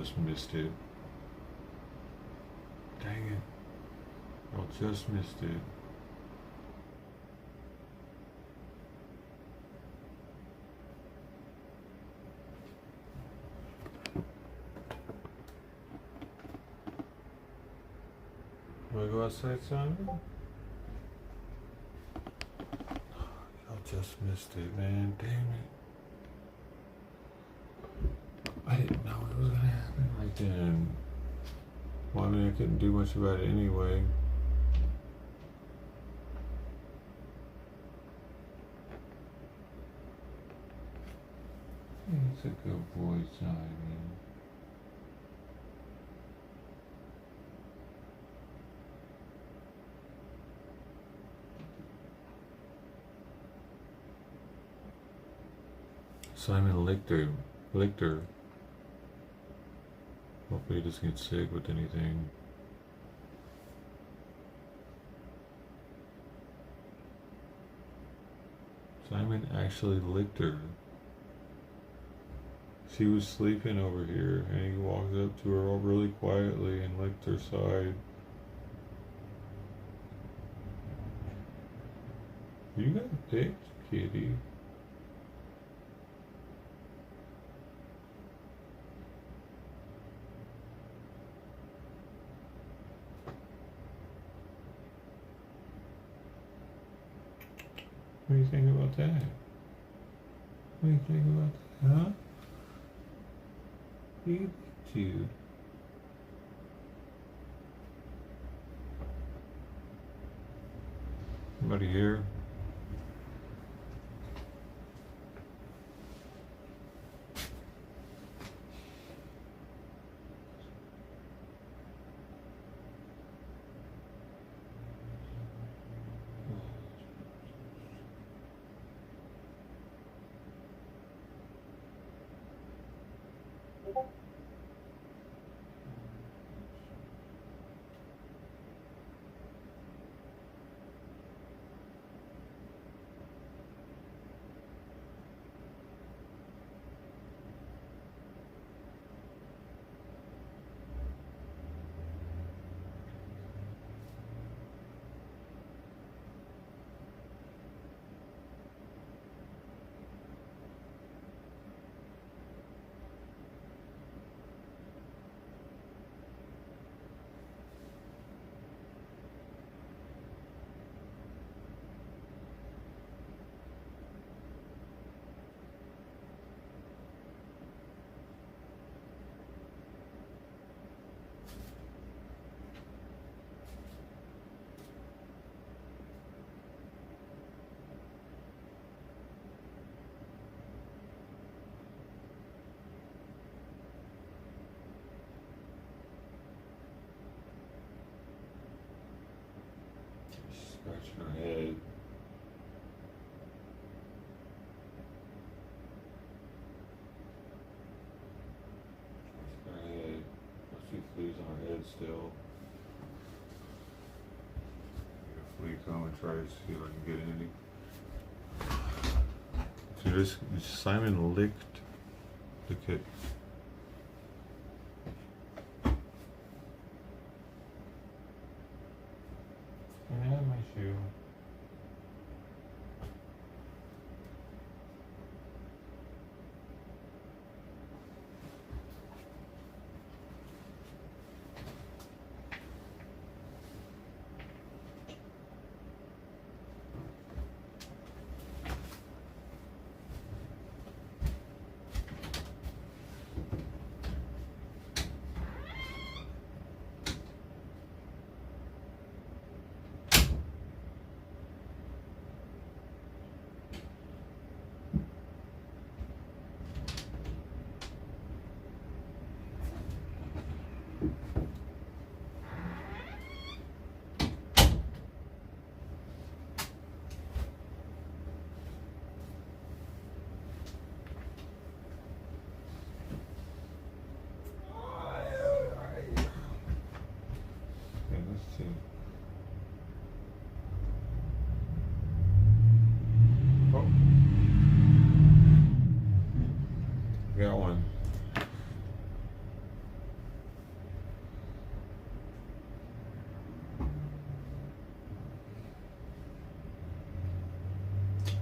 just missed it. Dang it. Y'all just missed it. Wanna go outside, Simon? Y'all just missed it, man. Damn it. I didn't know it was gonna happen right then. Well, I mean, I couldn't do much about it anyway. He's a good boy, Simon. Simon licked her. Hopefully he doesn't get sick with anything. Simon actually licked her. She was sleeping over here and he walked up to her all really quietly and licked her side. You got picked, kitty. What do you think about that? What do you think about that, huh? He licked you. Anybody here? Scratching her head. Scratching her head. Must be fleas on her head still. Get a flea comb and try to see if I can get any. So Simon licked the kitten. I have my shoe.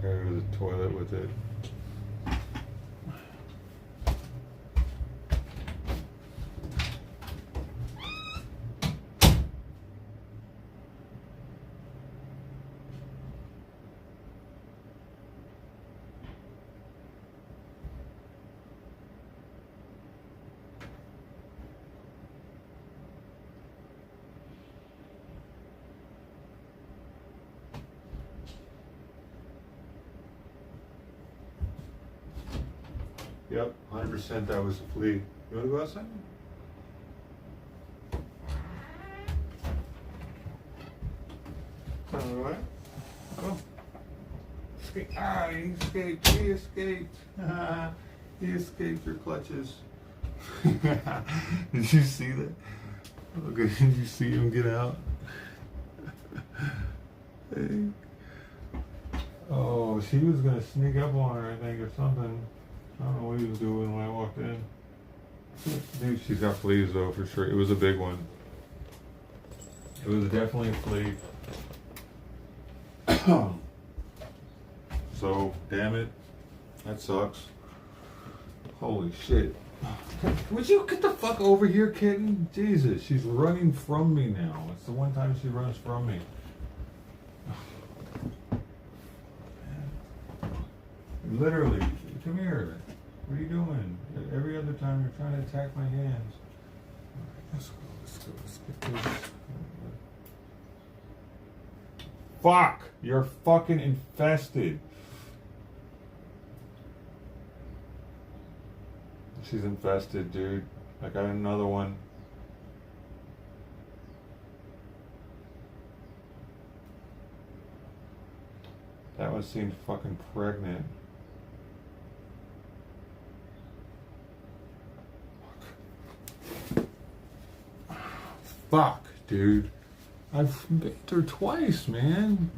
go to the toilet with it. Yep, 100% that was a flea. You want to go outside? Alright. Go. Escape. Ah, he escaped. He escaped. He escaped your clutches. Did you see that? Okay, did you see him get out? Hey. Oh, she was going to sneak up on her, I think, or something. I don't know what he was doing when I walked in. Dude, she's got fleas though, for sure. It was a big one. It was definitely a flea. So, damn it. That sucks. Holy shit. Would you get the fuck over here, kitten? Jesus, she's running from me now. It's the one time she runs from me. Literally, come here. What are you doing? Every other time you're trying to attack my hands. Let's go, let's get this. Fuck! You're fucking infested. She's infested, dude. I got another one. That one seemed fucking pregnant. Fuck, dude. I've baked her twice, man.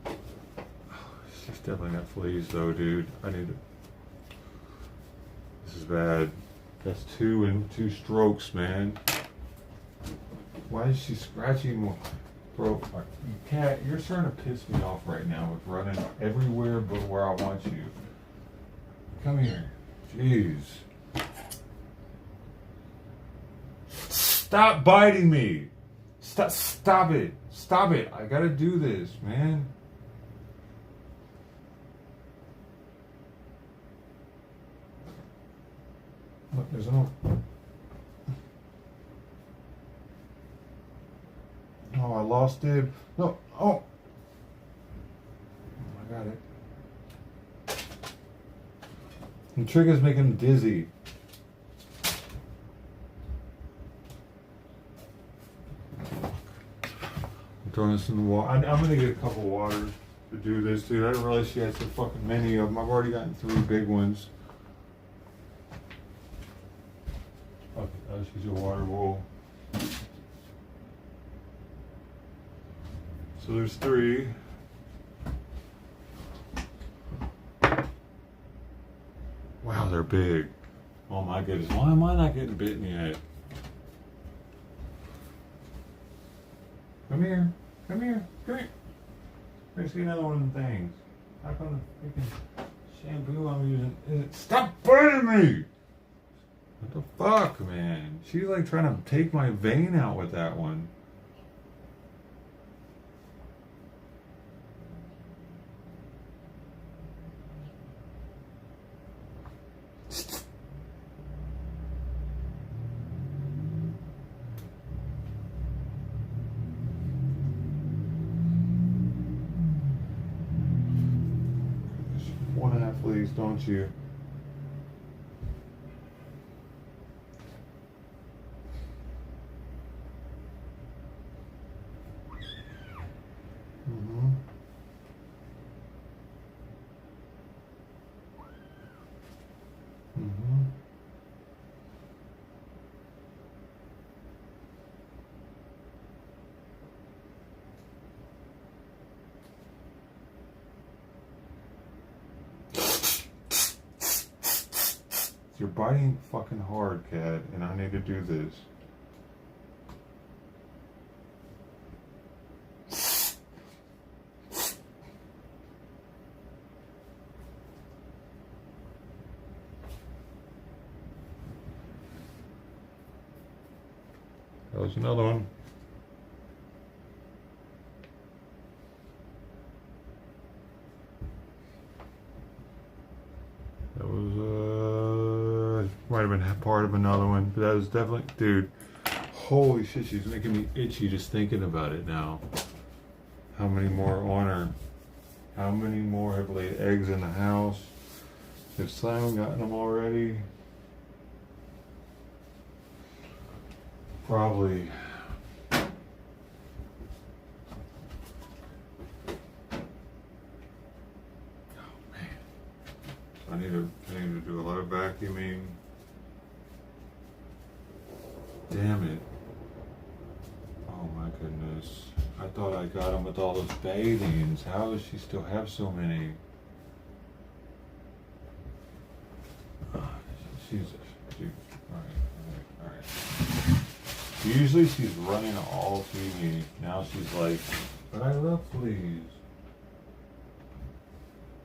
She's definitely got fleas, though, dude. I need to. This is bad. That's 2 in 2 strokes, man. Why is she scratching more? Bro, cat, you're starting to piss me off right now with running everywhere but where I want you. Come here. Jeez. Stop biting me. Stop it. Stop it. I gotta do this, man. Look, there's no... Oh, I lost it. No. Oh. I got it. The trigger's making him dizzy. I'm throwing this in the water. I'm gonna get a couple waters to do this, dude. I didn't realize she had so fucking many of them. I've already gotten 3 big ones. Okay, I'll just use a water bowl. So there's 3. Wow, they're big. Oh my goodness. Why am I not getting bitten yet? Come here. Come here. Come here. Let's see another one of them things. How come the freaking shampoo I'm using isn't... Stop biting me! What the fuck, man? She's like trying to take my vein out with that one. Want to have fleas, don't you? You're biting fucking hard, cat, and I need to do this. That was another one. That was might have been part of another one, but that was definitely, dude. Holy shit, she's making me itchy just thinking about it now. How many more on her? How many more have laid eggs in the house? If Simon gotten them already, probably. I need to do a lot of vacuuming. Damn it. Oh my goodness. I thought I got them with all those bathings. How does she still have so many? She's alright. Usually she's running all through me. Now she's like, but I love fleas.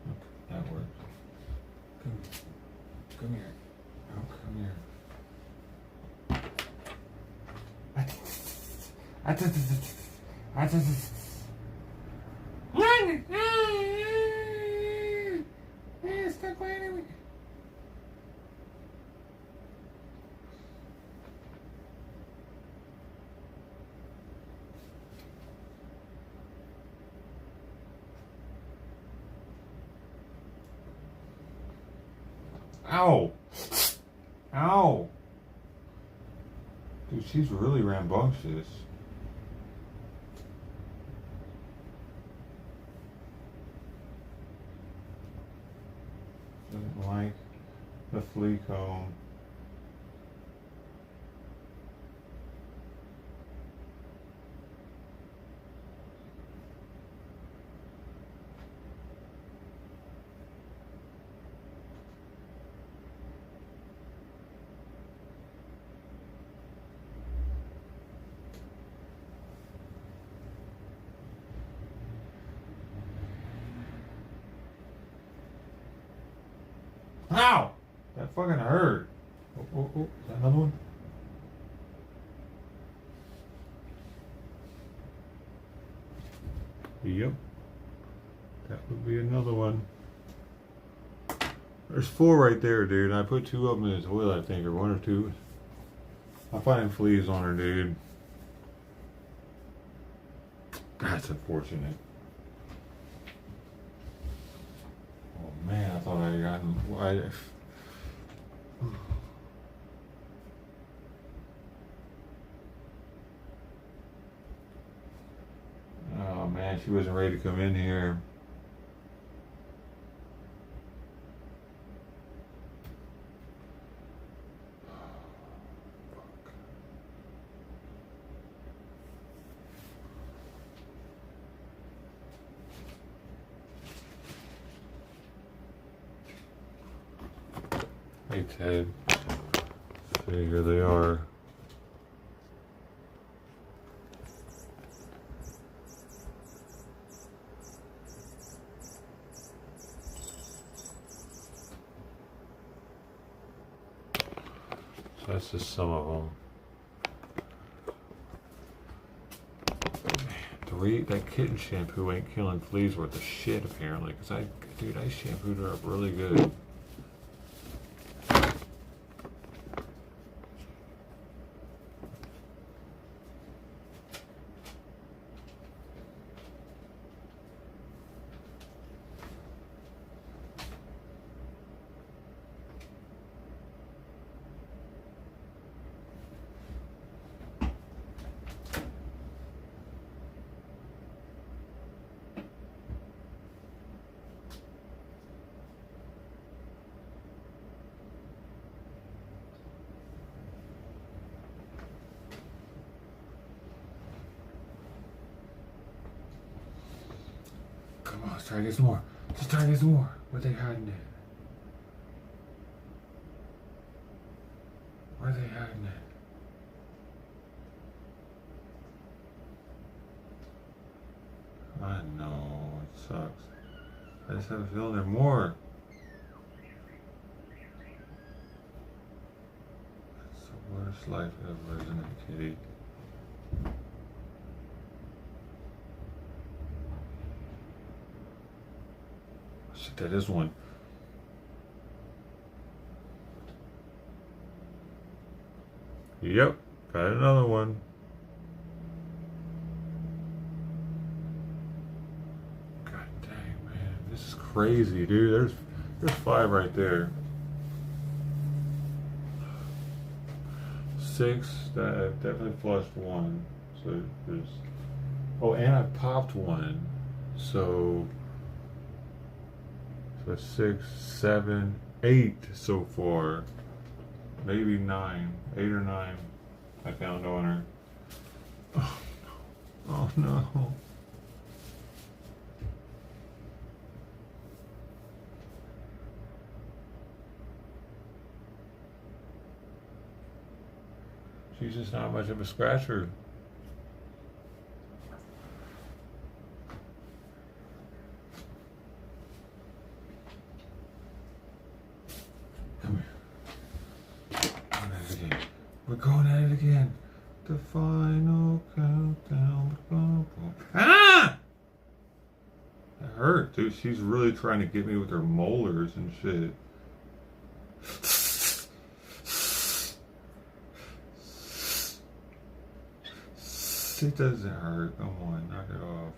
Okay, that works. Come here. Oh, come here. Stop playing with me. Ow! Ow! Dude, she's really rambunctious. Doesn't like the flea comb. Ow! That fucking hurt. Oh, is that another one? Yep. That would be another one. There's 4 right there, dude. I put 2 of them in the toilet, I think, or 1 or 2. I'm finding fleas on her, dude. That's unfortunate. Oh man, I thought I had gotten. Oh man, she wasn't ready to come in here. Hey Ted. See, here they are. So that's just some of them. That kitten shampoo ain't killing fleas worth of shit apparently, because I shampooed her up really good. Come on, let's try to get some more. Let's try to get some more. Where they hiding it? Where are they hiding it? I know, it sucks. I just have a feeling there are more. It's the worst life ever, isn't it, kitty? to this one. Yep, got another one. God dang, man, this is crazy, dude. There's 5 right there. 6, that definitely flushed 1. So there's, oh, and I popped 1. So 6, 7, 8 so far. Maybe 9, 8 or 9 I found on her. Oh no. Oh no. She's just not much of a scratcher. Come here. We're going at it again. The final countdown. Ah! That hurt, dude. She's really trying to get me with her molars and shit. It doesn't hurt. Come on, knock it off.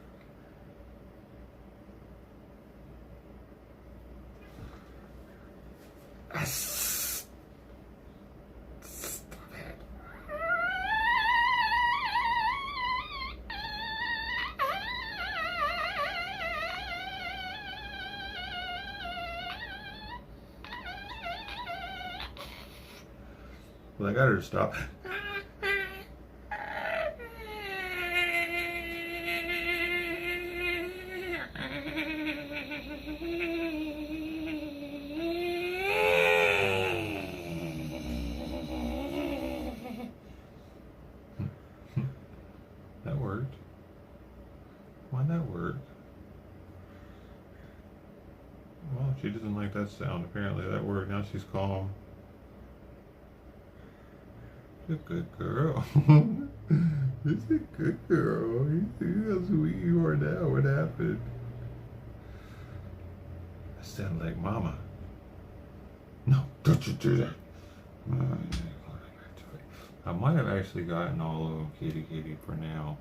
Stop it. Well, I got her to stop. That worked. Why'd that work? Well, she doesn't like that sound. Apparently that worked. Now she's calm. She's a good girl. She's a good girl. You see how sweet you are now. What happened? I sound like mama. No, don't you do that. I might have actually gotten all of them, kitty, for now.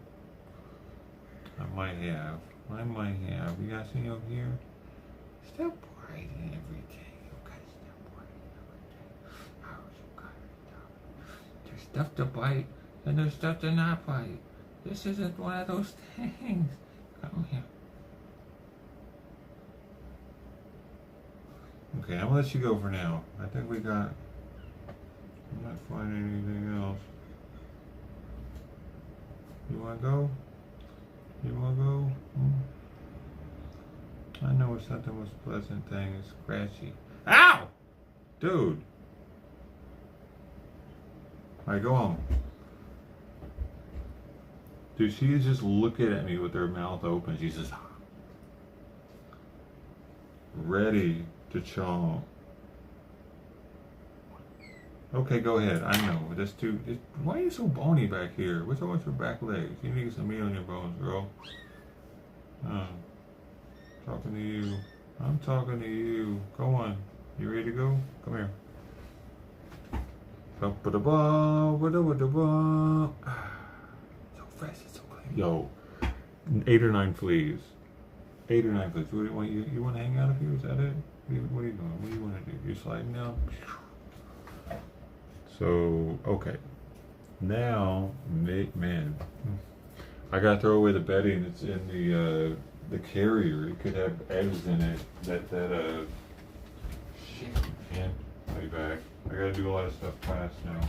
I might have. You guys see over here? Stop biting everything. You guys stop biting everything. How you got it? There's stuff to bite and there's stuff to not bite. This isn't one of those things. Come here. Okay, I'm gonna let you go for now. I think we got. I'm not finding anything else. You wanna go? You wanna go? I know it's not the most pleasant thing. It's scratchy. Ow! Dude! Alright, go home. Dude, she is just looking at me with her mouth open. She's just ready to chomp. Okay, go ahead. I know. That's too. Why are you so bony back here? What's wrong with your back legs? You need some meat on your bones, girl. Talking to you. I'm talking to you. Go on. You ready to go? Come here. So fast, it's so clean. Yo, 8 or 9 fleas. 8 or 9 fleas. What do you want? You want to hang out of here? Is that it? What are you doing? What do you want to do? You sliding down? So, okay. Now, man, I gotta throw away the bedding. It's in the carrier. It could have eggs in it. Shit, man. I'll be back. I gotta do a lot of stuff fast now.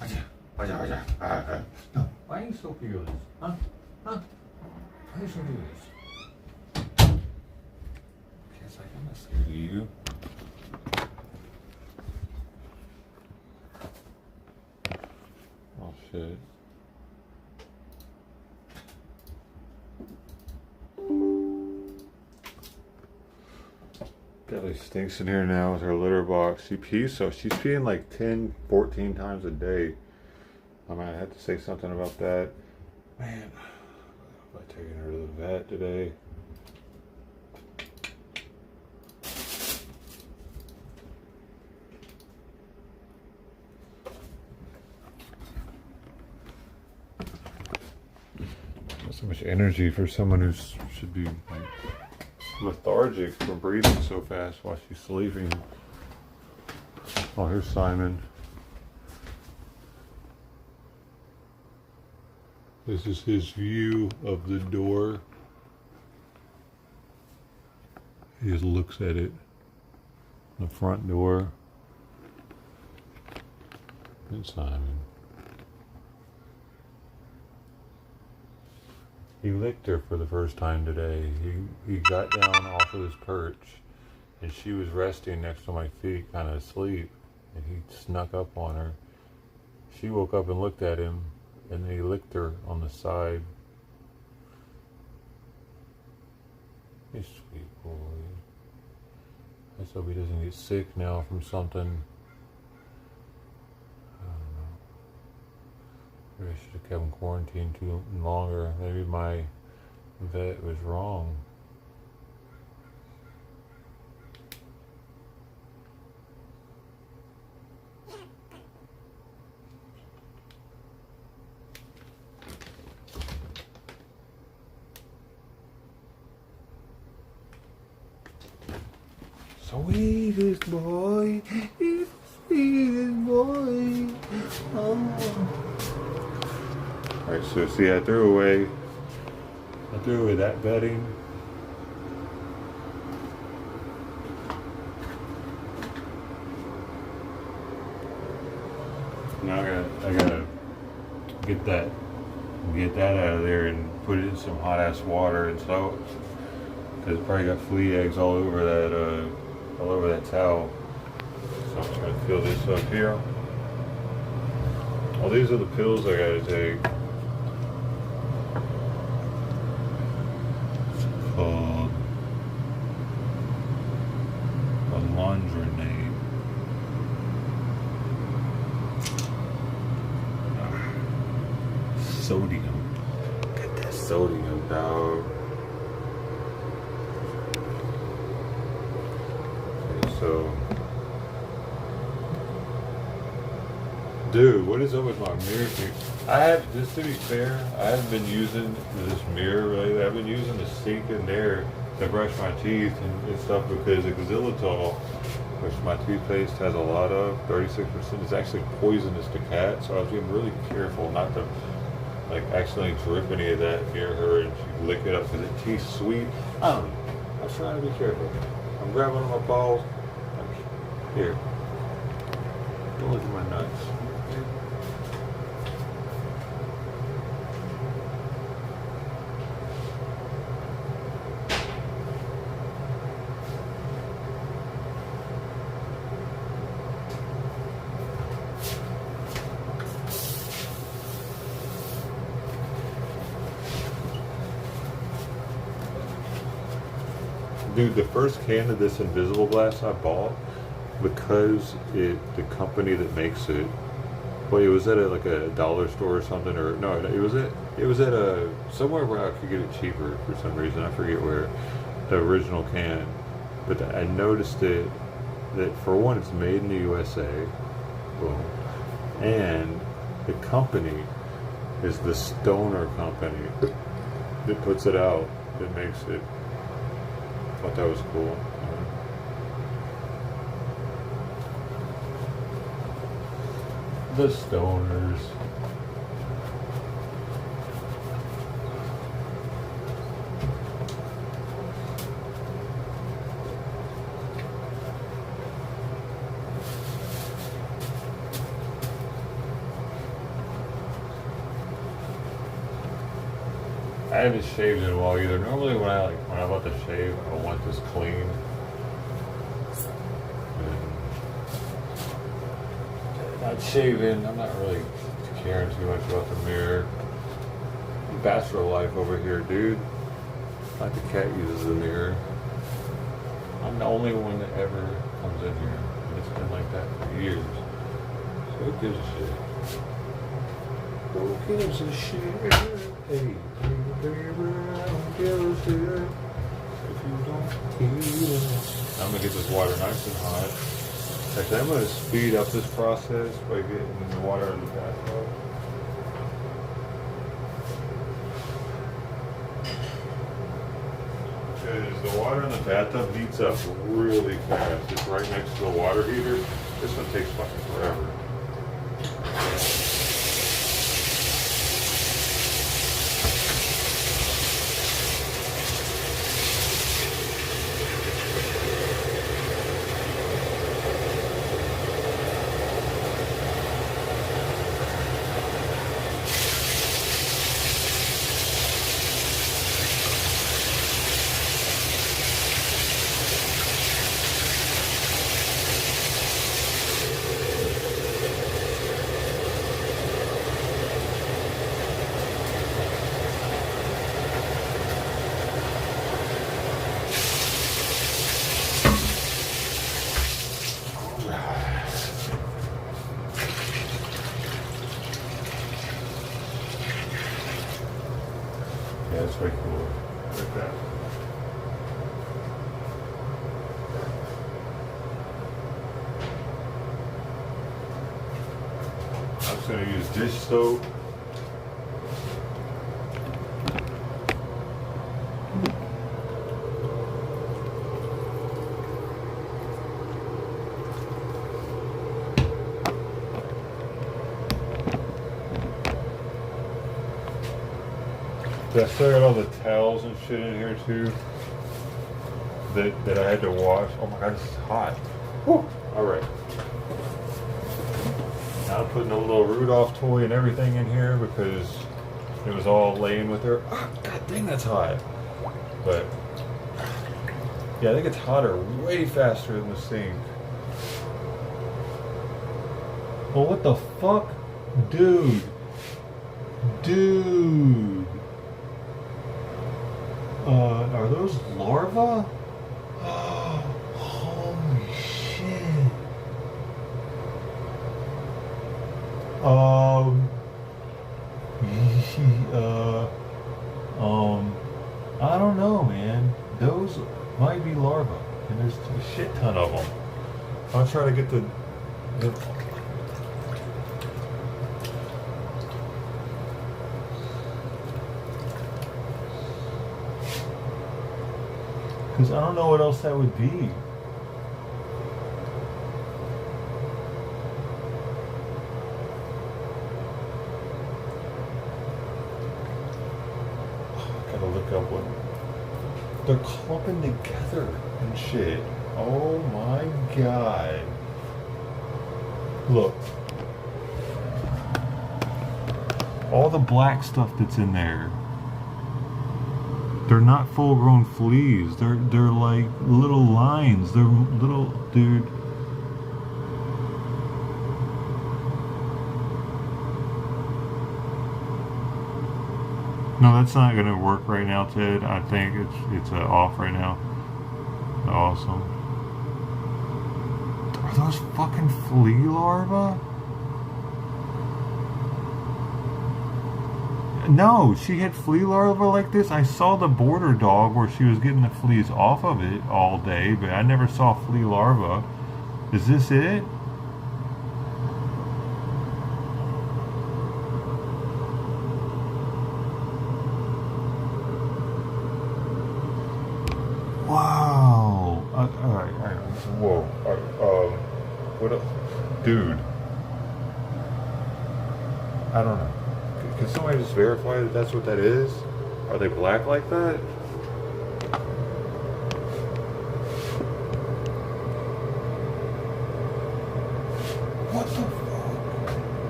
No, why are you so fearless? Huh? Huh? Why are you so fearless? It's like, I'm not scared of you. Oh shit. Kelly stinks in here now with her litter box. She pees, so she's peeing like 10, 14 times a day. I might have to say something about that. Man, I'm taking her to the vet today. Not so much energy for someone who should be like lethargic from breathing so fast while she's sleeping. Oh, here's Simon. This is his view of the door. He just looks at it. The front door. And Simon. He licked her for the first time today. He got down off of his perch and she was resting next to my feet, kind of asleep, and he snuck up on her. She woke up and looked at him, and then he licked her on the side. He's a sweet boy. Let's hope he doesn't get sick now from something. I don't know. Maybe I should have kept him quarantined too longer. Maybe my vet was wrong. Sweetest boy, he's the sweetest boy. Oh. Alright, so see, I threw away that bedding. Now I gotta get that out of there and put it in some hot ass water and soak, because it probably got flea eggs all over that towel. So I'm just gonna fill this up here. Oh, these are the pills I gotta take. It's called Alondronate. Sodium. Get that sodium, dog. So, dude, what is up with my mirror thing? Just to be fair, I haven't been using this mirror lately. I've been using the sink in there to brush my teeth and stuff, because the xylitol, which my toothpaste has a lot of, 36%, is actually poisonous to cats. So I was being really careful not to like accidentally drip any of that near her and she lick it up because it tastes sweet. I don't know. I'm trying to be careful. I'm grabbing on my balls. Here. Don't look at my nuts. Dude, the first can of this Invisible Glass I bought, because the company that makes it, well, it was at like a dollar store or something, or no, it was at somewhere where I could get it cheaper for some reason. I forget where, the original can. But I noticed that for one, it's made in the USA, boom, and the company is the Stoner company that puts it out, that makes it. I thought that was cool. The Stoners. I haven't shaved in a while either. Normally when I'm about to shave, I want this clean. And not shaving, I'm not really caring too much about the mirror. Bachelor life over here, dude. Like the cat uses the mirror. I'm the only one that ever comes in here. And it's been like that for years. So who gives a shit? Who gives a shit? Hey, baby, I don't give a shit. If you don't eat it. I'm gonna get this water nice and hot. Actually, I'm gonna speed up this process by getting the water in the bathtub. Because the water in the bathtub heats up really fast. It's right next to the water heater. This one takes fucking forever. Yeah, it's way cooler. Like that. I'm just going to use dish soap. I still got all the towels and shit in here too that I had to wash. Oh my god, this is hot. Woo. All right. Now I'm putting a little Rudolph toy and everything in here because it was all laying with her. Oh, god dang, that's hot. But yeah, I think it's hotter way faster than the sink. Well, what the fuck? Dude. Are those larvae? Holy shit. I don't know, man. Those might be larvae, and there's a shit ton of them. I'll try to get the because I don't know what else that would be. Gotta look up what they're clumping together and shit. Oh my god. Look. All the black stuff that's in there. They're not full-grown fleas. They're like little lines. They're little, dude. No, that's not gonna work right now, Ted. I think it's off right now. Awesome. Are those fucking flea larvae? No, she had flea larvae like this. I saw the border dog where she was getting the fleas off of it all day, but I never saw flea larvae. Is this it? Wow. Alright. Whoa. What else? Dude. I don't know. Can somebody just verify that that's what that is? Are they black like that? What the fuck?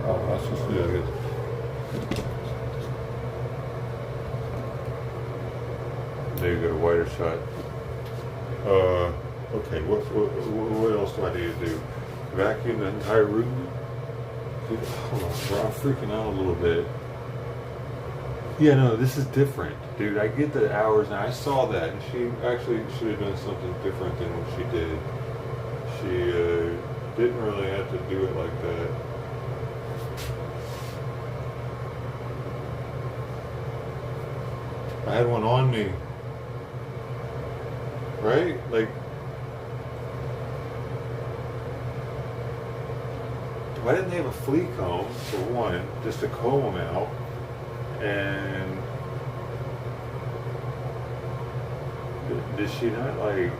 Oh, that's just good. maybe get a wider shot. Okay, what else do I need to do? Vacuum the entire room? Dude, hold on, bro, I'm freaking out a little bit. Yeah, no, this is different, dude. I get the hours, and I saw that, and she actually should have done something different than what she did. She didn't really have to do it like that. I had one on me, right? Like, why didn't they have a flea comb, for one, just to comb them out? And did she not, like,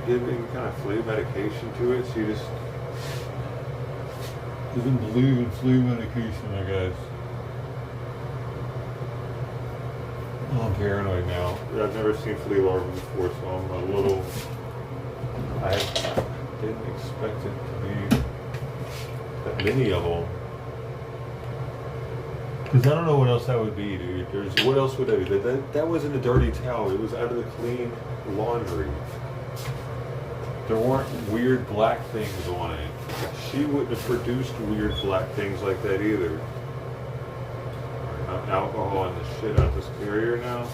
give any kind of flea medication to it? She just doesn't believe in flea medication, I guess. Oh, I'm paranoid now. I've never seen flea larvae before, so I'm a little... I didn't expect it to be that many of them. Because I don't know what else that would be, dude. What else would that be? That wasn't a dirty towel. It was out of the clean laundry. There weren't weird black things on it. She wouldn't have produced weird black things like that either. Alcohol and the shit out this carrier now.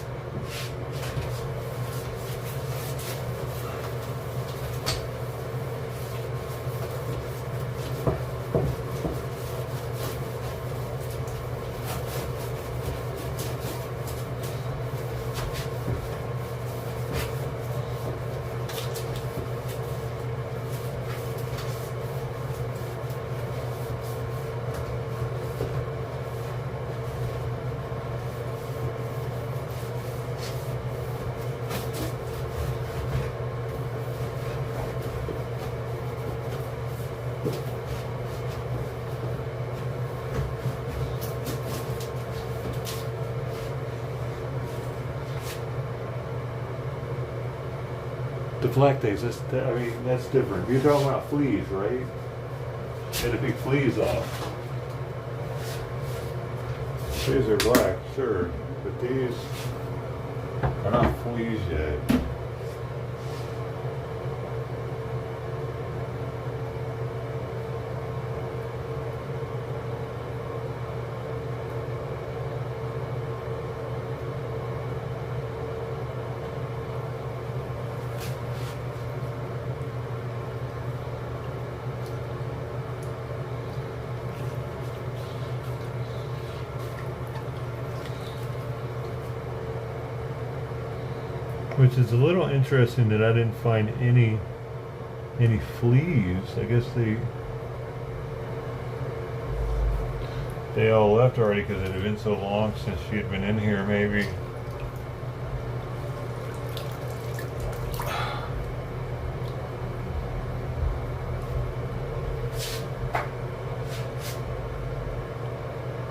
The black things, I mean, that's different. You're talking about fleas, right? And to pick fleas off. These are black, sure, but these are not fleas yet. Which is a little interesting that I didn't find any fleas. I guess they all left already because it had been so long since she had been in here, maybe.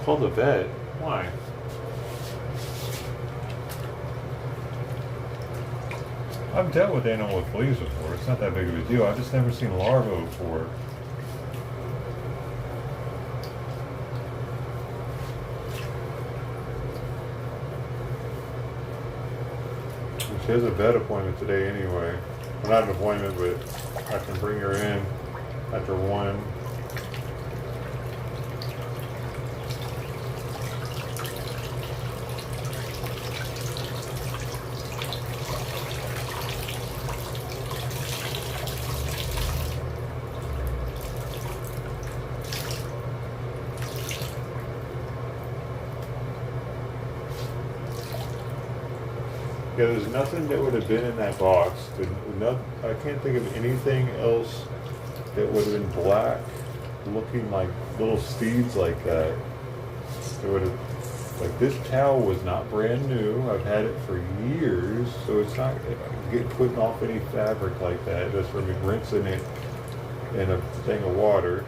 Call the vet? Why? I've dealt with animal with fleas before. It's not that big of a deal. I've just never seen larvae before. She has a vet appointment today anyway. Well, not an appointment, but I can bring her in after 1. Yeah, there's nothing that would have been in that box. I can't think of anything else that would have been black, looking like little seeds like that. It would have, like, this towel was not brand new. I've had it for years, so it's not putting off any fabric like that. Just from rinsing it in a thing of water.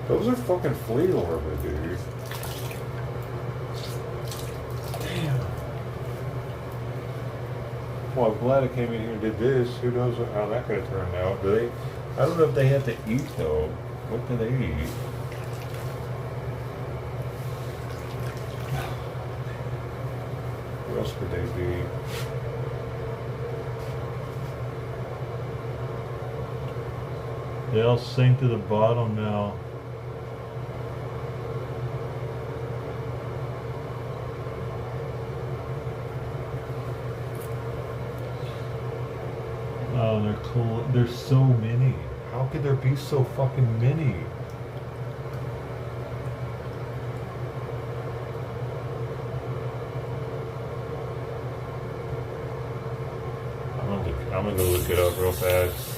Those are fucking flea larvae, dude. Well, I'm glad I came in here and did this. Who knows how that could have turned out. I don't know if they have to eat, though. What do they eat? else could they be? They'll sink to the bottom now. Oh, they're cool. There's so many. How could there be so fucking many? I'm gonna go look it up real fast.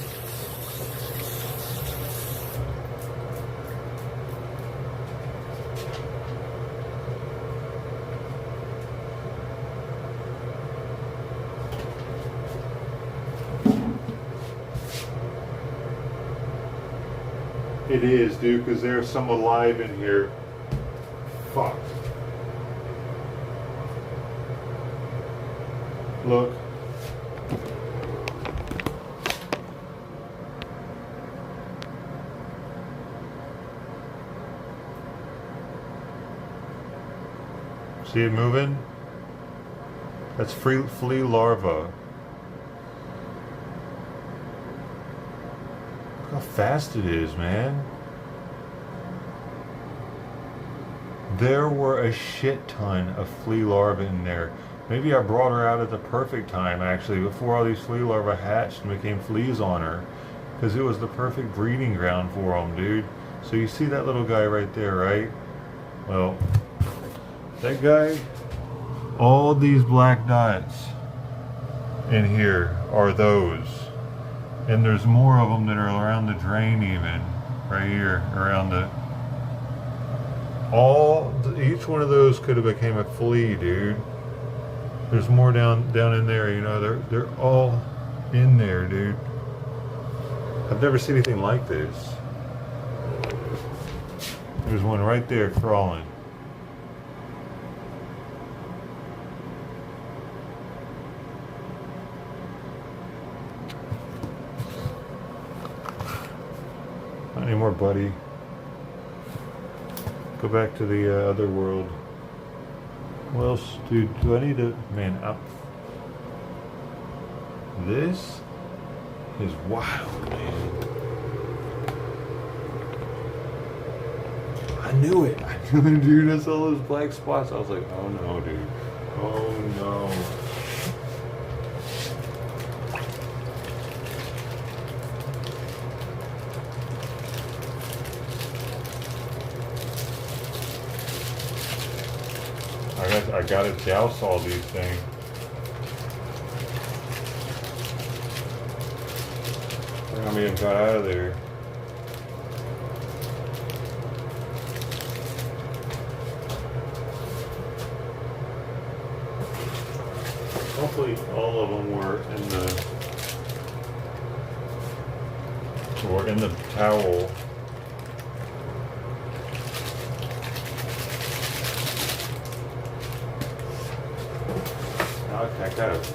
It is, dude, because there's some alive in here. Fuck. Look. See it moving? That's flea larva. Look how fast it is, man. There were a shit ton of flea larvae in there. Maybe I brought her out at the perfect time, actually, before all these flea larvae hatched and became fleas on her. Because it was the perfect breeding ground for them, dude. So you see that little guy right there, right? Well, that guy, all these black dots in here are those. And there's more of them that are around the drain even. Right here, around the... Each one of those could have became a flea, dude. There's more down in there, you know, they're all in there, dude. I've never seen anything like this. There's one right there crawling. Not anymore, buddy. Go back to the other world. What else, dude? Do I need to... Man, this is wild, man. I knew it. I knew it, dude. I saw those black spots. I was like, oh no, dude. Oh no. I gotta douse all these things. I mean, got out of there. Hopefully all of them were in the towel.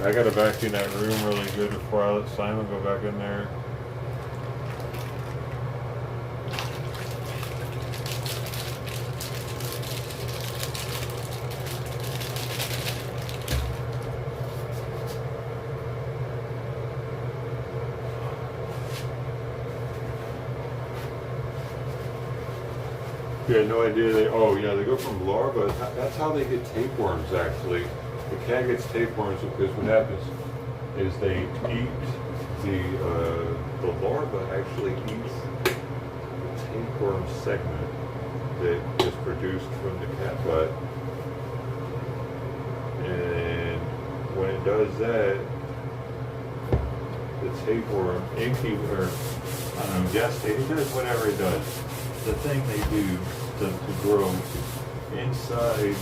I gotta vacuum that room really good before I let Simon go back in there. You had no idea they go from larvae. That's how they get tapeworms, actually. The cat gets tapeworms because what happens is they eat the larva actually eats the tapeworm segment that is produced from the cat butt, and when it does that, the tapeworm incubator, I don't know, gestate, it does whatever it does. The thing they do to grow inside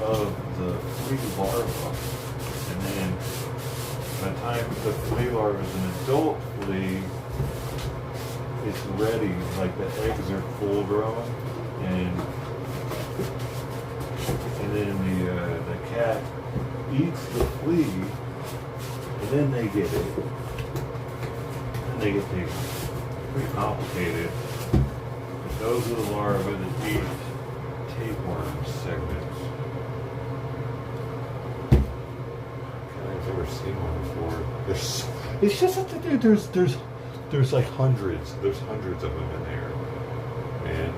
of the flea larva, and then by the time the flea larva is an adult flea, it's ready, like the eggs are full grown, and then the cat eats the flea, and then they get it, and they get taken. Pretty complicated. But those are the larvae that eat tapeworm segments. Never seen one before. It's just that there's like hundreds. There's hundreds of them in there, man.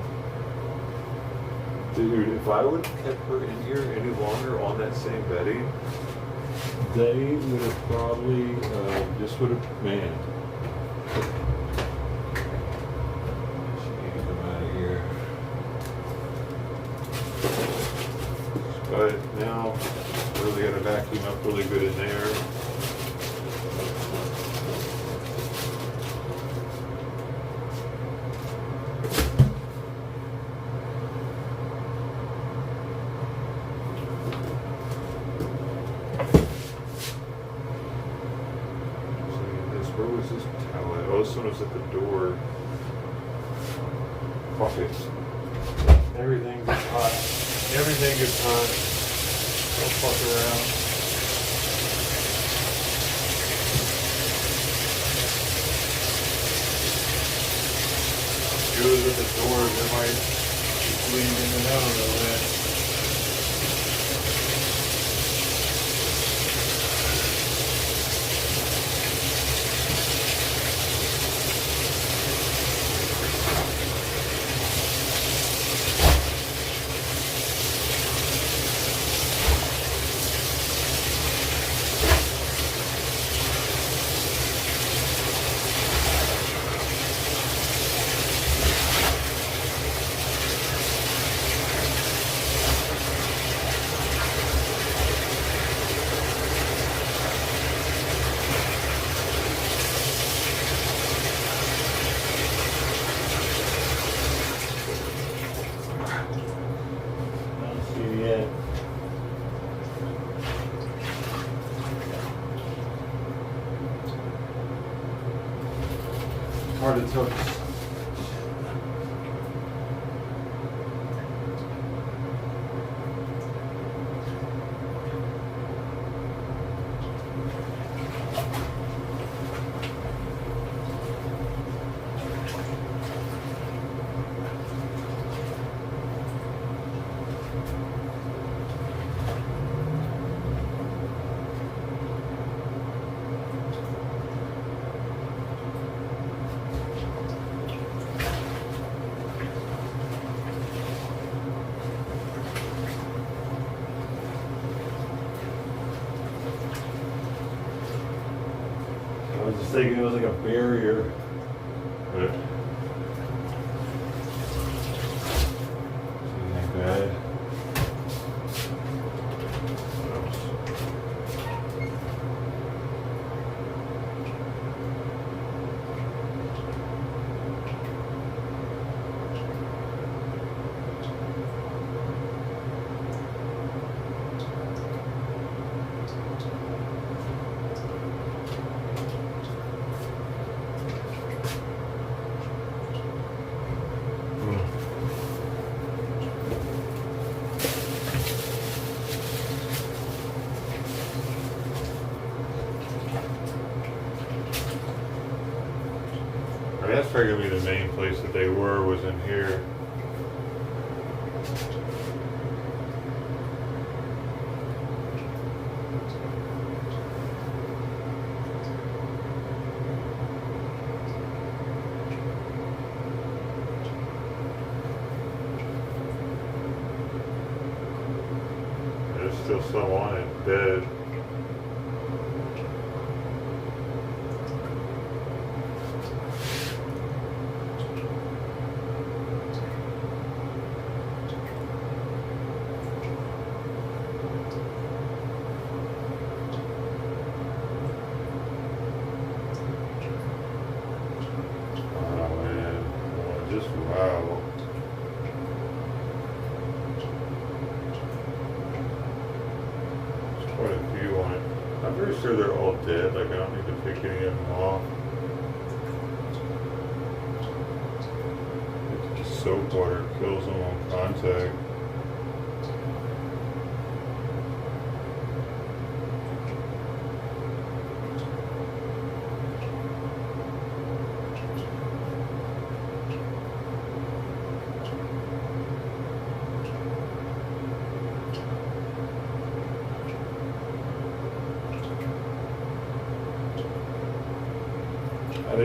Dude, if I would have kept her in here any longer on that same bedding, they would have probably just would have, man. She need to come out of here. But now, really got to vacuum up really good in there. Where was this towel at? Oh, this one was at the door. Pockets. Everything gets hot. Everything gets hot. Don't fuck around. Goes at the door, there might be bleeding and I don't know that. Hard to tell. I was just thinking it was like a barrier. But it ain't bad. That's probably gonna be the main place that they were, was in here. There's still some on it, dead. Wow. There's quite a few on it. I'm pretty sure they're all dead. Like, I don't need to pick any of them off. It's soap water kills them on contact.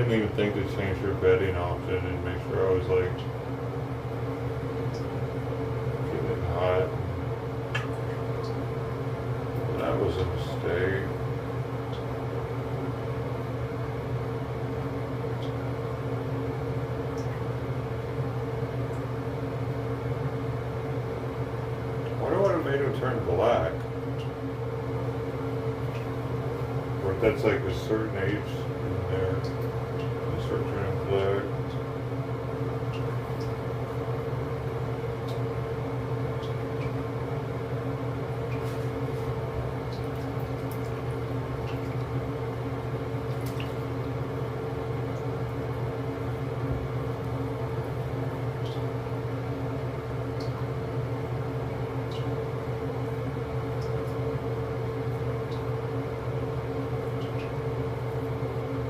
didn't even think to change her bedding option and make sure I was like getting hot. That was a mistake. Wonder what it made him turn black. Or if that's like a certain age in there, you start turning black.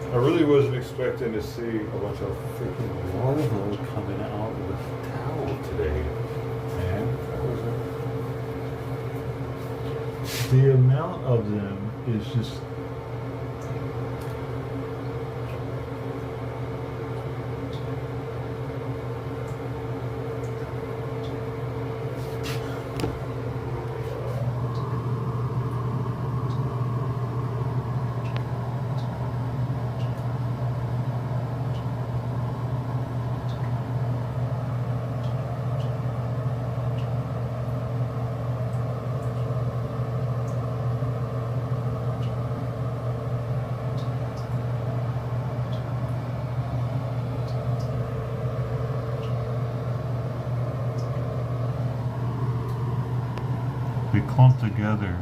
I really wasn't expecting to see a bunch of freaking larvae coming out of the towel today, man. The amount of them is just they clump together,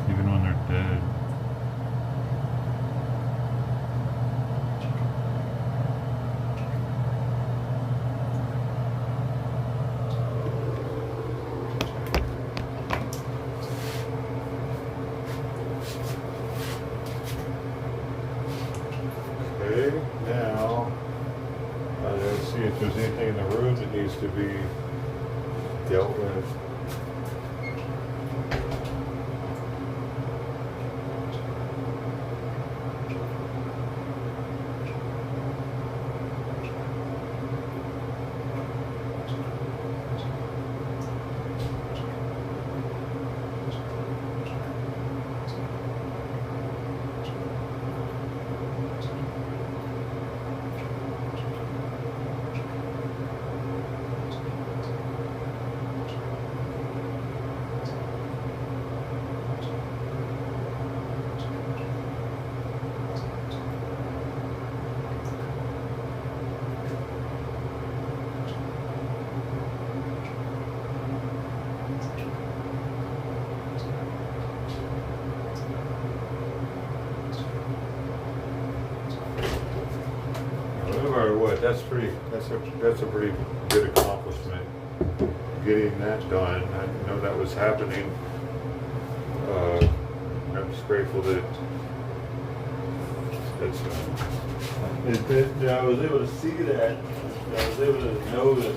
even when they're dead. Okay, now let's see if there's anything in the room that needs to be dealt with. That's a pretty good accomplishment, getting that done. I didn't know that was happening. I'm just grateful that that's I was able to see that. I was able to know that.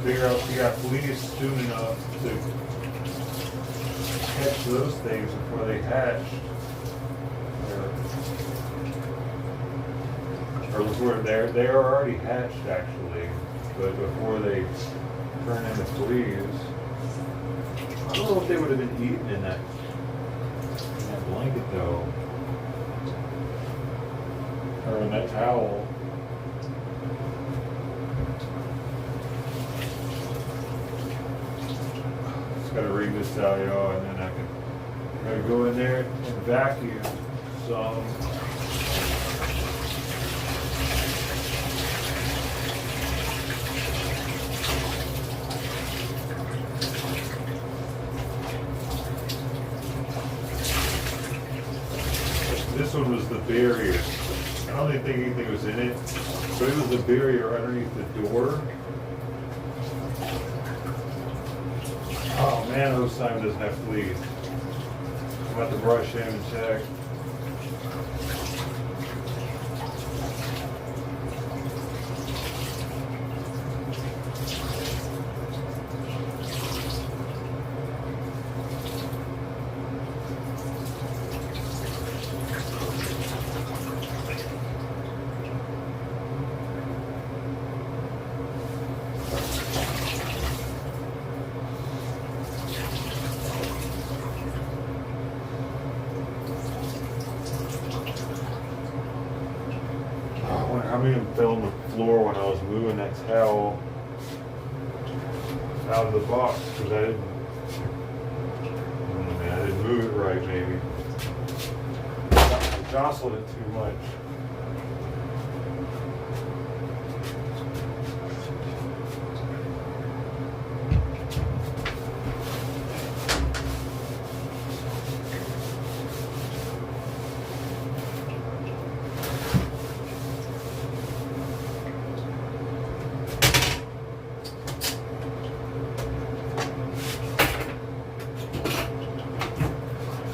Figure out if you got fleas soon enough to catch those things before they hatch. Or before they are already hatched actually, but before they turn into fleas. I don't know if they would have been eaten in that blanket though, or in that towel. Just gotta read this out, y'all, and then I can go in there and vacuum some. This one was the barrier. I don't even think anything was in it, but it was the barrier underneath the door. Oh man, those time doesn't have fleas. I'm about to brush him and check. how many of them fell on the floor when I was moving that towel out of the box because I didn't move it right, maybe. I jostled it too much.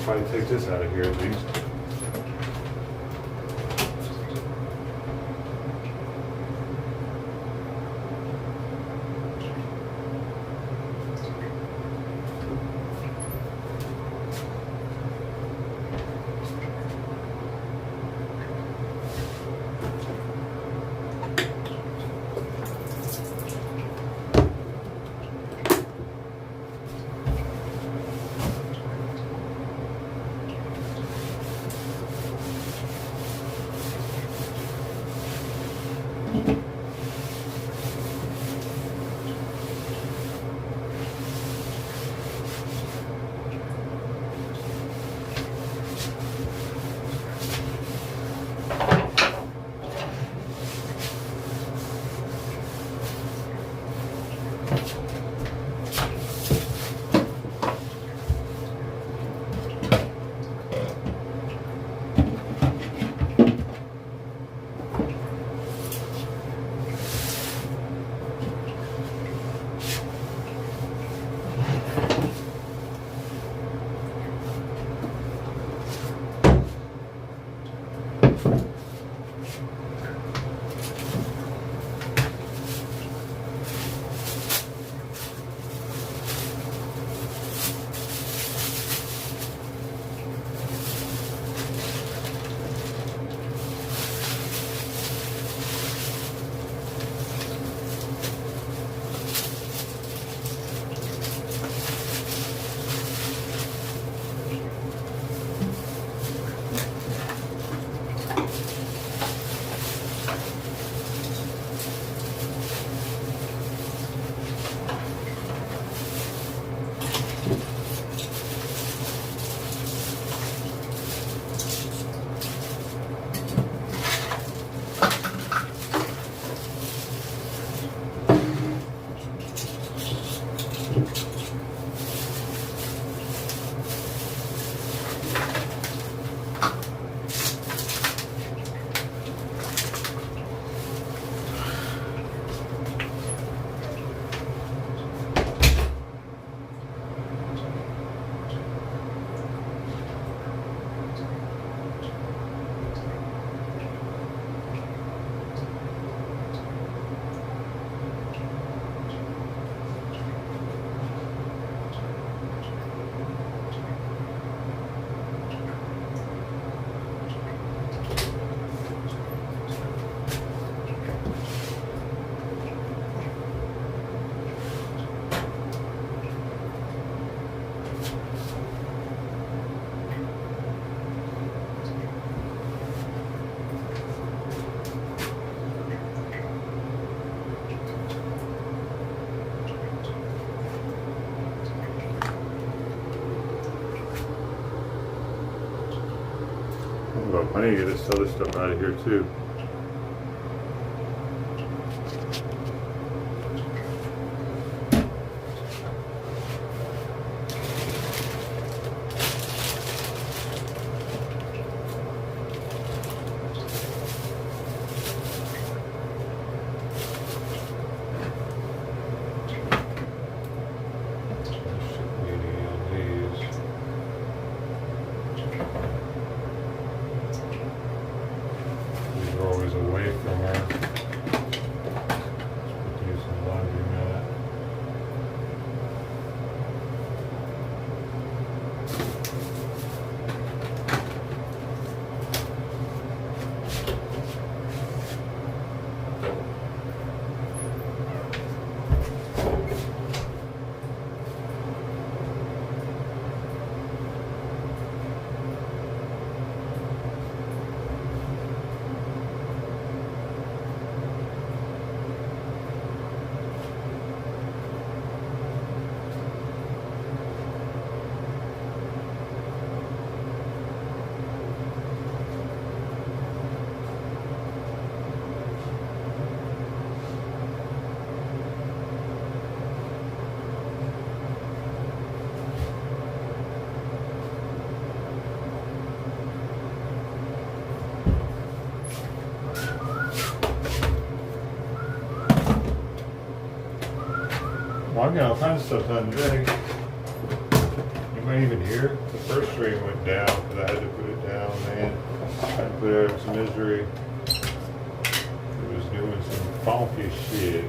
Probably take this out of here at least. I need to get this other stuff out of here too. Always away from her. Do some laundry mat. Well, I got all kinds of stuff done today. You might even hear the first string went down because I had to put it down, man. I had to put out some misery. It was doing some funky shit.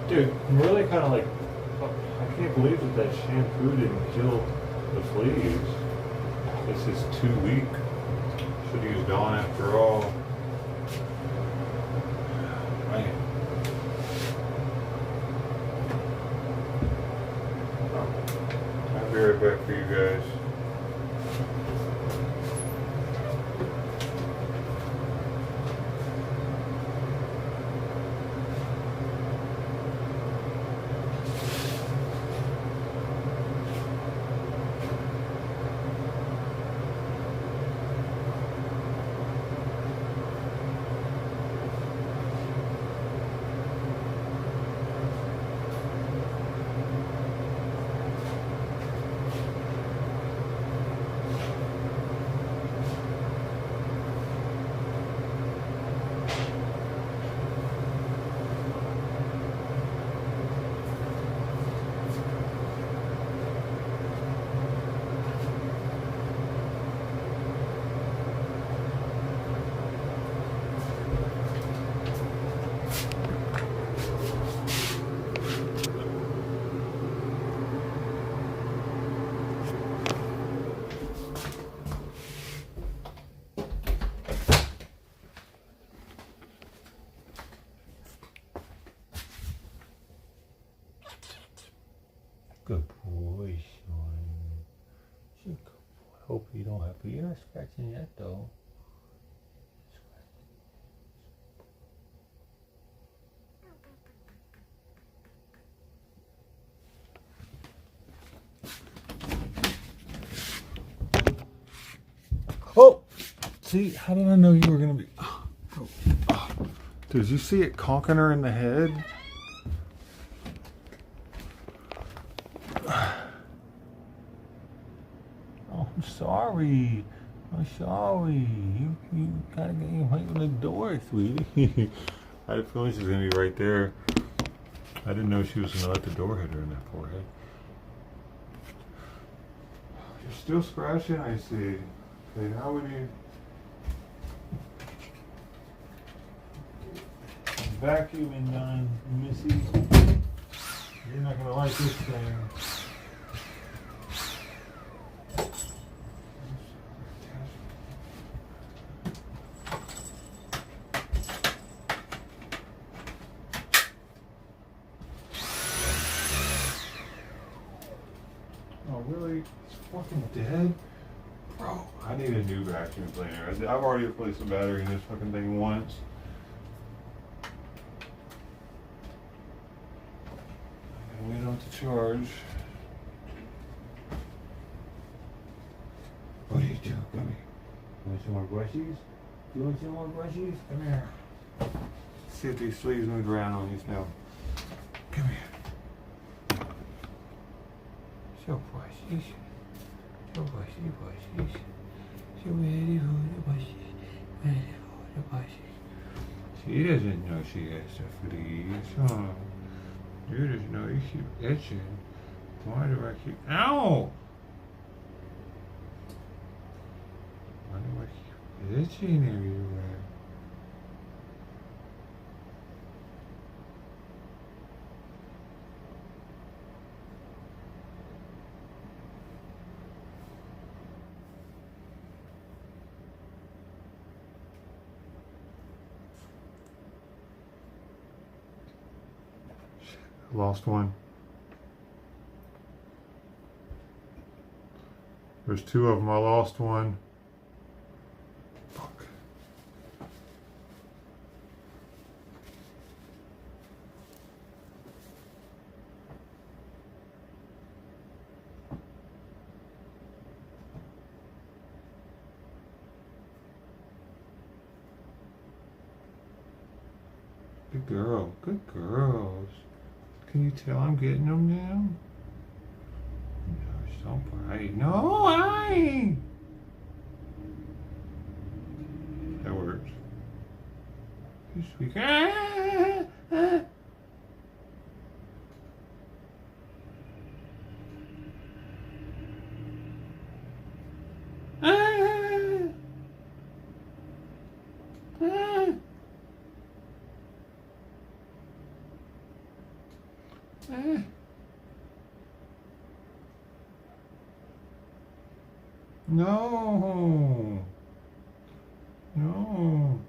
Dude, I'm really kind of like, I can't believe that shampoo didn't kill the fleas. This is too weak. Should have used Dawn after all. Man. I'll be right back for you guys. Good boy, Sean. You're a good boy. Hope you don't have to. You're not scratching yet, though. Oh! See, how did I know you were going to be... Did you see it conking her in the head? I'm sorry. I'm sorry. You gotta get your right in the door, sweetie. I had a feeling she was gonna be right there. I didn't know she was gonna let the door hit her in that forehead. You're still scratching, I see. Okay, now we need vacuuming done, Missy. You're not gonna like this thing. Oh, really? It's fucking dead? Bro, I need a new vacuum cleaner. I've already replaced the battery in this fucking thing once. I wait on to charge. What are you doing? Come here. You want some more brushies? You want some more brushies? Come here. See if these sleeves move around on you now. Come here. So brushies. So brushies. So ready for the brushies. Ready for the brushies. She doesn't know she has the fleas, huh? You just know you keep itching. Why do I keep... Ow! Why do I keep itching everywhere? Lost one. There's two of them. I lost one. Fuck. Good girl. Good girls. Can you tell I'm getting them now? No, don't bite. No, I. That works. You sweet. Ah, ah. Ah, ah. Ah. No. No.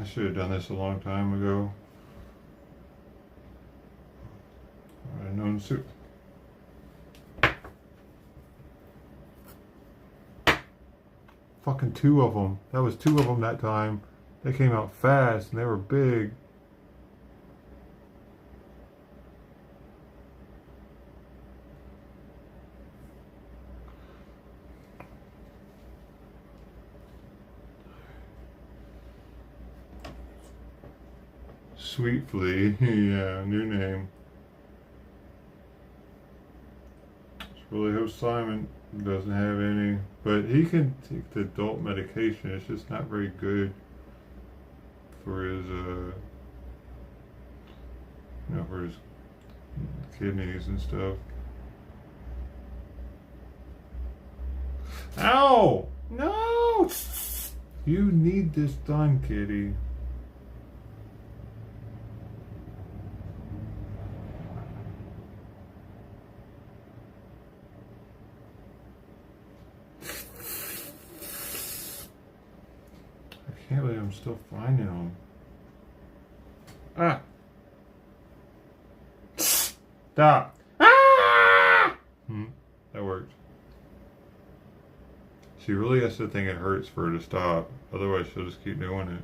I should have done this a long time ago. I'd have known soup. Fucking two of them. That was two of them that time. They came out fast and they were big. Sweet Flea, yeah, new name. Just really hope Simon doesn't have any, but he can take the adult medication. It's just not very good for his, for his kidneys and stuff. Ow! No! You need this done, kitty. I can't believe I'm still finding them. Ah! Stop! Ah! That worked. She really has to think it hurts for her to stop. Otherwise, she'll just keep doing it.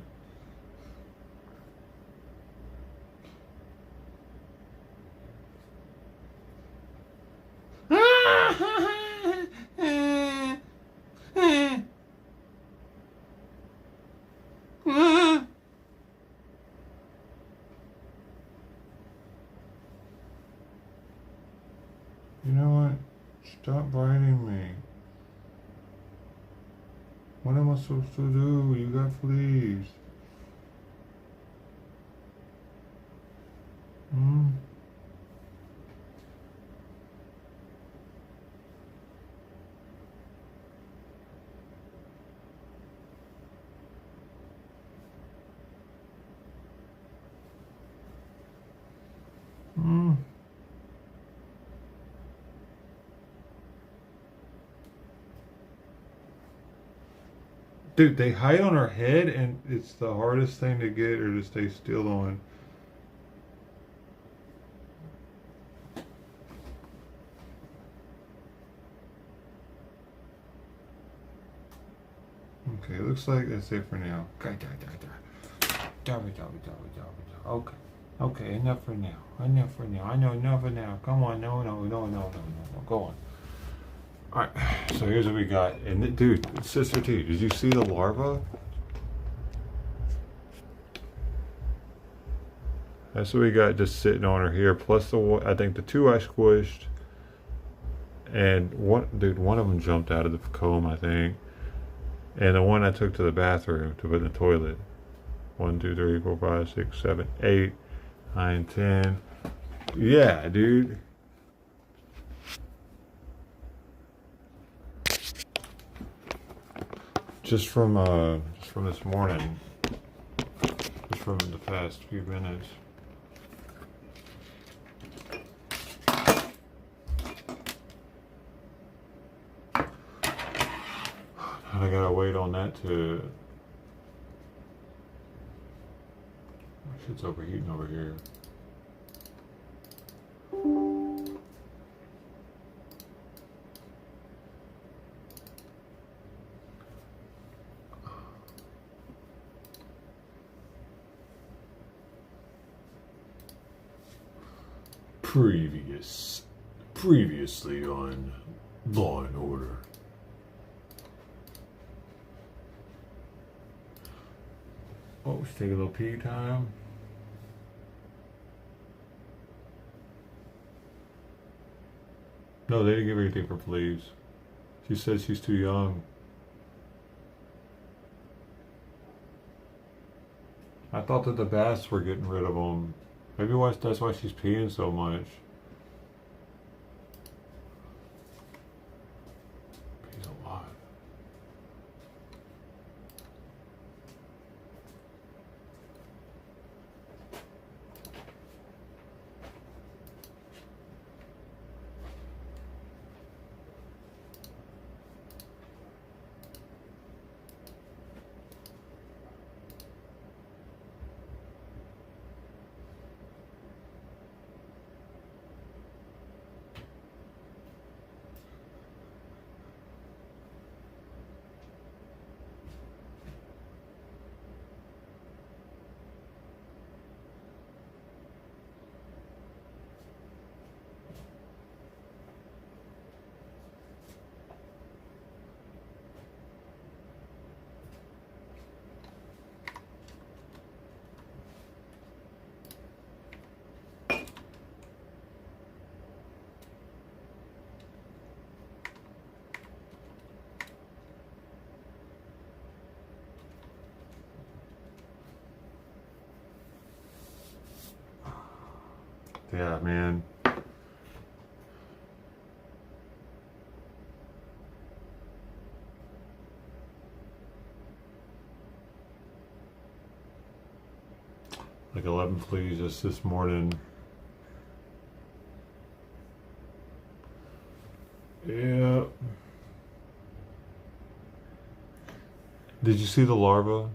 You know what? Stop biting me. What am I supposed to do? You got fleas. Dude, they hide on her head, and it's the hardest thing to get her to stay still on. Okay, looks like that's it for now. Okay. Okay, enough for now. Enough for now. I know enough for now. Come on, no. Go on. Alright, so here's what we got. And dude, Sister T, did you see the larva? That's what we got just sitting on her here. Plus I think the two I squished. And one of them jumped out of the comb, I think. And the one I took to the bathroom to put in the toilet. 1, 2, 3, 4, 5, 6, 7, 8, 9, 10. Yeah, dude. Just from this morning. Just from the past few minutes. And I gotta wait on that to Shit's overheating over here. Previously on Law and Order. Oh, let's take a little pee time. No, they didn't give her anything for fleas. She said she's too young. I thought that the bats were getting rid of them. Maybe that's why she's peeing so much. Pees a lot. Yeah, man. Like 11 fleas just this morning. Yeah. Did you see the larva?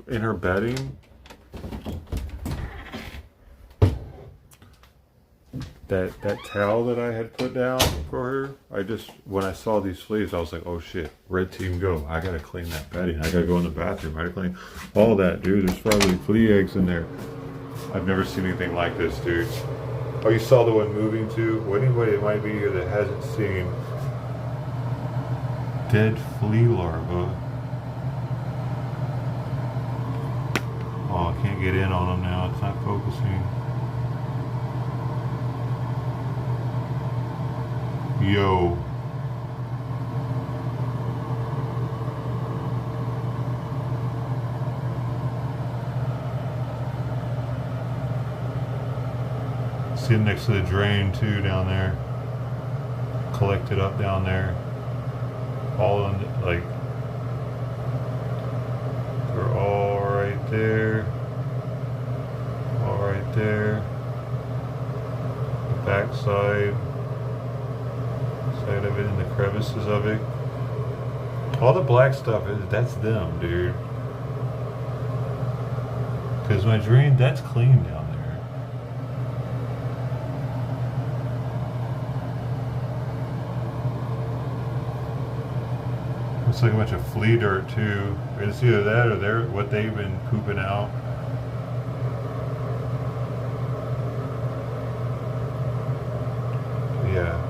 In her bedding? That towel that I had put down for her, when I saw these fleas, I was like, oh shit, red team go. I gotta clean that bedding. I gotta go in the bathroom. I gotta clean all that, dude. There's probably flea eggs in there. I've never seen anything like this, dude. Oh, you saw the one moving too? Well, anybody that might be here that hasn't seen dead flea larva. Oh, I can't get in on them now. It's not focusing. Yo. Sitting next to the drain too down there. Collected up down there. All in, like, they're all right there. All right there. The back side. Side of it and the crevices of it. All the black stuff, that's them, dude. Because my drain, that's clean down there. Looks like a bunch of flea dirt too. It's either that or what they've been pooping out. Yeah.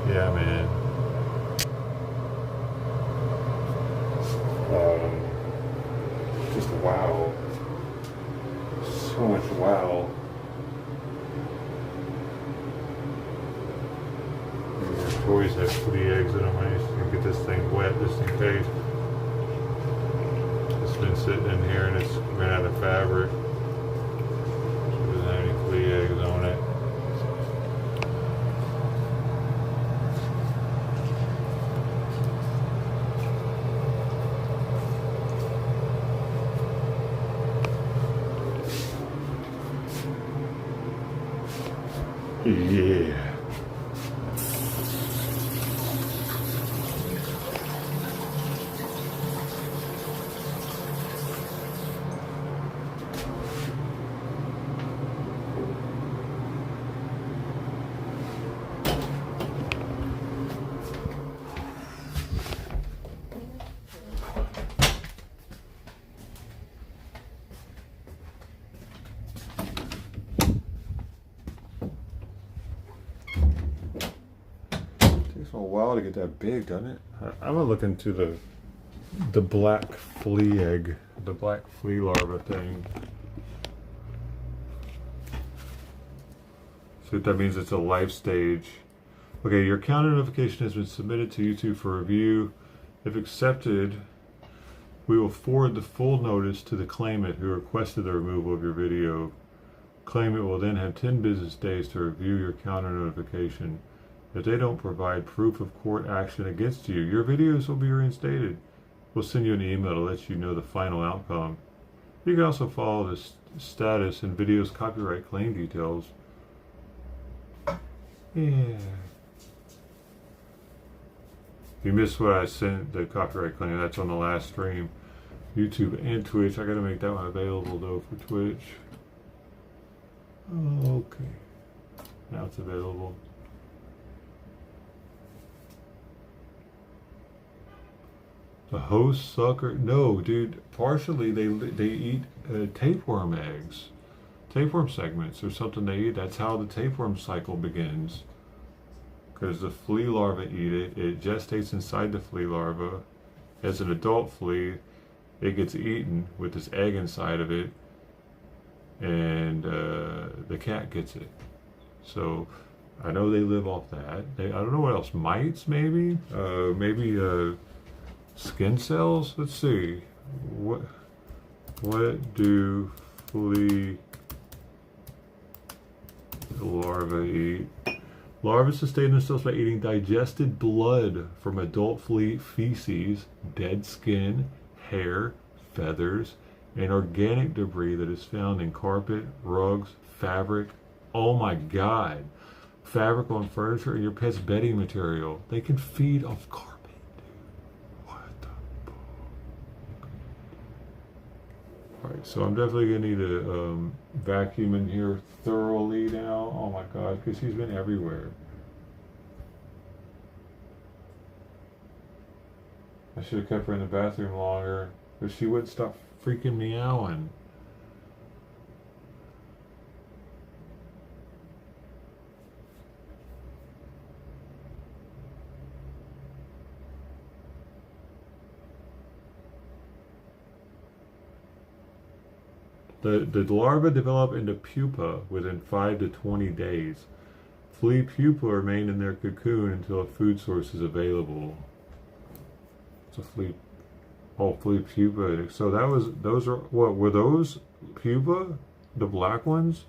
Yeah, man. Just wow. So much wow. Yeah, toys have flea eggs in them. I used to get this thing wet just in case. It's been sitting in here and it's ran out of fabric. So doesn't have any flea eggs on it. Yeah. a while to get that big, doesn't it? I'm gonna look into the black flea egg, the black flea larva thing. See what that means? It's a life stage. Okay, your counter notification has been submitted to YouTube for review. If accepted, we will forward the full notice to the claimant who requested the removal of your video. Claimant will then have 10 business days to review your counter notification. If they don't provide proof of court action against you, your videos will be reinstated. We'll send you an email to let you know the final outcome. You can also follow the status and video's copyright claim details. Yeah. If you missed what I sent, the copyright claim, that's on the last stream. YouTube and Twitch. I gotta make that one available though for Twitch. Okay. Now it's available. The host sucker? No, dude. Partially, they eat tapeworm eggs, tapeworm segments, or something they eat. That's how the tapeworm cycle begins. Because the flea larvae eat it. It gestates inside the flea larva. As an adult flea, it gets eaten with this egg inside of it, and the cat gets it. So I know they live off that. I don't know what else. Mites, maybe. Maybe. Skin cells? Let's see. What do flea larvae eat? Larvae sustain themselves by eating digested blood from adult flea feces, dead skin, hair, feathers, and organic debris that is found in carpet, rugs, fabric. Oh my God. Fabric on furniture and your pet's bedding material. They can feed off carpet. Alright, so I'm definitely going to need to vacuum in here thoroughly now. Oh my God, because he's been everywhere. I should have kept her in the bathroom longer, but she wouldn't stop freaking meowing. The larvae develop into pupa within 5 to 20 days. Flea pupa remain in their cocoon until a food source is available. It's a flea pupa. So those are, what, were those pupa? The black ones?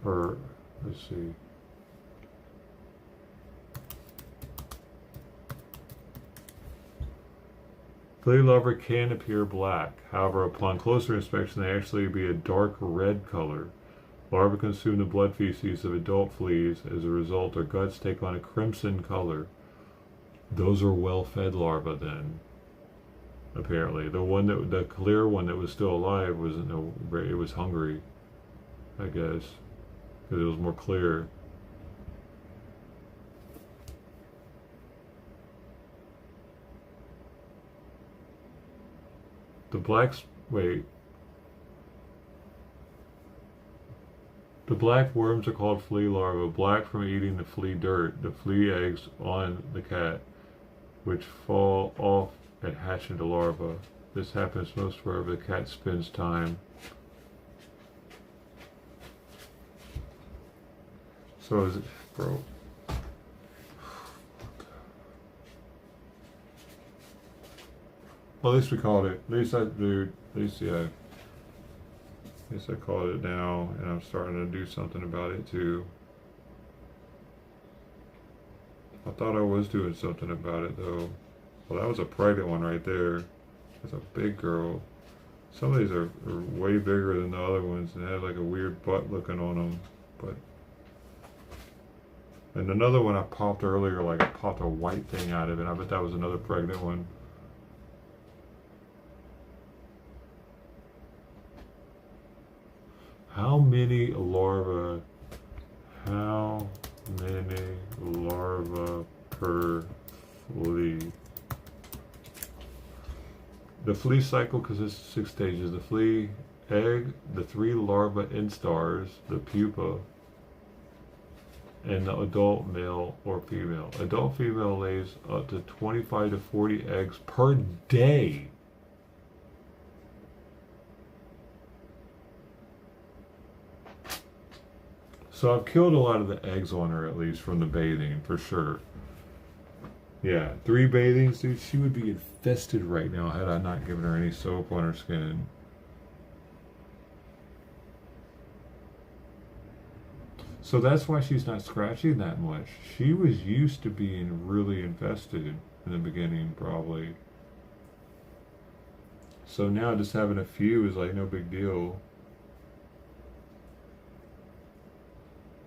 Or, let's see. Flea larvae can appear black. However, upon closer inspection, they actually be a dark red color. Larvae consume the blood feces of adult fleas. As a result, their guts take on a crimson color. Those are well-fed larvae then. Apparently, the clear one that was still alive it was hungry, I guess. Because it was more clear. The black worms are called flea larvae, black from eating the flea dirt, the flea eggs on the cat, which fall off and hatch into larvae. This happens most wherever the cat spends time. So is it, bro? Well, at least we called it. At least I called it now, and I'm starting to do something about it too. I thought I was doing something about it though. Well, that was a pregnant one right there. That's a big girl. Some of these are way bigger than the other ones and had like a weird butt looking on them, but. And another one I popped earlier, like I popped a white thing out of it. I bet that was another pregnant one. How many larvae per flea. The flea cycle consists of 6 stages. The flea egg, the 3 larva instars, the pupa, and the adult male or female. Adult female lays up to 25 to 40 eggs per day. So I've killed a lot of the eggs on her, at least from the bathing, for sure. Yeah, 3 bathings, dude. She would be infested right now had I not given her any soap on her skin. So that's why she's not scratching that much. She was used to being really infested in the beginning, probably. So now just having a few is like no big deal.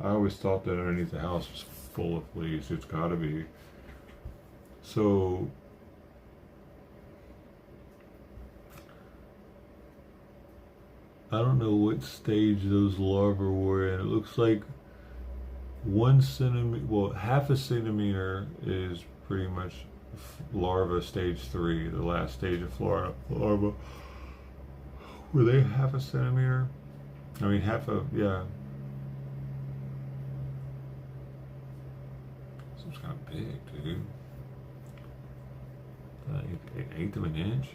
I always thought that underneath the house was full of fleas. It's gotta be. So I don't know what stage those larvae were in. It looks like 1 centimeter, well, half a centimeter is pretty much larva stage 3, the last stage of larva. Were they half a centimeter? I mean, yeah. This was kind of big, dude. An eighth of an inch.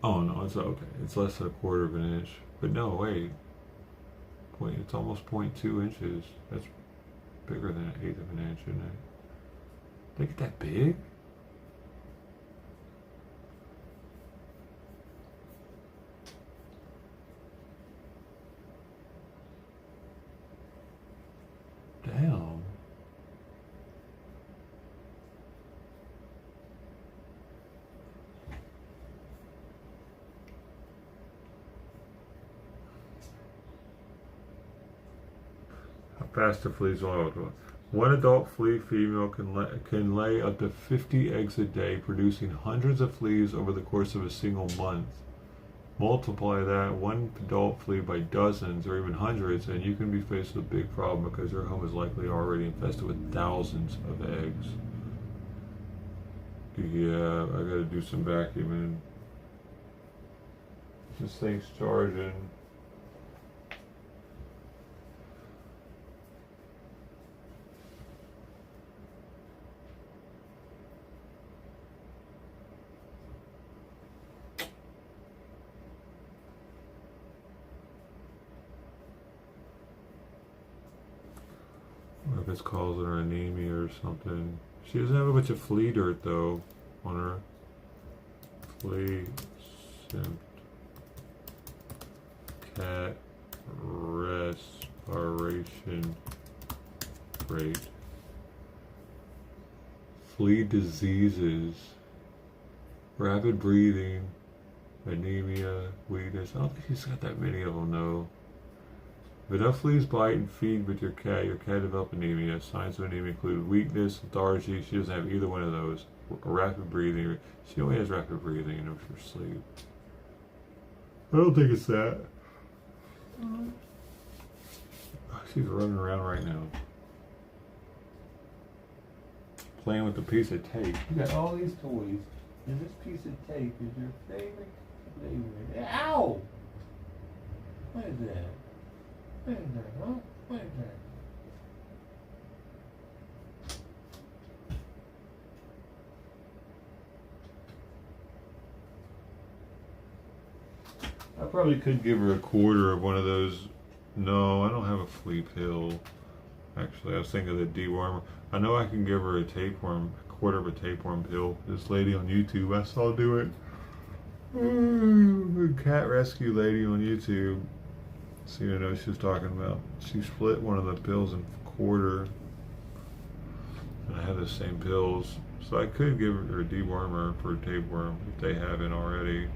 Oh no, it's okay. It's less than a quarter of an inch. But no, wait. It's almost 0.2 inches. That's bigger than an eighth of an inch, isn't it? They get that big? Damn. How fast the fleas will. One adult flea female can lay up to 50 eggs a day, producing hundreds of fleas over the course of a single month. Multiply that one adult flea by dozens or even hundreds, and you can be faced with a big problem because your home is likely already infested with thousands of eggs. Yeah, I gotta do some vacuuming. This thing's charging. If it's causing her anemia or something. She doesn't have a bunch of flea dirt though on her. Flea cat respiration rate. Flea diseases. Rapid breathing. Anemia. Weakness. I don't think she's got that many of them though. If enough fleas bite and feed with your cat develops anemia. Signs of anemia include weakness, lethargy. She doesn't have either one of those. Rapid breathing. She only has rapid breathing in her sleep. I don't think it's that. She's running around right now. Playing with a piece of tape. You got all these toys, and this piece of tape is your favorite. Ow! What is that? What is that, huh? What is that? I probably could give her a quarter of one of those. No, I don't have a flea pill. Actually, I was thinking of the dewormer. I know I can give her a tapeworm, a quarter of a tapeworm pill. This lady on YouTube, I saw do it. Cat rescue lady on YouTube. So you know what she was talking about. She split one of the pills in a quarter. And I have the same pills. So I could give her a dewormer for a tapeworm if they haven't already.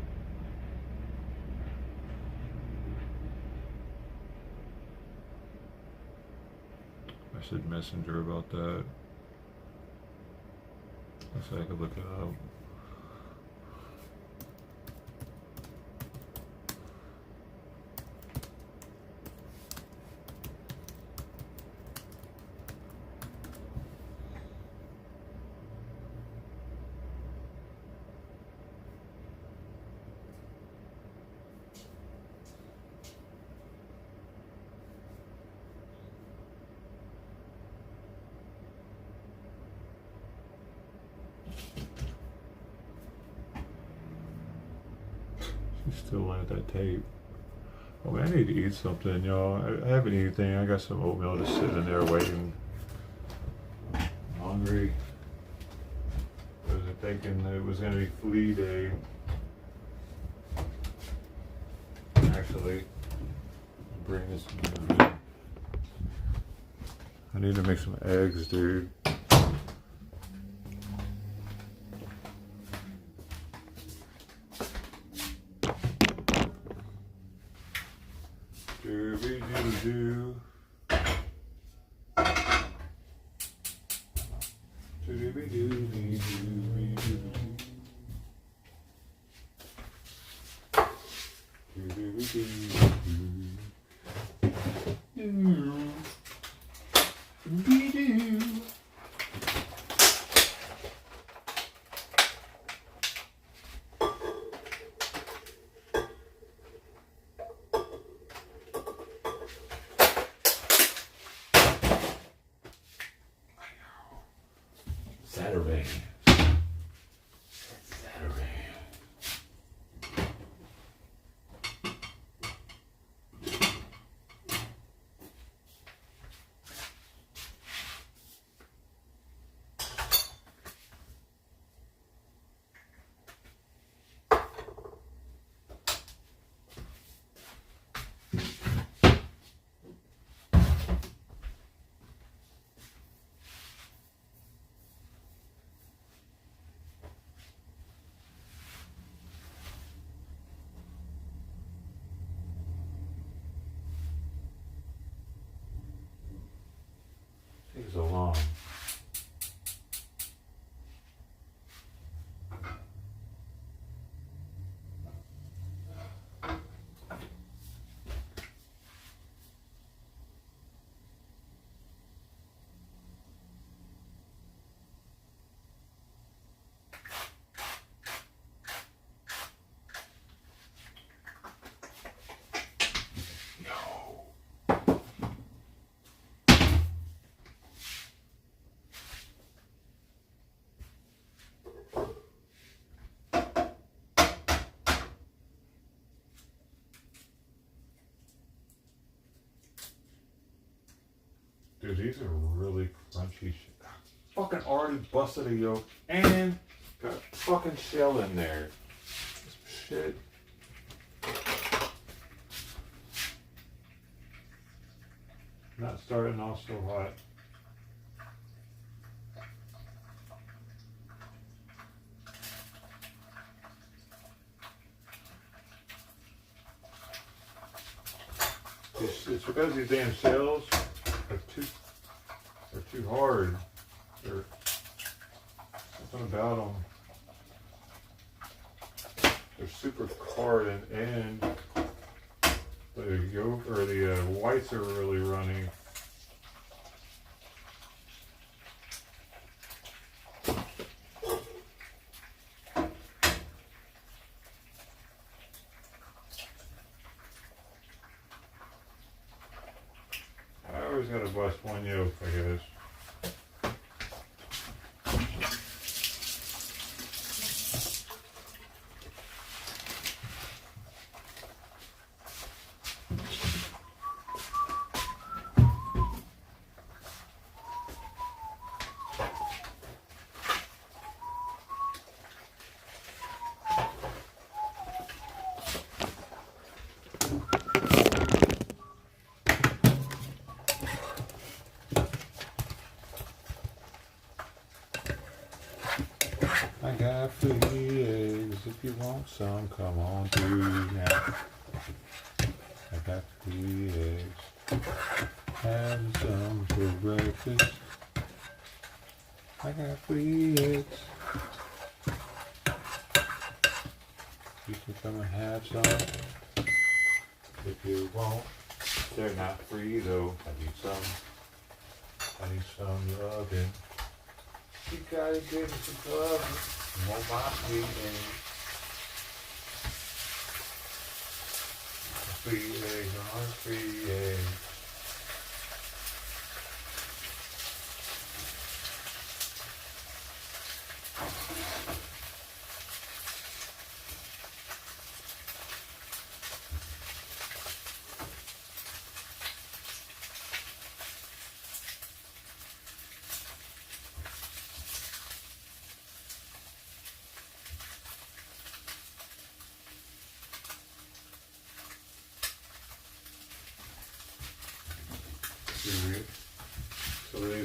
I should message her about that. I said I could look it up. Still looking at that tape. Oh man, I need to eat something, y'all. I haven't eaten anything. I got some oatmeal just sitting in there waiting. I'm hungry. I was thinking it was gonna be flea day. Actually, bring this. I need to make some eggs, dude. Dooby-doo-doo. Dooby-dooby-dooby-doo. Dooby-doo. Saturday. Saturday. Takes so long. Dude, these are really crunchy shit. Fucking already busted a yolk and got a fucking shell in there. Shit. Not starting off so hot. It's because these damn shells are too hard. They're something about them. They're super hard and the yolk or the whites are really runny. I always gotta bust one yolk, I guess. I got free eggs, if you want some, come on through now. I got free eggs, have some for breakfast. I got free eggs, you can come and have some, if you want. They're not free though, I need some loving. You gotta give me some love. Want my free eggs. Free eggs on free eggs.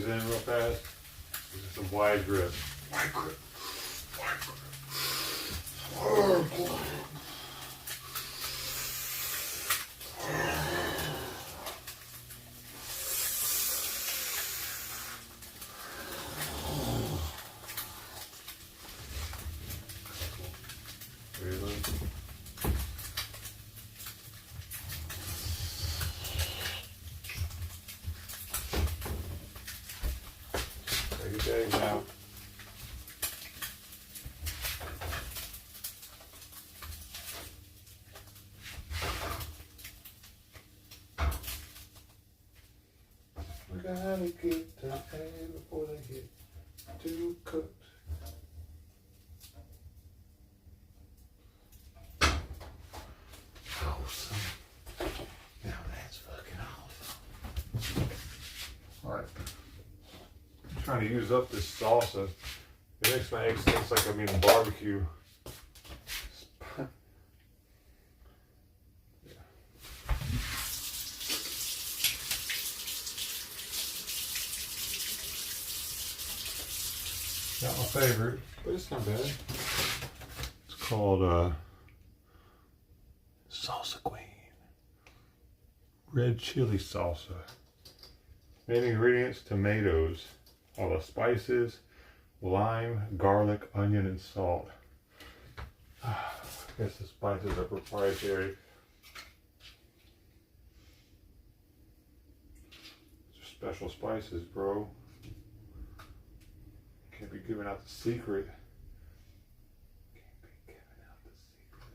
in real fast. This is some wide grip. Wide grip. Wide grip. Really? Take your days now. We gotta get to hay before they get too cooked. Awesome. Now that's fucking awesome. Alright. I'm trying to use up this salsa. It makes my eggs taste like I'm eating barbecue. Not my favorite, but it's not bad. It's called Salsa Queen. Red chili salsa. Main ingredients: tomatoes, all the spices, lime, garlic, onion, and salt. I guess the spices are proprietary. These are special spices, bro. Can't be giving out the secret. Can't be giving out the secret.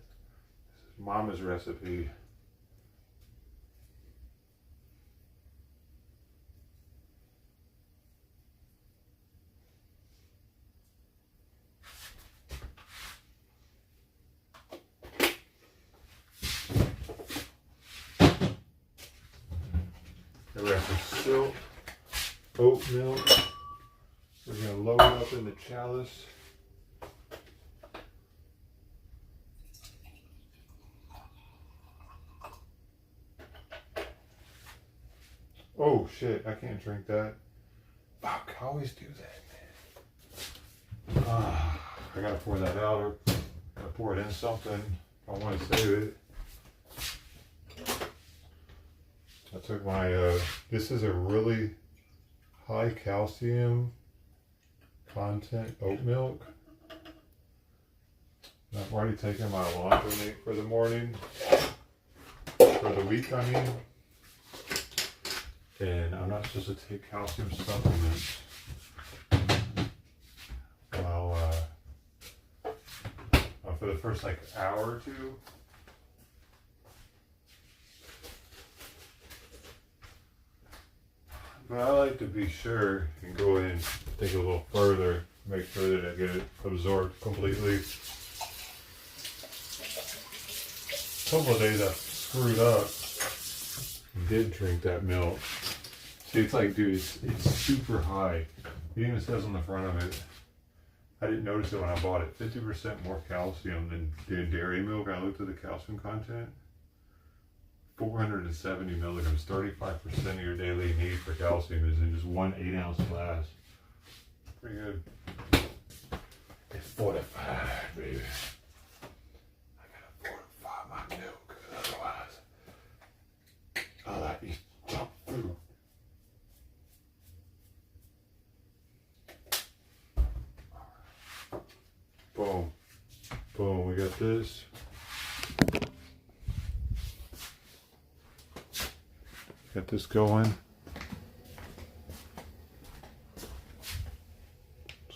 This is Mama's recipe. Then we have some silk, oat milk. We're going to load it up in the chalice. Oh shit, I can't drink that. Fuck, I always do that, man. I gotta pour that out, or gotta pour it in something. I want to save it. I took my, this is a really high calcium content oat milk. I've already taken my laundry for the morning, for the week I mean, and I'm not supposed to take calcium supplements while for the first like hour or two. But I like to be sure and go in and think a little further, make sure that I get it absorbed completely. A couple of days I screwed up and did drink that milk. See, it's like, dude, it's super high. It even says on the front of it. I didn't notice it when I bought it. 50% more calcium than dairy milk. I looked at the calcium content. 470 milligrams, 35% of your daily need for calcium is in just one 8-ounce glass. Pretty good. It's fortified, baby. I gotta fortify my milk, otherwise I'll like these junk food. Boom. Boom, we got this. Get this going.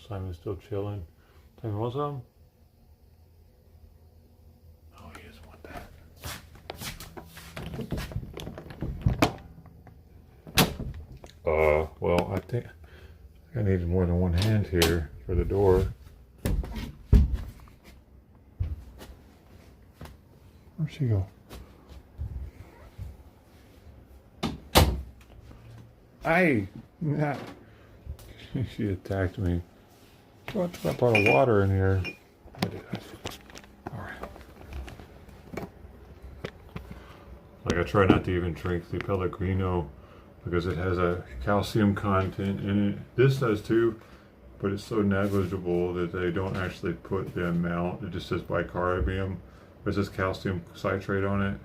Simon's still chilling. Simon, want some? Oh, he doesn't want that. Well, I think I need more than one hand here for the door. Where'd she go? Hey! Nah. She attacked me. What? I brought a water in here. I did. Alright. Like, I try not to even drink the Pellegrino because it has a calcium content in it. This does too, but it's so negligible that they don't actually put the amount. It just says bicarbonate. It says calcium citrate on it.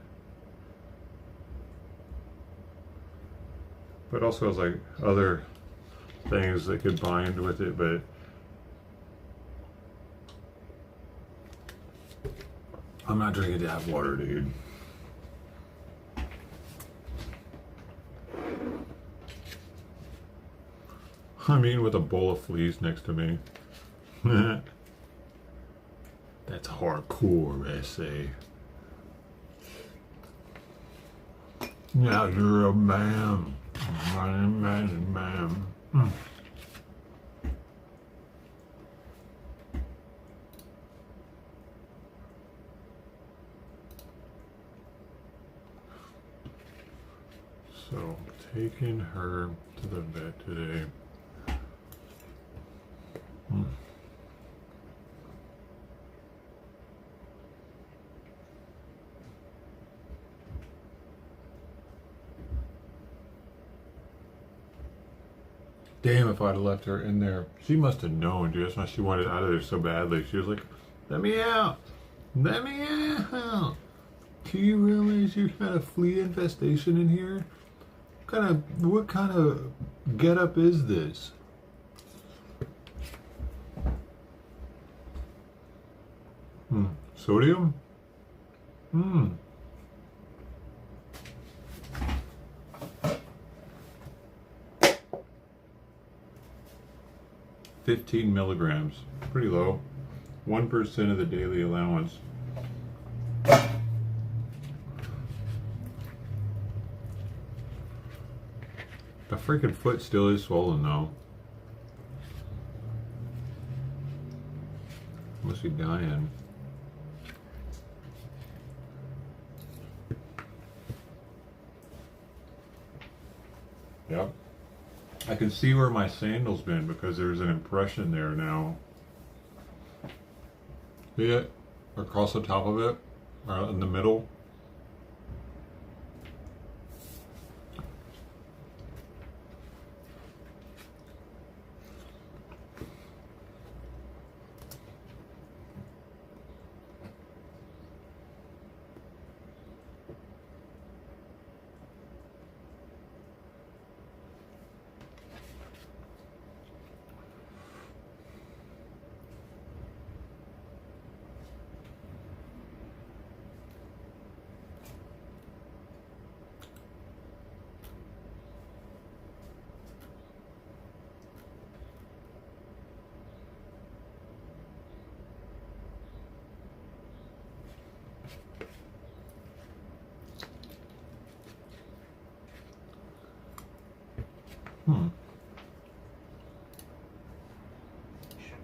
But it also has like other things that could bind with it, but I'm not drinking tap water, dude. I'm eating with a bowl of fleas next to me. That's hardcore, I say. Now you're a man. Man. So, taking her to the vet today. Damn, if I'd have left her in there. She must have known, dude. That's why she wanted out of there so badly. She was like, let me out. Let me out. Do you realize you had a flea infestation in here? What kind of getup is this? Sodium? 15 milligrams. Pretty low. 1% of the daily allowance. The freaking foot still is swollen though. Must be dying. Yep. I can see where my sandal's been because there's an impression there now. See it? Across the top of it? Or in the middle?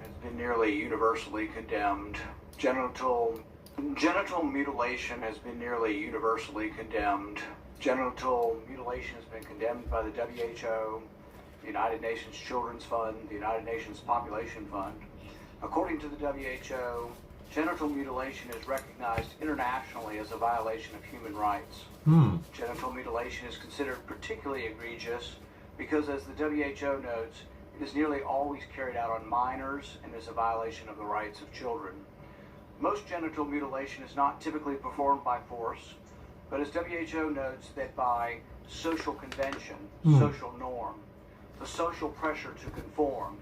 Has been nearly universally condemned. Genital mutilation has been nearly universally condemned. Genital mutilation has been condemned by the WHO, the United Nations Children's Fund, the United Nations Population Fund. According to the WHO, genital mutilation is recognized internationally as a violation of human rights. Genital mutilation is considered particularly egregious because, as the WHO notes, it is nearly always carried out on minors and is a violation of the rights of children. Most genital mutilation is not typically performed by force, but as WHO notes that by social convention, social norm, the social pressure to conform,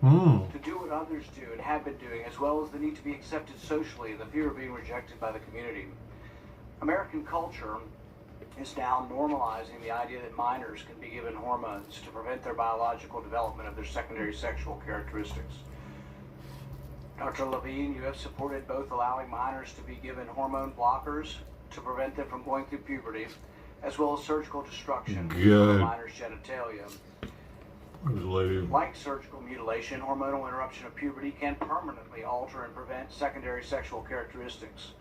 to do what others do and have been doing, as well as the need to be accepted socially and the fear of being rejected by the community. American culture is now normalizing the idea that minors can be given hormones to prevent their biological development of their secondary sexual characteristics. Dr. Levine, you have supported both allowing minors to be given hormone blockers to prevent them from going through puberty, as well as surgical destruction of the minor's genitalia. Like surgical mutilation, hormonal interruption of puberty can permanently alter and prevent secondary sexual characteristics.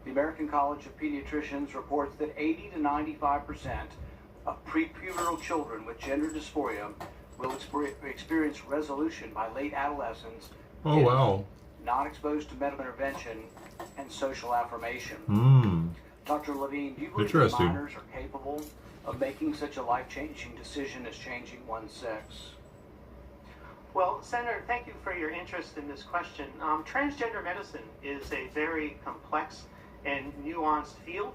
The American College of Pediatricians reports that 80 to 95% of prepubertal children with gender dysphoria will experience resolution by late adolescence. Oh, wow. Not exposed to medical intervention and social affirmation. Dr. Levine, do you believe that minors are capable of making such a life-changing decision as changing one's sex? Well, Senator, thank you for your interest in this question. Transgender medicine is a very complex and nuanced field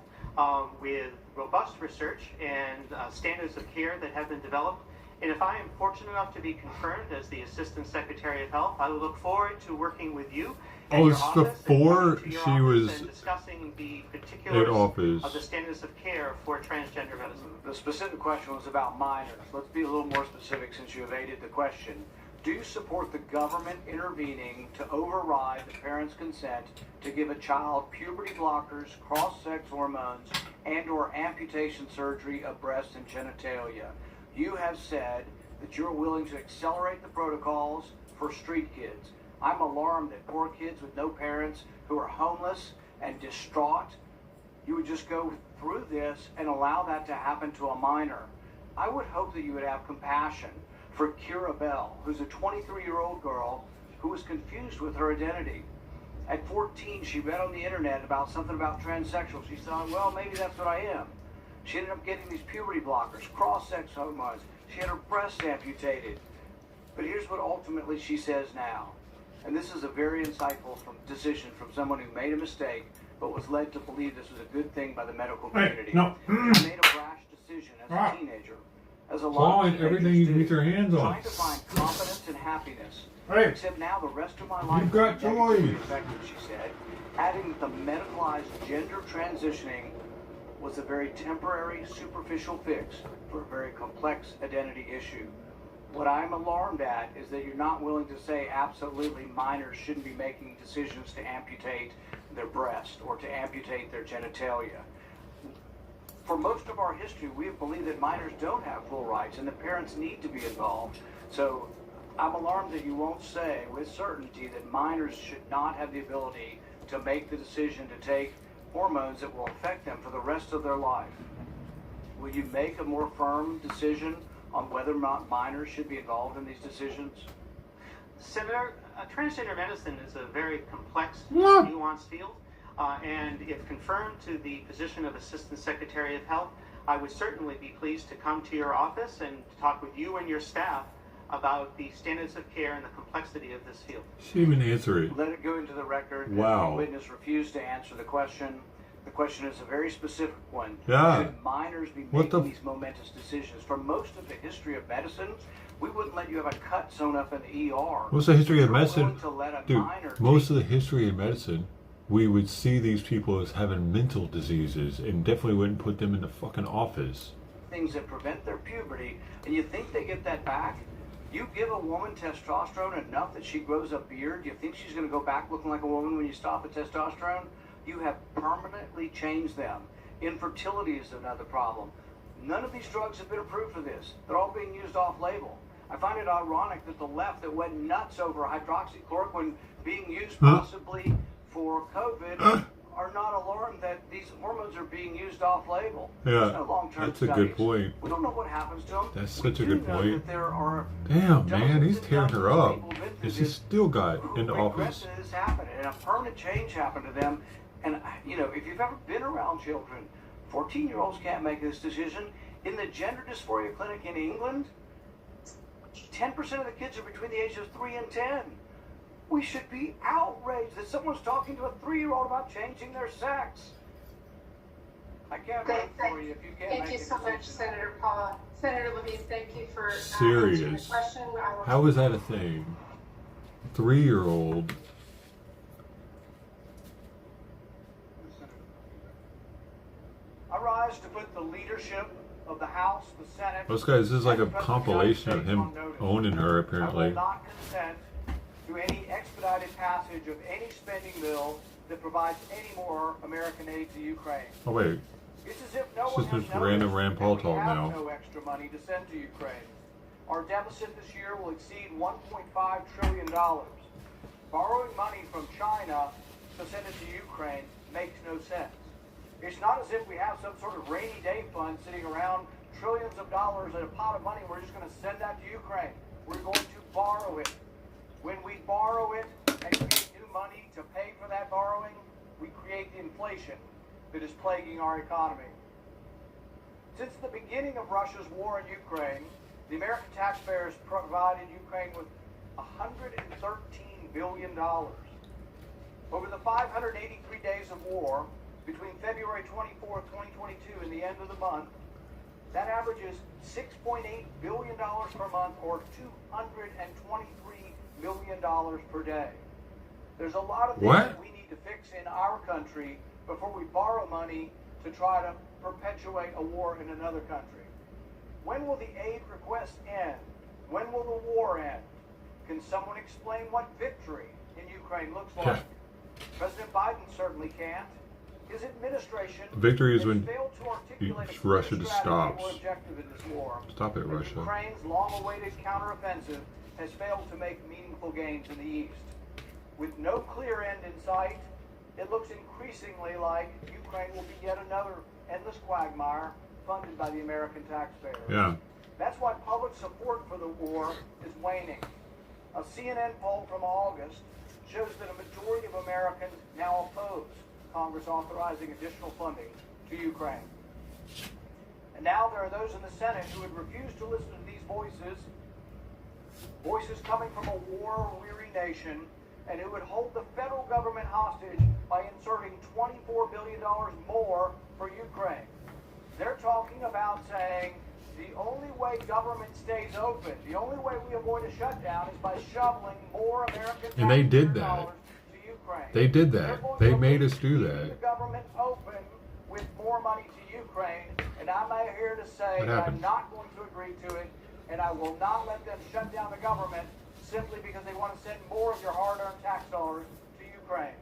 with robust research and standards of care that have been developed. And if I am fortunate enough to be confirmed as the Assistant Secretary of Health, I will look forward to working with you and Oh, your it's office before and your she office was and discussing the in particulars office. of the standards of care for transgender medicine. The specific question was about minors. Let's be a little more specific since you evaded the question. Do you support the government intervening to override the parent's consent to give a child puberty blockers, cross-sex hormones, and/or amputation surgery of breasts and genitalia? You have said that you're willing to accelerate the protocols for street kids. I'm alarmed that poor kids with no parents who are homeless and distraught, you would just go through this and allow that to happen to a minor. I would hope that you would have compassion for Kira Bell, who's a 23-year-old girl who was confused with her identity. At 14, she read on the internet about something about transsexual. She thought, well, maybe that's what I am. She ended up getting these puberty blockers, cross-sex hormones. She had her breasts amputated. But here's what ultimately she says now. And this is a very insightful decision from someone who made a mistake, but was led to believe this was a good thing by the medical community. no. I made a rash decision as a teenager. As a lot of Find everything teenagers you can do, get your hands on. trying to find confidence and happiness. Hey, Except now the rest of my life you've got will be negatively toys. affected, she said, adding that the medicalized gender transitioning was a very temporary, superficial fix for a very complex identity issue. What I'm alarmed at is that you're not willing to say absolutely minors shouldn't be making decisions to amputate their breast or to amputate their genitalia. For most of our history, we have believed that minors don't have full rights and the parents need to be involved. So I'm alarmed that you won't say with certainty that minors should not have the ability to make the decision to take hormones that will affect them for the rest of their life. Will you make a more firm decision on whether or not minors should be involved in these decisions? Senator, transgender medicine is a very complex, Yeah. nuanced field. And if confirmed to the position of Assistant Secretary of Health, I would certainly be pleased to come to your office and talk with you and your staff about the standards of care and the complexity of this field. She didn't even answer it. Let it go into the record that Wow. the witness refused to answer the question. The question is a very specific one. Yeah. Should minors be What making the- these momentous decisions? For most of the history of medicine, we wouldn't let you have a cut sewn up in the ER. What's the history of You're medicine? willing to let a Dude, minor most take of the history of medicine, we would see these people as having mental diseases and definitely wouldn't put them in the fucking office. things that prevent their puberty, and you think they get that back? You give a woman testosterone enough that she grows a beard, do you think she's going to go back looking like a woman when you stop the testosterone? You have permanently changed them. Infertility is another problem. None of these drugs have been approved for this. They're all being used off-label. I find it ironic that the left that went nuts over hydroxychloroquine being used possibly for COVID are not alarmed that these hormones are being used off-label. Yeah, There's no long-term that's a studies. good point. We don't know what happens to them. That's We such a do good know point. that there are Damn, man, dozens he's and tearing her dozens of up. people who've been And through she this still got who into regret office. that this happened, and a permanent change happened to them. And, you know, if you've ever been around children, 14-year-olds can't make this decision. In the gender dysphoria clinic in England, 10% of the kids are between the ages of 3 and 10. We should be outraged that someone's talking to a 3-year-old about changing their sex. I can't vote for you if you can't Thank make you a so much, decision. Senator Paula. Senator Levine, thank you for Serious. answering the question. I will- How is that a thing? 3-year-old. I rise to put the leadership of the House, the Senate. Those guys, this is like a and the President compilation the of United him States on notice. owning her, I apparently. will not consent to any expedited passage of any spending bill that provides any more American aid to Ukraine. Oh, wait. It's as if no It's one just has this random noticed Rand that Paul we talk have now. no extra money to send to Ukraine. Our deficit this year will exceed $1.5 trillion. Borrowing money from China to send it to Ukraine makes no sense. It's not as if we have some sort of rainy day fund sitting around, trillions of dollars in a pot of money. We're just going to send that to Ukraine. We're going to borrow it. When we borrow it and create new money to pay for that borrowing, we create the inflation that is plaguing our economy. Since the beginning of Russia's war in Ukraine, the American taxpayers provided Ukraine with $113 billion. Over the 583 days of war, between February 24, 2022 and the end of the month, that averages $6.8 billion per month, or $223 million per day. There's a lot of things that we need to fix in our country before we borrow money to try to perpetuate a war in another country. When will the aid request end? When will the war end? Can someone explain what victory in Ukraine looks like? President Biden certainly can't. His administration Victory is when failed to articulate a Russia clear just strategy stops. or objective in this war. Stop it, Russia. Ukraine's long-awaited counteroffensive has failed to make meaningful gains in the east. With no clear end in sight, it looks increasingly like Ukraine will be yet another endless quagmire funded by the American taxpayer. Yeah. That's why public support for the war is waning. A CNN poll from August shows that a majority of Americans now oppose Congress authorizing additional funding to Ukraine. And now there are those in the Senate who would refuse to listen to these voices coming from a war-weary nation, and who would hold the federal government hostage by inserting $24 billion more for Ukraine. They're talking about saying the only way government stays open, the only way we avoid a shutdown is by shoveling more American And they did taxpayer that. dollars to Ukraine. They did that. They made us do Keep that. the government open with more money to Ukraine, and I'm here to say What that I'm happened? not going to agree to it, and I will not let them shut down the government simply because they want to send more of your hard-earned tax dollars to Ukraine.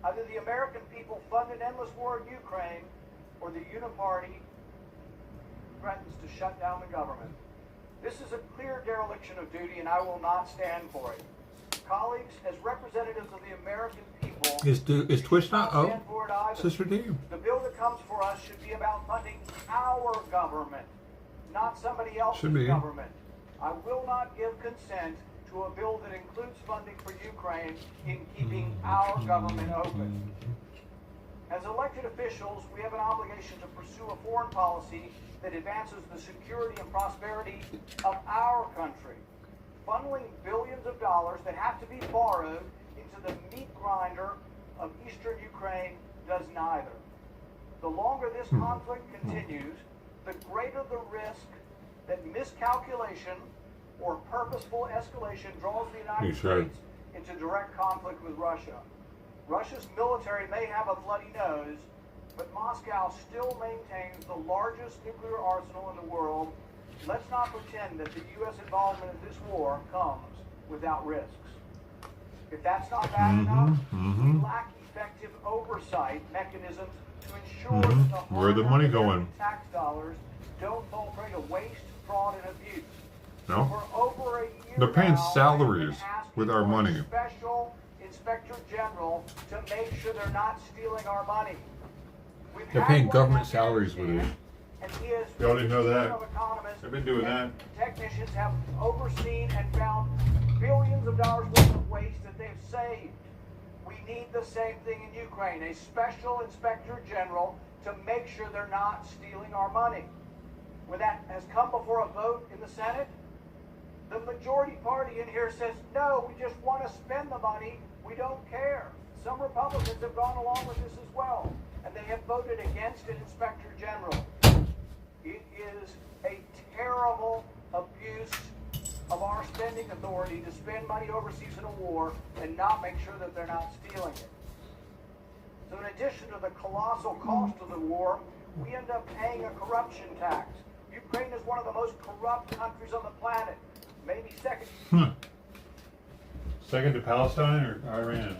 Either the American people fund an endless war in Ukraine, or the Uniparty threatens to shut down the government. This is a clear dereliction of duty, and I will not stand for it. Colleagues, as representatives of the American people, Is Twitch not stand up? for it either. Sister D. The bill that comes for us should be about funding our government, not somebody else's Should be. government. I will not give consent to a bill that includes funding for Ukraine in keeping our government open. As elected officials, we have an obligation to pursue a foreign policy that advances the security and prosperity of our country. Funneling billions of dollars that have to be borrowed into the meat grinder of eastern Ukraine does neither. The longer this conflict continues, the greater the risk that miscalculation or purposeful escalation draws the United States into direct conflict with Russia. Russia's military may have a bloody nose, but Moscow still maintains the largest nuclear arsenal in the world. Let's not pretend that the U.S. involvement in this war comes without risks. If that's not bad enough, we lack effective oversight mechanisms to ensure that the Where the money hard-earned going? tax dollars don't fall prey to waste, fraud, and abuse. No. For over a year They're paying now, salaries I've been asking with our for a money. Special Inspector General to make sure they're not stealing our money. We've They're had paying one government in salaries with it. Afghanistan, and he is Y'all didn't know the that. chief of economists, They've been doing and that. Technicians have overseen and found billions of dollars worth of waste that they've saved. We need the same thing in Ukraine, a special inspector general to make sure they're not stealing our money. When that has come before a vote in the Senate, the majority party in here says, no, we just want to spend the money, we don't care. Some Republicans have gone along with this as well, and they have voted against an inspector general. It is a terrible abuse of our spending authority to spend money overseas in a war and not make sure that they're not stealing it. So in addition to the colossal cost of the war, we end up paying a corruption tax. Ukraine is one of the most corrupt countries on the planet, maybe second. Second to Palestine or Iran?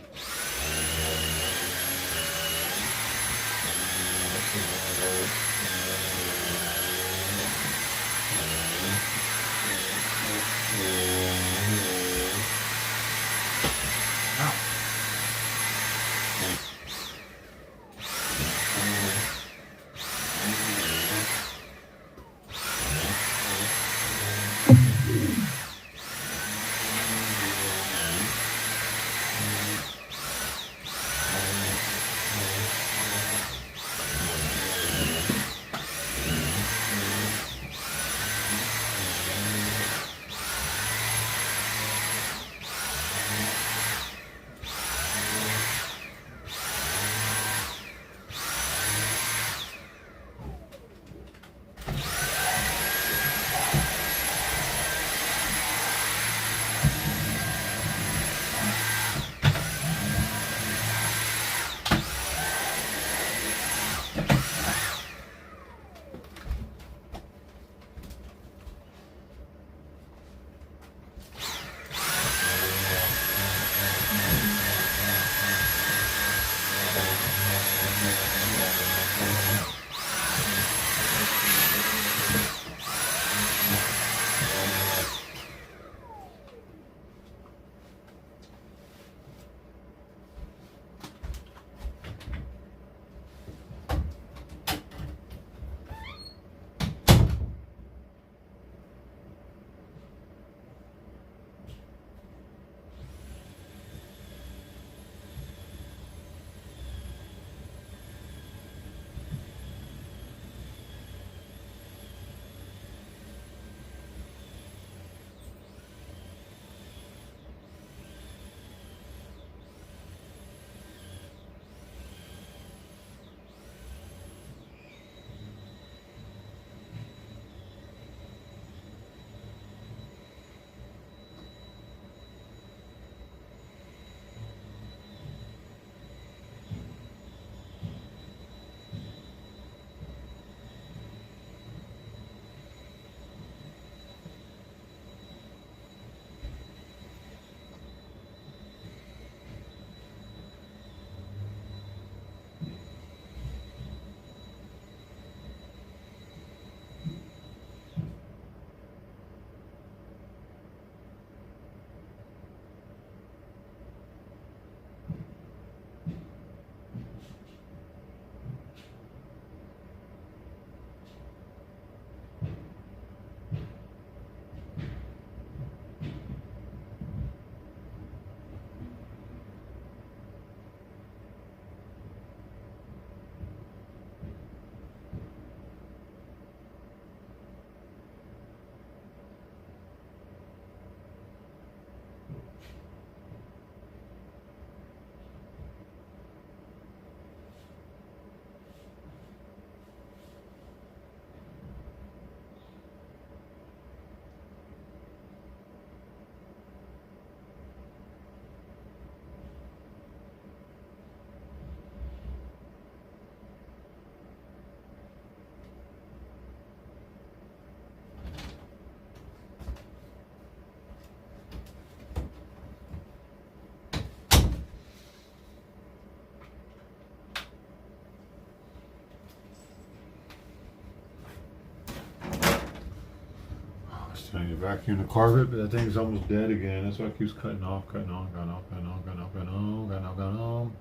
trying to vacuum the carpet, but that thing's almost dead again. That's why it keeps cutting off, cutting on, cutting off, cutting on, cutting off, cutting on, cutting off, cutting on.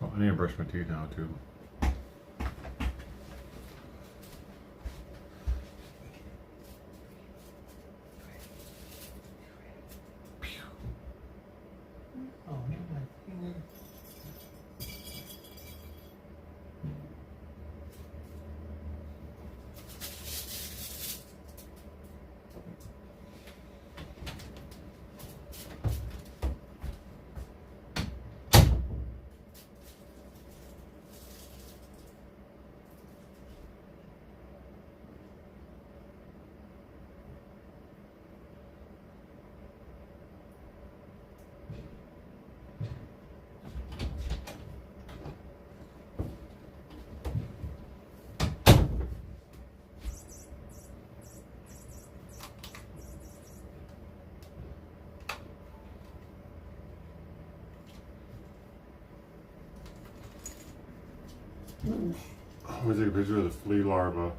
Oh, I need to brush my teeth now too. I'm gonna take a picture of the flea larva.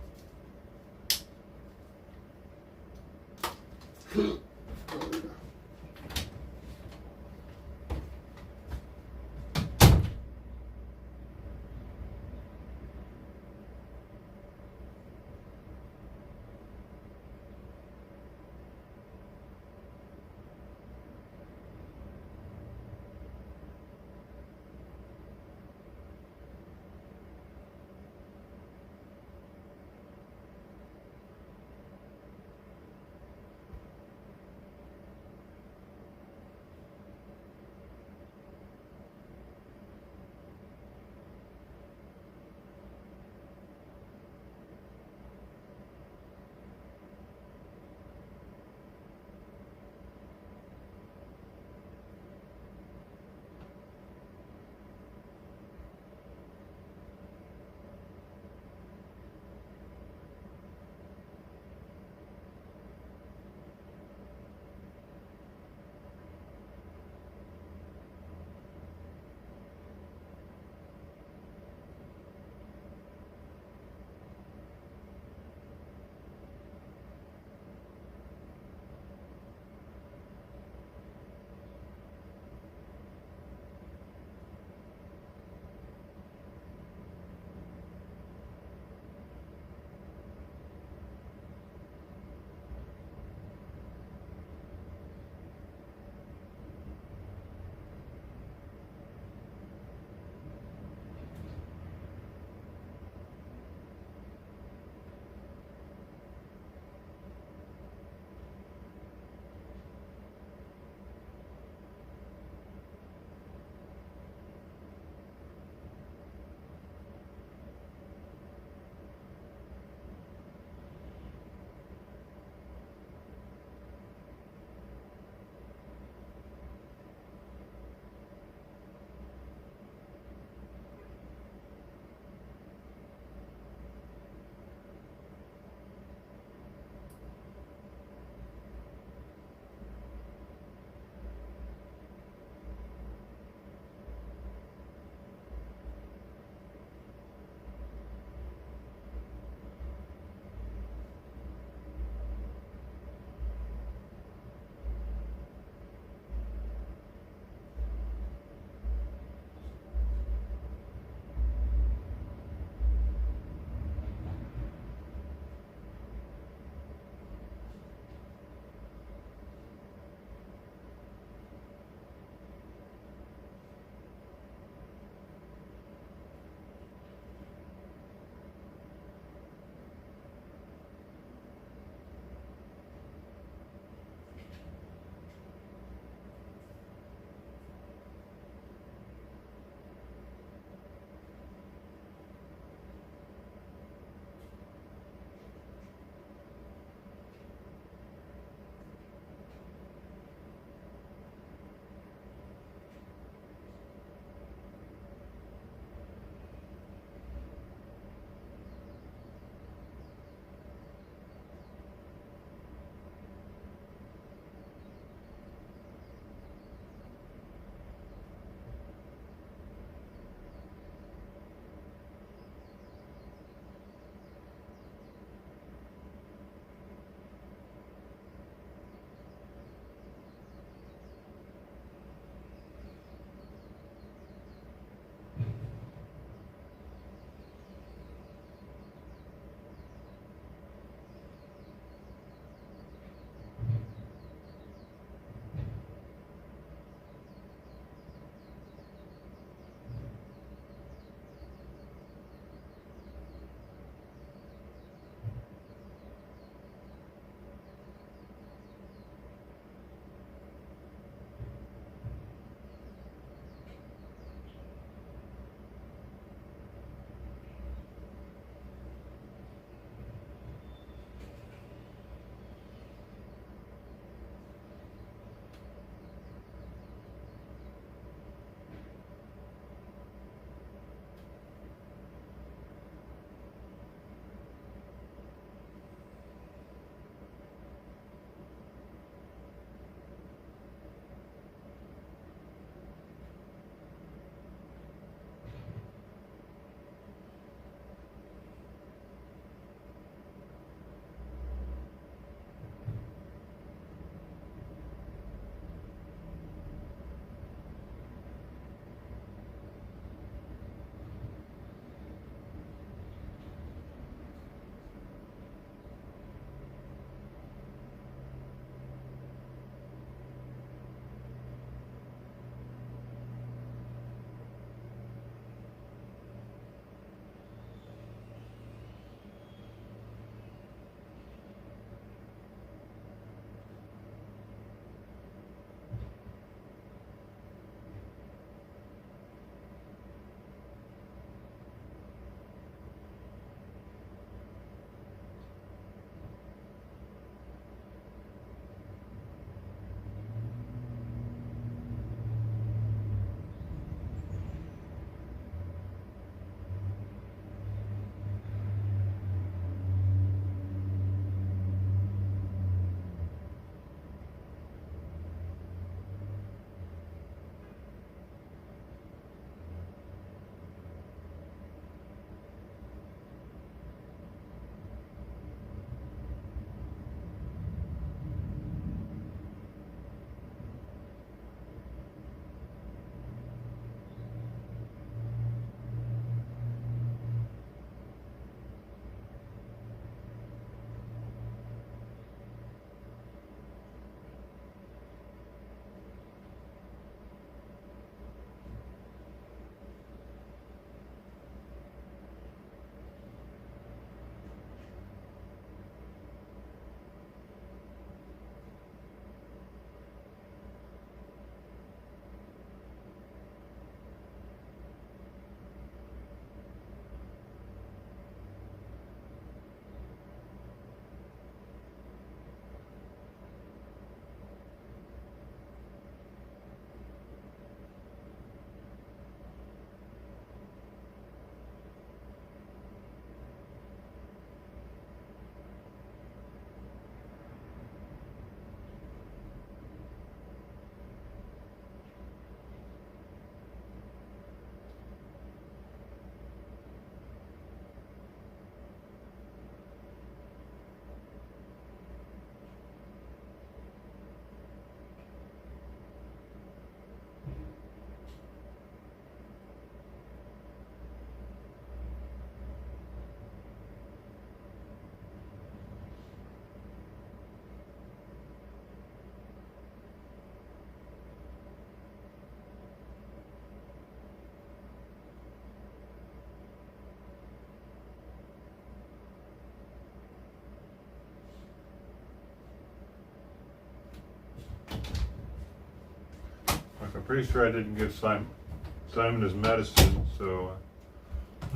pretty sure I didn't give Simon his medicine, so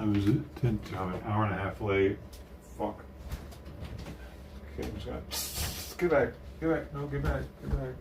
I was I'm an hour and a half late. Fuck. Okay, I'm just gonna get back. Get back. No, get back. Get back.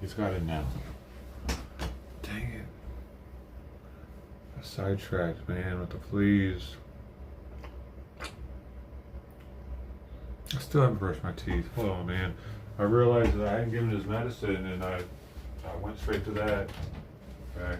He's got it now. Dang it. I sidetracked, man, with the fleas. I still haven't brushed my teeth. Hold on, man. I realized that I hadn't given his medicine and I went straight to that. Okay.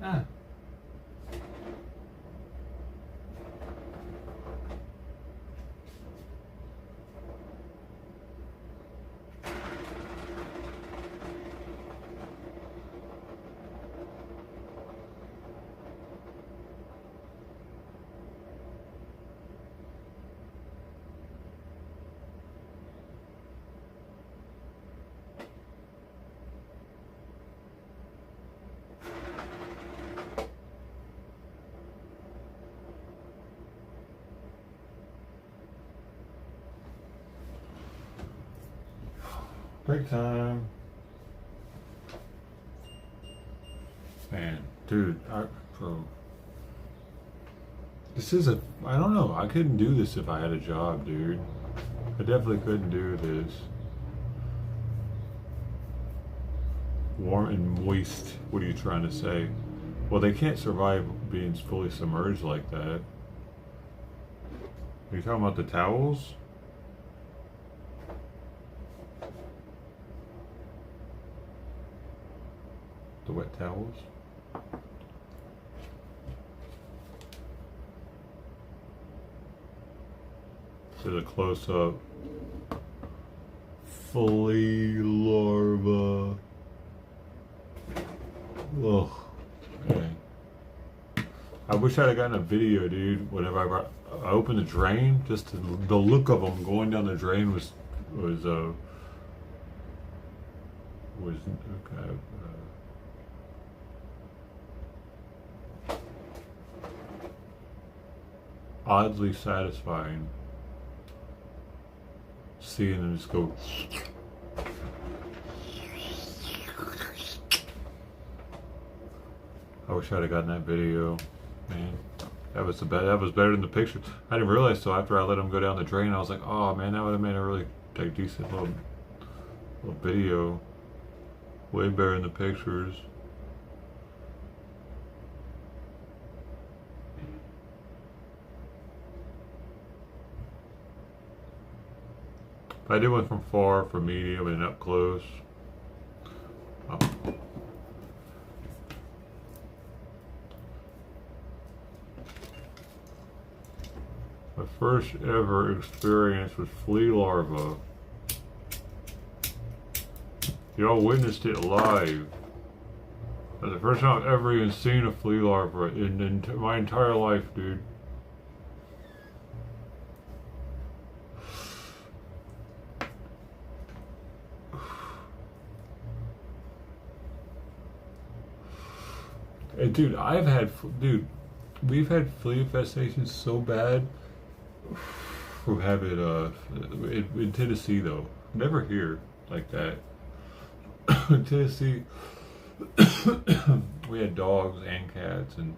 Ah. Break time. Man, dude, this is I don't know, I couldn't do this if I had a job, dude. I definitely couldn't do this. Warm and moist, what are you trying to say? Well, they can't survive being fully submerged like that. Are you talking about the towels? The wet towels? There's a close-up. Flea larva. Ugh. Okay. I wish I'd have gotten a video, dude. Whenever I opened the drain, just the look of them going down the drain was okay. Oddly satisfying seeing them just go. I wish I'd have gotten that video, man. That was better than the picture. I didn't realize till after I let them go down the drain. I was like, oh man, that would have made a really decent little video. Way better than the pictures. I did one from far, from medium, and up close. Oh. My first ever experience with flea larva. Y'all witnessed it live. That's the first time I've ever even seen a flea larva in my entire life, dude. And dude, we've had flea infestations so bad. We have it in Tennessee though. Never here like that. In Tennessee, we had dogs and cats, and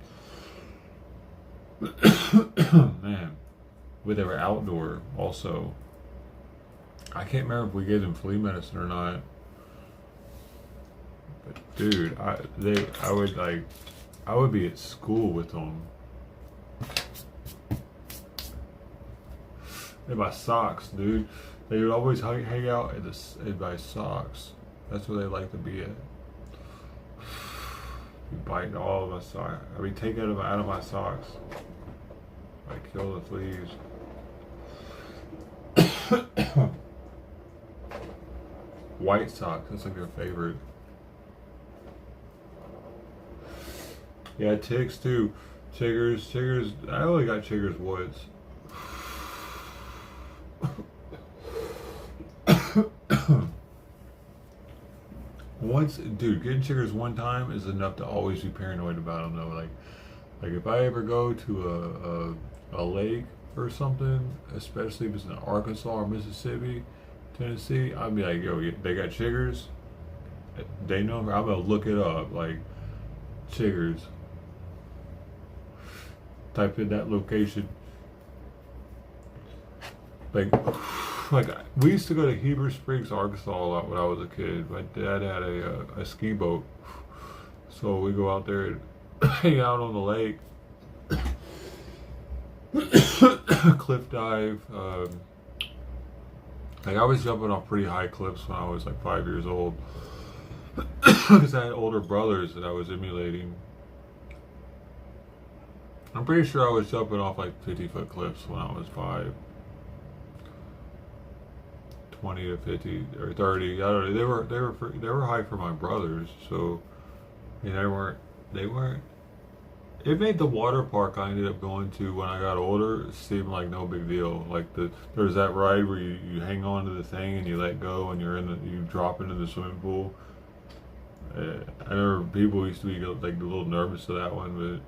man, they were outdoor also. I can't remember if we gave them flea medicine or not. But dude, I would be at school with them. And my socks, dude. They would always hang out in my socks. That's where they like to be at. You bite all of my socks. I mean, take them out of my socks. I kill the fleas. White socks, that's like their favorite. Yeah, ticks too. Chiggers. I only got chiggers once. Dude, getting chiggers one time is enough to always be paranoid about them though. Like if I ever go to a lake or something, especially if it's in Arkansas or Mississippi, Tennessee, I'd be like, yo, they got chiggers. They know. I'm gonna look it up, like chiggers. Type in that location. Like we used to go to Heber Springs, Arkansas a lot when I was a kid. My dad had a ski boat, so we go out there and hang out on the lake, cliff dive. Like I was jumping off pretty high cliffs when I was like 5 years old, because I had older brothers that I was emulating. I'm pretty sure I was jumping off like 50-foot cliffs when I was 5. 20 to 50 or 30. I don't know. They were high for my brothers, so I mean, they weren't. It made the water park I ended up going to when I got older seem like no big deal. Like there's that ride where you hang on to the thing and you let go and you drop into the swimming pool. I remember people used to be like a little nervous of that one,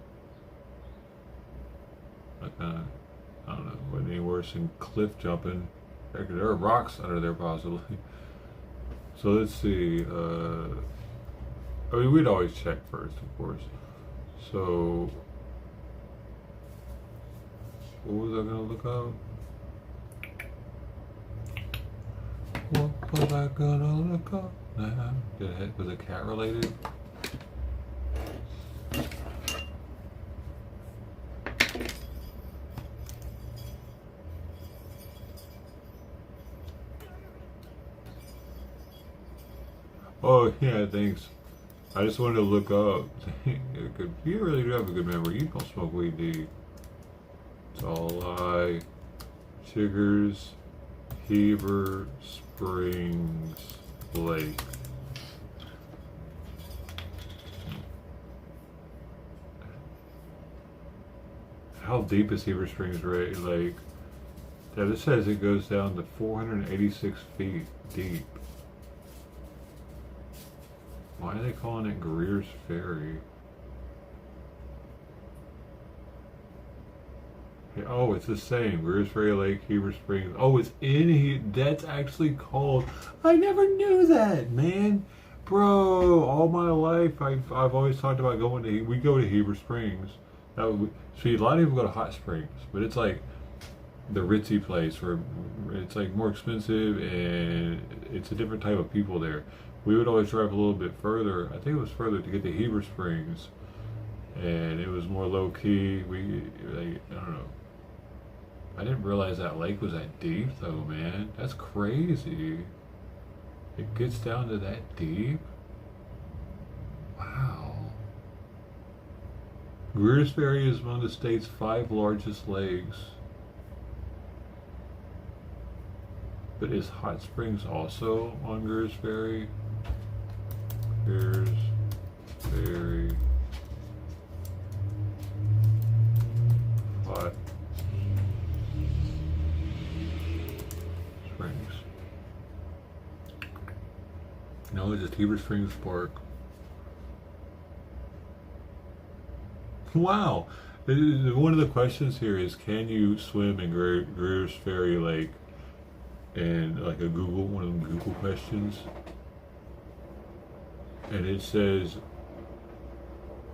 but I don't know, it wasn't any worse than cliff jumping. Heck, there are rocks under there possibly. So let's see. I mean, we'd always check first, of course. So, what was I gonna look up? What was I gonna look up now? Was it cat related? Oh yeah, thanks. I just wanted to look up. You really do have a good memory. You don't smoke weed, do you? It's all a lie. Sugars, Heber Springs Lake. How deep is Heber Springs Lake? Yeah, this says it goes down to 486 feet deep. Why are they calling it Greer's Ferry? Oh, it's the same. Greer's Ferry Lake, Heber Springs. Oh, it's in here. That's actually called. I never knew that, man. Bro, all my life I've always talked about going to. We go to Heber Springs. See, a lot of people go to Hot Springs, but it's like the ritzy place where it's like more expensive and it's a different type of people there. We would always drive a little bit further. I think it was further to get to Heber Springs, and it was more low key. I don't know. I didn't realize that lake was that deep, though, man. That's crazy. It gets down to that deep. Wow. Greer's Ferry is one of the state's 5 largest lakes. But is Hot Springs also on Greer's Ferry? Greer's Ferry. Hot Springs. No, it's just Heber Springs Park. Wow. One of the questions here is, can you swim in Greer's Ferry Lake? And like one of them Google questions. And it says,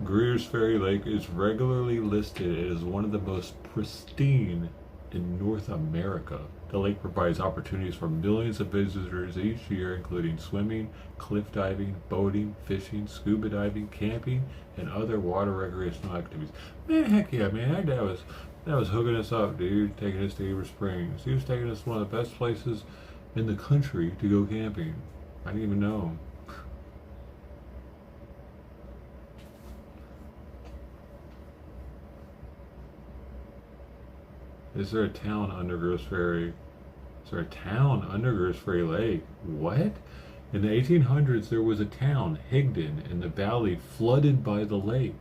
Greer's Ferry Lake is regularly listed as one of the most pristine in North America. The lake provides opportunities for millions of visitors each year, including swimming, cliff diving, boating, fishing, scuba diving, camping, and other water recreational activities. Man, heck yeah, man. That was hooking us up, dude, taking us to Heber Springs. He was taking us to one of the best places in the country to go camping. I didn't even know. Is there a town under Greer's Ferry? Is there a town under Greer's Ferry Lake? What? In the 1800s, there was a town, Higdon, in the valley flooded by the lake.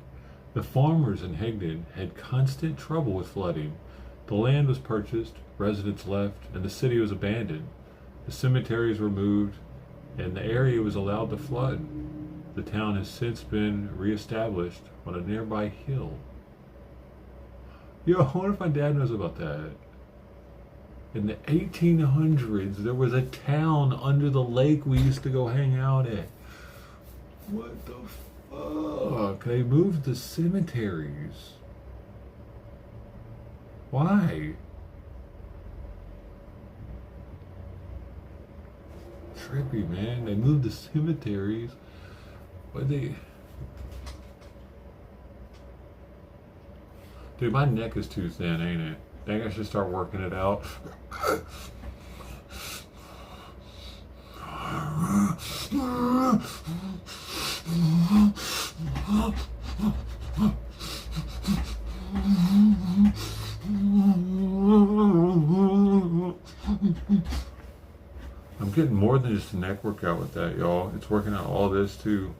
The farmers in Higdon had constant trouble with flooding. The land was purchased, residents left, and the city was abandoned. The cemeteries were moved, and the area was allowed to flood. The town has since been reestablished on a nearby hill. Yo, I wonder if my dad knows about that. In the 1800s, there was a town under the lake we used to go hang out at. What the fuck? They moved the cemeteries. Why? Trippy, man. They moved the cemeteries. Why'd they... Dude, my neck is too thin, ain't it? I think I should start working it out. getting more than just a neck workout with that, y'all. It's working out all this too.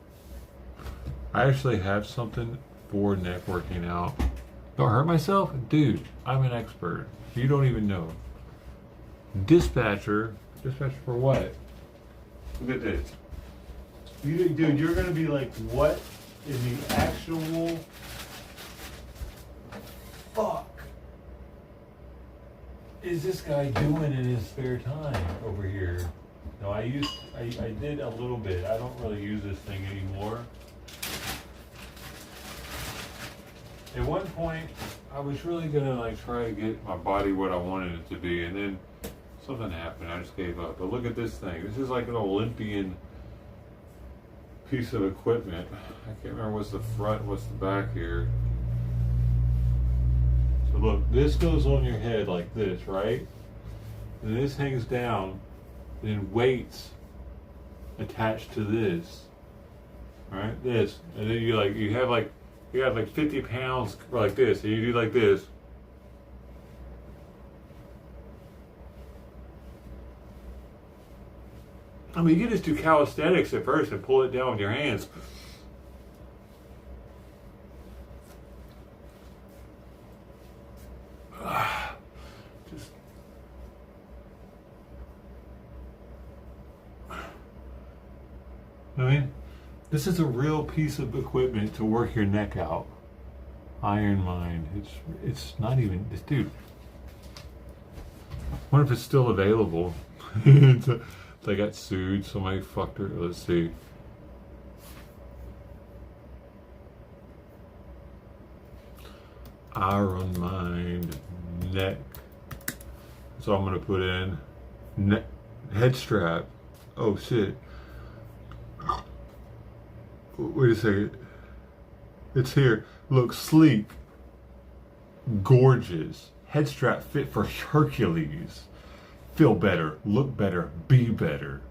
I actually have something for neck working out. Do I hurt myself? Dude, I'm an expert. You don't even know. Dispatcher for what? Look at this. Dude, you're gonna be like, what in the actual fuck is this guy doing in his spare time over here? No, I did a little bit. I don't really use this thing anymore. At one point, I was really gonna like try to get my body what I wanted it to be, and then something happened. I just gave up. But look at this thing. This is like an Olympian piece of equipment. I can't remember what's the front, what's the back here. So look, this goes on your head like this, right? And this hangs down, then weights attached to this, right? This, and then you have like 50 pounds like this, and you do like this. I mean, you can just do calisthenics at first and pull it down with your hands. Just. I mean, this is a real piece of equipment to work your neck out. Iron Mind. It's not even, dude. I wonder if it's still available. They got sued. Somebody fucked her. Let's see. Iron Mind neck. So I'm gonna put in neck head strap. Oh shit. Wait a second. It's here. Look, sleek, gorgeous. Head strap fit for Hercules. Feel better, look better, be better.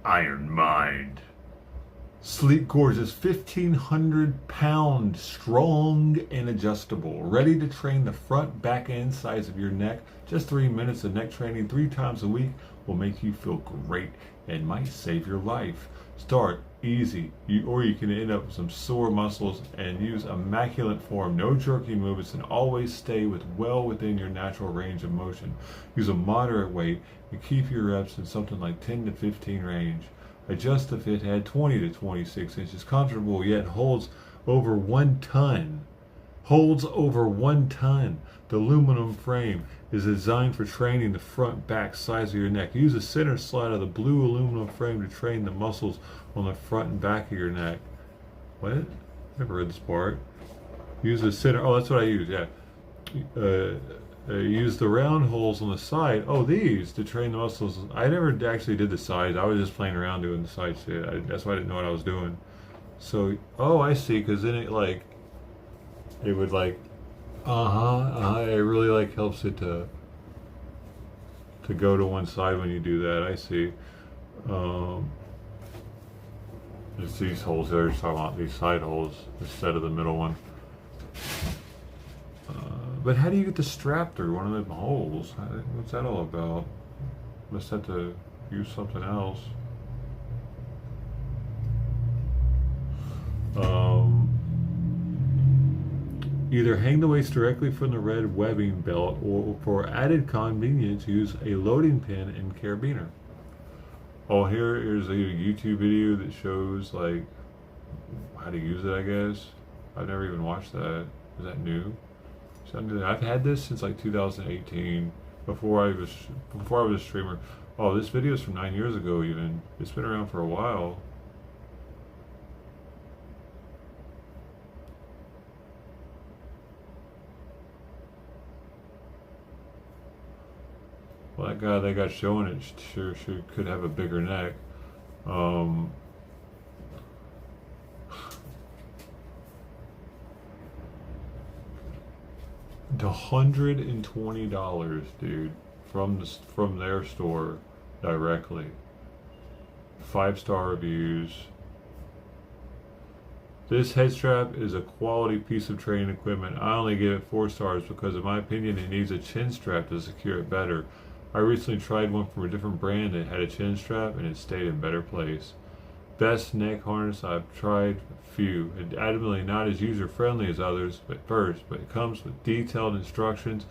Iron Mind. Sleek, gorgeous, 1,500 pound, strong and adjustable. Ready to train the front, back, and sides of your neck. Just 3 minutes of neck training 3 times a week will make you feel great and might save your life. Start easy, or you can end up with some sore muscles, and use immaculate form, no jerky movements, and always stay well within your natural range of motion. Use a moderate weight and keep your reps in something like 10 to 15 range. Adjust the fit head 20 to 26 inches, comfortable yet holds over 1 ton. Holds over 1 ton. The aluminum frame is designed for training the front, back, sides of your neck. Use the center slide of the blue aluminum frame to train the muscles on the front and back of your neck. What? Never read this part. Use the center. Oh, that's what I use. Yeah. Use the round holes on the side. Oh, these to train the muscles. I never actually did the sides. I was just playing around doing the side shit. That's why I didn't know what I was doing. So, oh, I see. Because then it would it really like helps it to go to one side when you do that. I see. It's these holes there. Just talking about these side holes instead of the middle one. But how do you get the strap through one of them holes? What's that all about? Must have to use something else. Either hang the weights directly from the red webbing belt, or for added convenience, use a loading pin and carabiner. Oh, here is a YouTube video that shows like how to use it, I guess. I've never even watched that. Is that new? I've had this since like 2018, before I was a streamer. Oh, this video is from 9 years ago even. It's been around for a while. Well, that guy they got showing it sure could have a bigger neck. $120, dude, from their store directly. 5-star reviews. This head strap is a quality piece of training equipment. I only give it 4 stars because, in my opinion, it needs a chin strap to secure it better. I recently tried one from a different brand that had a chin strap and it stayed in better place. Best neck harness I've tried, few. Admittedly not as user friendly as others, but it comes with detailed instructions,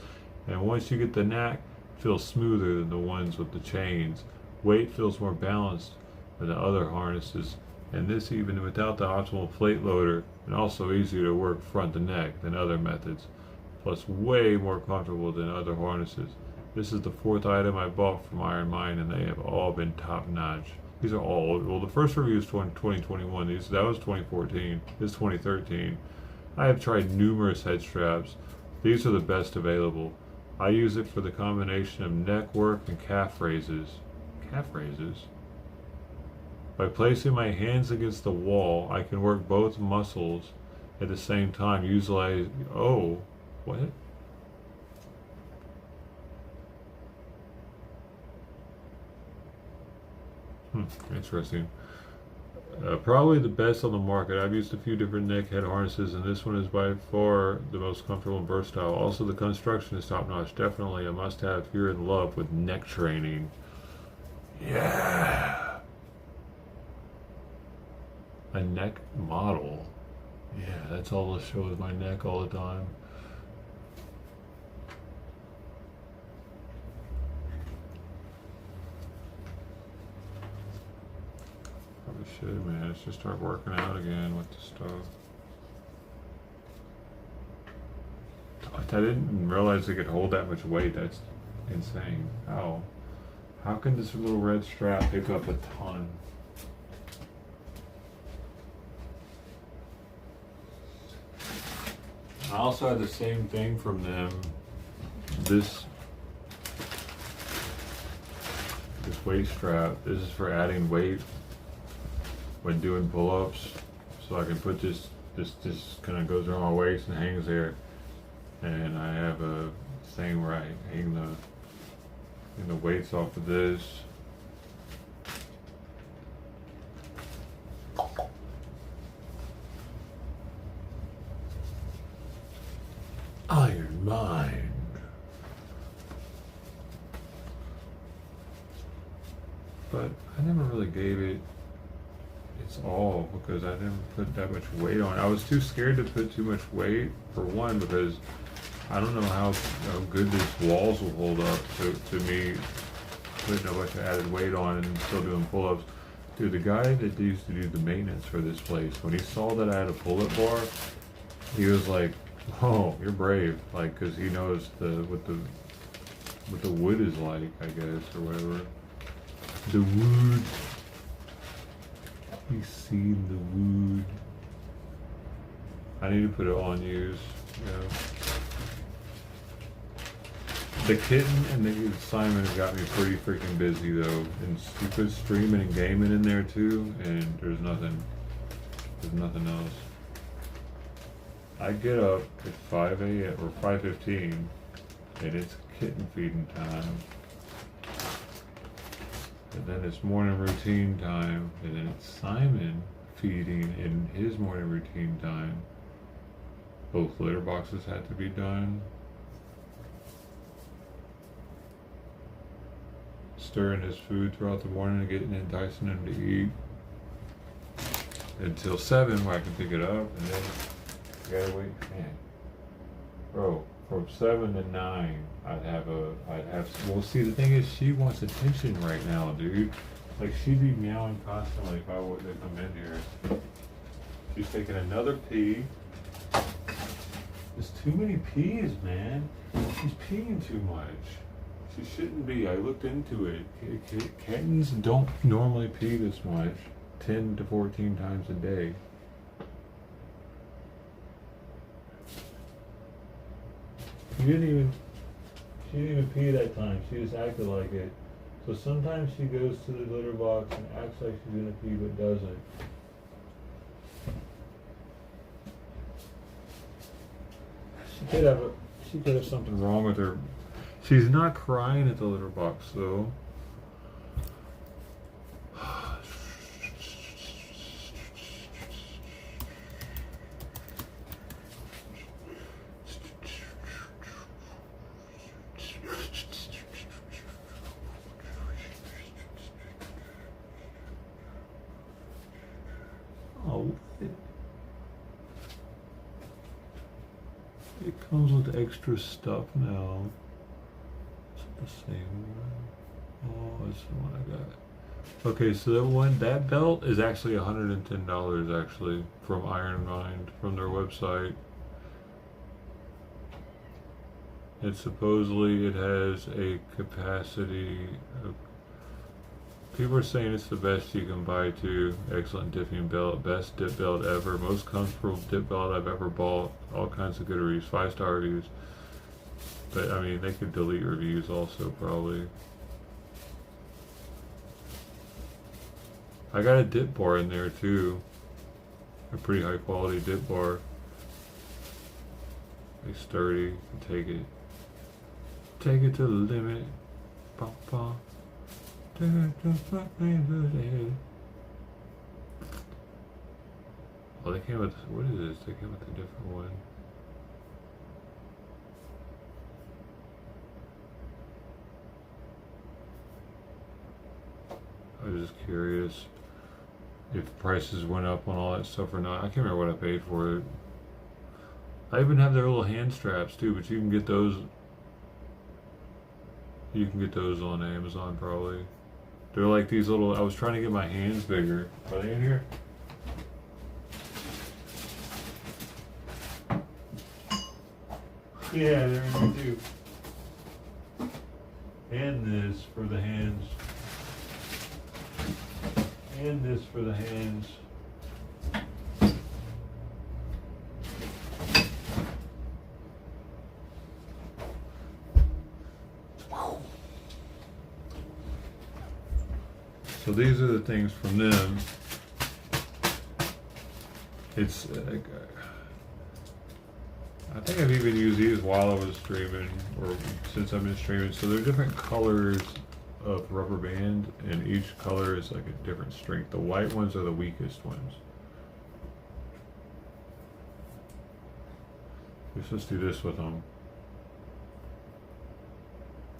and once you get the knack, it feels smoother than the ones with the chains. Weight feels more balanced than the other harnesses, and this even without the optimal plate loader, and also easier to work front to neck than other methods, plus way more comfortable than other harnesses. This is the fourth item I bought from Iron Mind, and they have all been top notch. These are all old. Well, the first review is 2021. That was 2014. This is 2013. I have tried numerous head straps. These are the best available. I use it for the combination of neck work and calf raises. Calf raises? By placing my hands against the wall, I can work both muscles at the same time. What? Interesting. Probably the best on the market. I've used a few different neck head harnesses, and this one is by far the most comfortable and versatile. Also, the construction is top notch. Definitely a must have if you're in love with neck training. Yeah. A neck model. Yeah, that's all that shows my neck all the time. Probably should, man. Let's just start working out again with the stuff. I didn't realize it could hold that much weight. That's insane. How can this little red strap pick up a ton? I also had the same thing from them. This weight strap. This is for adding weight when doing pull-ups. So I can put this kind of goes around my waist and hangs there. And I have a thing where I hang the weights off of this. Iron Mind. But I never really gave it its all because I never put that much weight on it. I was too scared to put too much weight, for one, because I don't know how good these walls will hold up to me putting a bunch of added weight on and still doing pull-ups. Dude, the guy that used to do the maintenance for this place, when he saw that I had a pull-up bar, he was like, "Oh, you're brave," like, because he knows what the wood is like, I guess, or whatever. The wood. He's seen the wood. I need to put it on use, you know. The kitten and the Simon have got me pretty freaking busy though, and you put streaming and gaming in there too, and there's nothing else. I get up at 5 a.m. or 5:15, and it's kitten feeding time. And then it's morning routine time, and then it's Simon feeding in his morning routine time. Both litter boxes had to be done. Stirring his food throughout the morning and getting enticing him to eat. Until 7 where I can pick it up, and then I gotta wait, man. Bro, from 7 to 9, well, see, the thing is, she wants attention right now, dude. Like, she'd be meowing constantly if I were to come in here. She's taking another pee. There's too many pees, man. She's peeing too much. She shouldn't be. I looked into it. Kittens don't normally pee this much. 10 to 14 times a day. She didn't even pee that time. She just acted like it. So sometimes she goes to the litter box and acts like she's gonna pee but doesn't. She could have something wrong with her. She's not crying at the litter box though. It comes with extra stuff now. Is it the same one? Oh, it's the one I got. Okay, so that belt is actually $110 actually from Iron Mind from their website. And supposedly it has a capacity of, people are saying it's the best you can buy too. Excellent dipping belt, best dip belt ever, most comfortable dip belt I've ever bought. All kinds of good reviews, 5-star reviews. But I mean, they could delete reviews also probably. I got a dip bar in there too. A pretty high quality dip bar. It's sturdy, take it. Take it to the limit. Ba-ba. Oh, they came with, what is this? They came with a different one. I was just curious if prices went up on all that stuff or not. I can't remember what I paid for it. I even have their little hand straps too, but you can get those. You can get those on Amazon probably. They're like these little. I was trying to get my hands bigger. Are they in here? Yeah, they're in here too. And this for the hands. And this for the hands. So these are the things from them. It's I think I've even used these while I was streaming, or since I've been streaming. So they're different colors of rubber band, and each color is like a different strength. The white ones are the weakest ones. You're supposed to do this with them.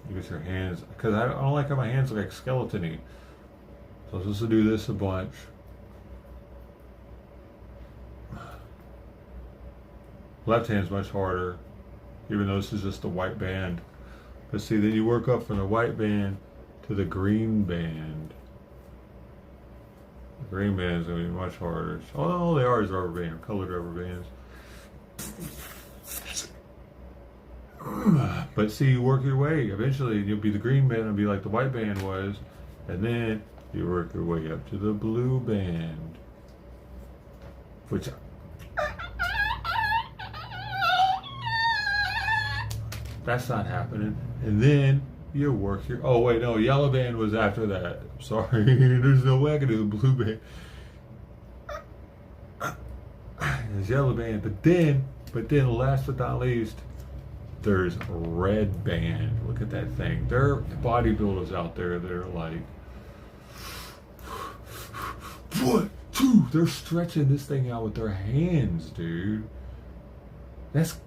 You get your hands, because I don't like how my hands look like skeleton-y. So I'm supposed to do this a bunch. Left hand's much harder, even though this is just a white band. But see, then you work up from the white band to the green band. The green band is going to be much harder. All they are is rubber band, colored rubber bands. But see, you work your way. Eventually, you'll be the green band and be like the white band was, and then you work your way up to the blue band, which that's not happening. And then you work your, oh wait, no, yellow band was after that. Sorry, there's no way I can do the blue band. There's yellow band, but then last but not least, there's red band. Look at that thing. There are bodybuilders out there that are like, 1, 2, they're stretching this thing out with their hands, dude. That's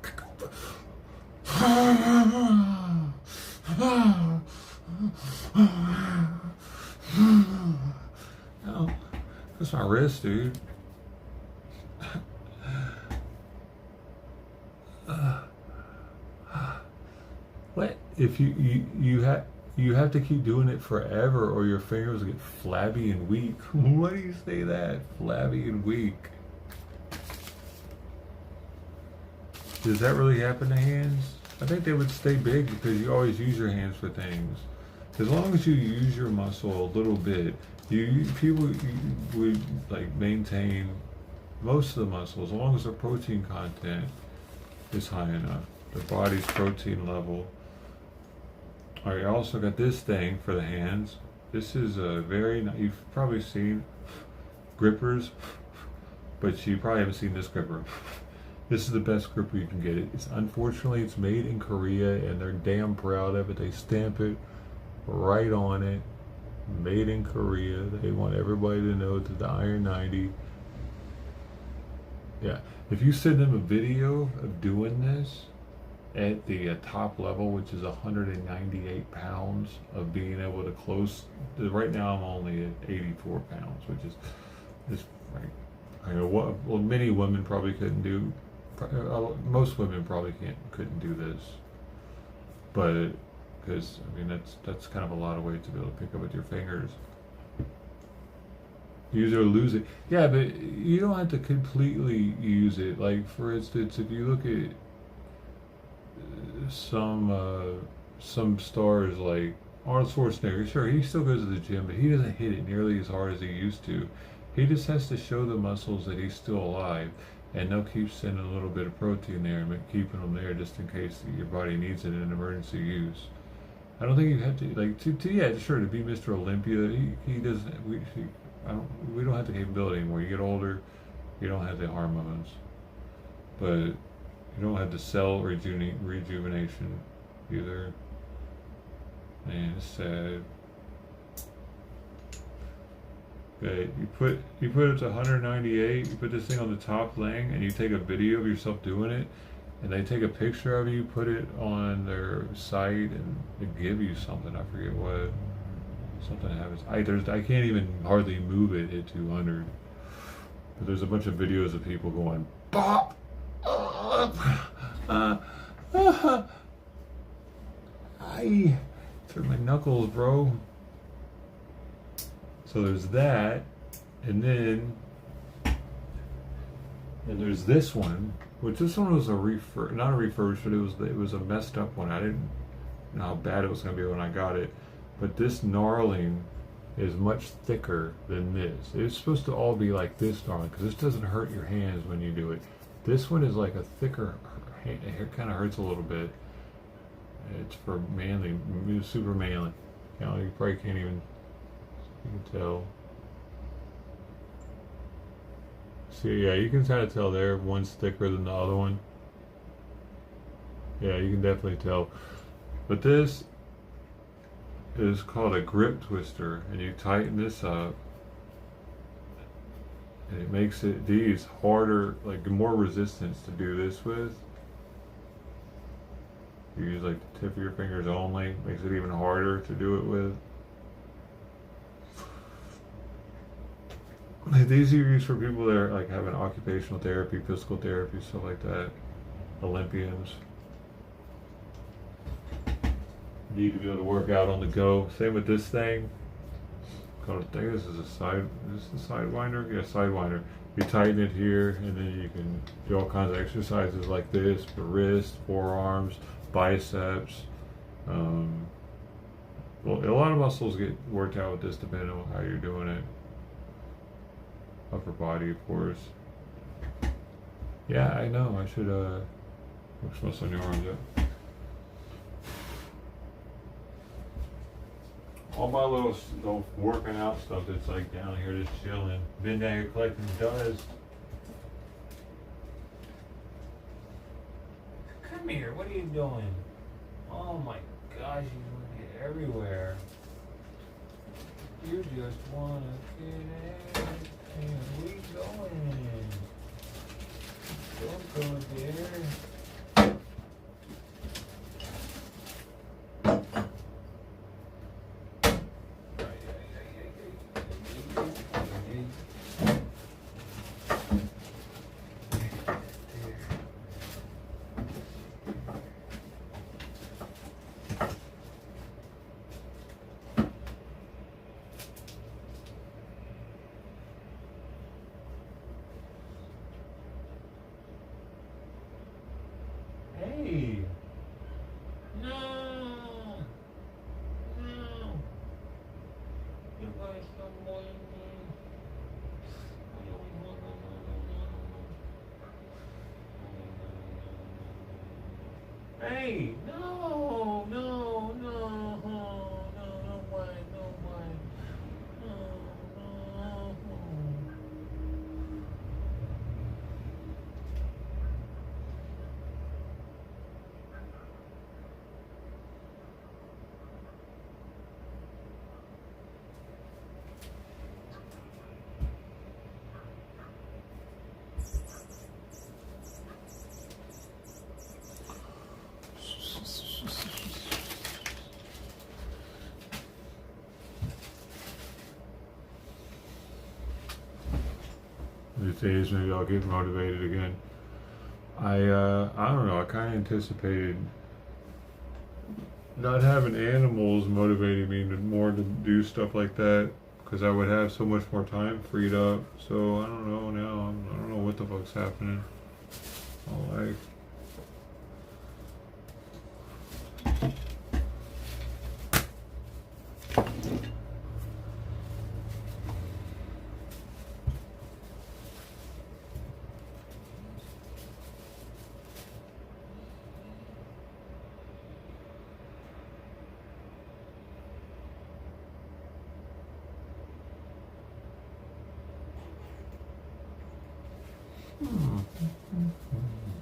oh, that's my wrist, dude. What if you have to keep doing it forever, or your fingers get flabby and weak? Why do you say that? Flabby and weak. Does that really happen to hands? I think they would stay big because you always use your hands for things. As long as you use your muscle a little bit, people would like maintain most of the muscle as long as the protein content is high enough. The body's protein level. Alright, I also got this thing for the hands. This is a very, you've probably seen grippers, but you probably haven't seen this gripper. This is the best gripper you can get. It's unfortunately it's made in Korea, and they're damn proud of it. They stamp it right on it. Made in Korea. They want everybody to know that the Iron 90. Yeah, if you send them a video of doing this at the top level, which is 198 pounds of being able to close. Right now I'm only at 84 pounds, which is right. I know what. Well, many women probably couldn't do. Most women probably couldn't do this, but because I mean that's kind of a lot of weight to be able to pick up with your fingers. Use it or lose it. Yeah, but you don't have to completely use it. Like for instance, if you look at some stars like Arnold Schwarzenegger, sure he still goes to the gym, but he doesn't hit it nearly as hard as he used to. He just has to show the muscles that he's still alive, and they'll keep sending a little bit of protein there and keeping them there just in case your body needs it in emergency use. I don't think you have to like yeah, sure, to be Mr. Olympia. He doesn't. We don't have the capability anymore. You get older, you don't have the hormones, but you don't have the cell rejuvenation either. Man, it's sad. Okay, you put it to 198. You put this thing on the top laying, and you take a video of yourself doing it, and they take a picture of you, put it on their site, and they give you something. I forget what. Something happens. I can't even hardly move it at 200. But there's a bunch of videos of people going bop. I hurt my knuckles, bro. So there's that, and then there's this one, which this one was not a refurbished, but it was a messed up one. I didn't know how bad it was going to be when I got it. But this knarling is much thicker than this. It's supposed to all be like this knarling because this doesn't hurt your hands when you do it. This one is like a thicker, it kind of hurts a little bit. It's for manly, super manly. You know, you probably can't even, you can tell. See, yeah, you can kind of tell there, one's thicker than the other one. Yeah, you can definitely tell. But this is called a grip twister, and you tighten this up and it makes these harder, like more resistance to do this with. You use like the tip of your fingers only, makes it even harder to do it with. These are used for people that are like having occupational therapy, physical therapy, stuff like that. Olympians need to be able to work out on the go. Same with this thing. I think this is a sidewinder? Yeah, sidewinder. You tighten it here, and then you can do all kinds of exercises like this for wrists, forearms, biceps. Well, a lot of muscles get worked out with this depending on how you're doing it. Upper body, of course. Yeah, I know. I should which muscle on your arms up. All my little working out stuff that's like down here just chilling. Been down here collecting dust. Come here, what are you doing? Oh my gosh, you get everywhere. You just wanna get everything. Where you going? Don't go there. Hey! No! No! You guys don't want me. Hey! No! No! No! No! No way! No way! No! No! these days maybe I'll get motivated again. I don't know. I kind of anticipated not having animals motivating me more to do stuff like that because I would have so much more time freed up. So I don't know now. I don't know what the fuck's happening. My life.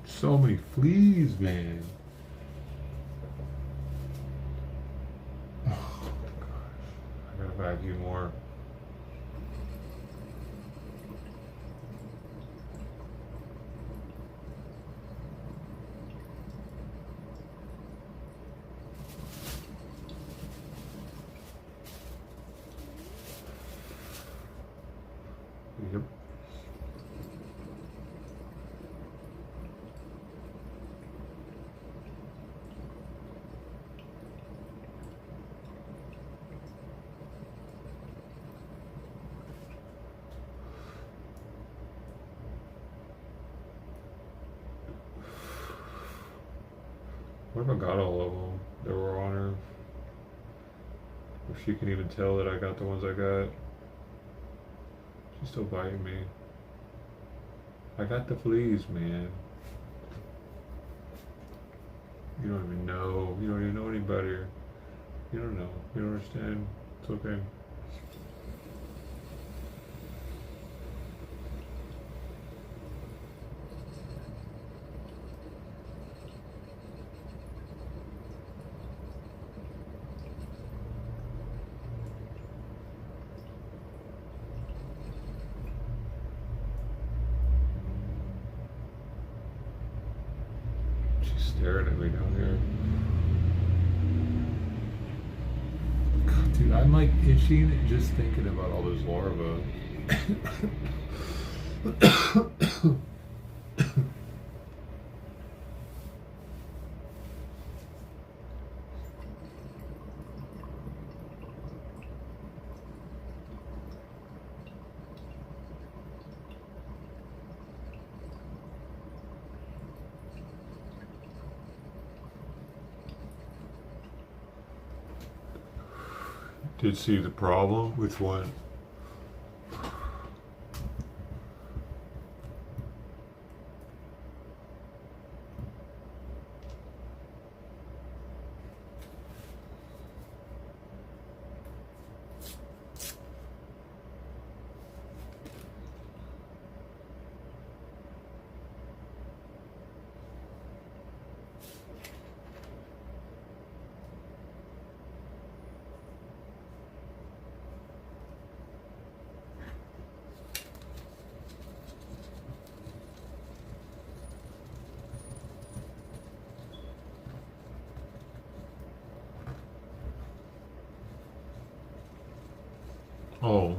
So many fleas, man. Oh gosh, I gotta vacuum more. Yep. What if I got all of them that were on her? If she can even tell that I got the ones I got. She's still biting me. I got the fleas, man. You don't even know. You don't even know any better. You don't know. You don't understand. It's okay. Staring at me down here. God, dude, I'm like itching just thinking about all those larvae. Did see the problem? Which one? Oh.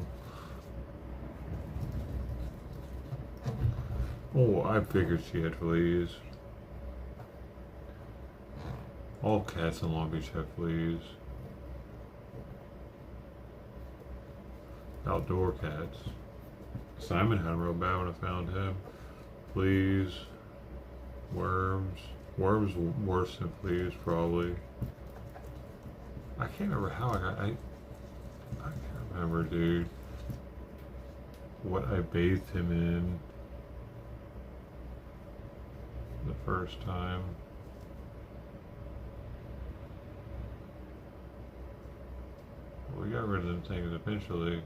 Oh, I figured she had fleas. All cats in Long Beach have fleas. Outdoor cats. Simon had them real bad when I found him. Fleas, worms. Worms worse than fleas, probably. I can't remember how I can't remember, dude, what I bathed him in the first time. We got rid of them things eventually.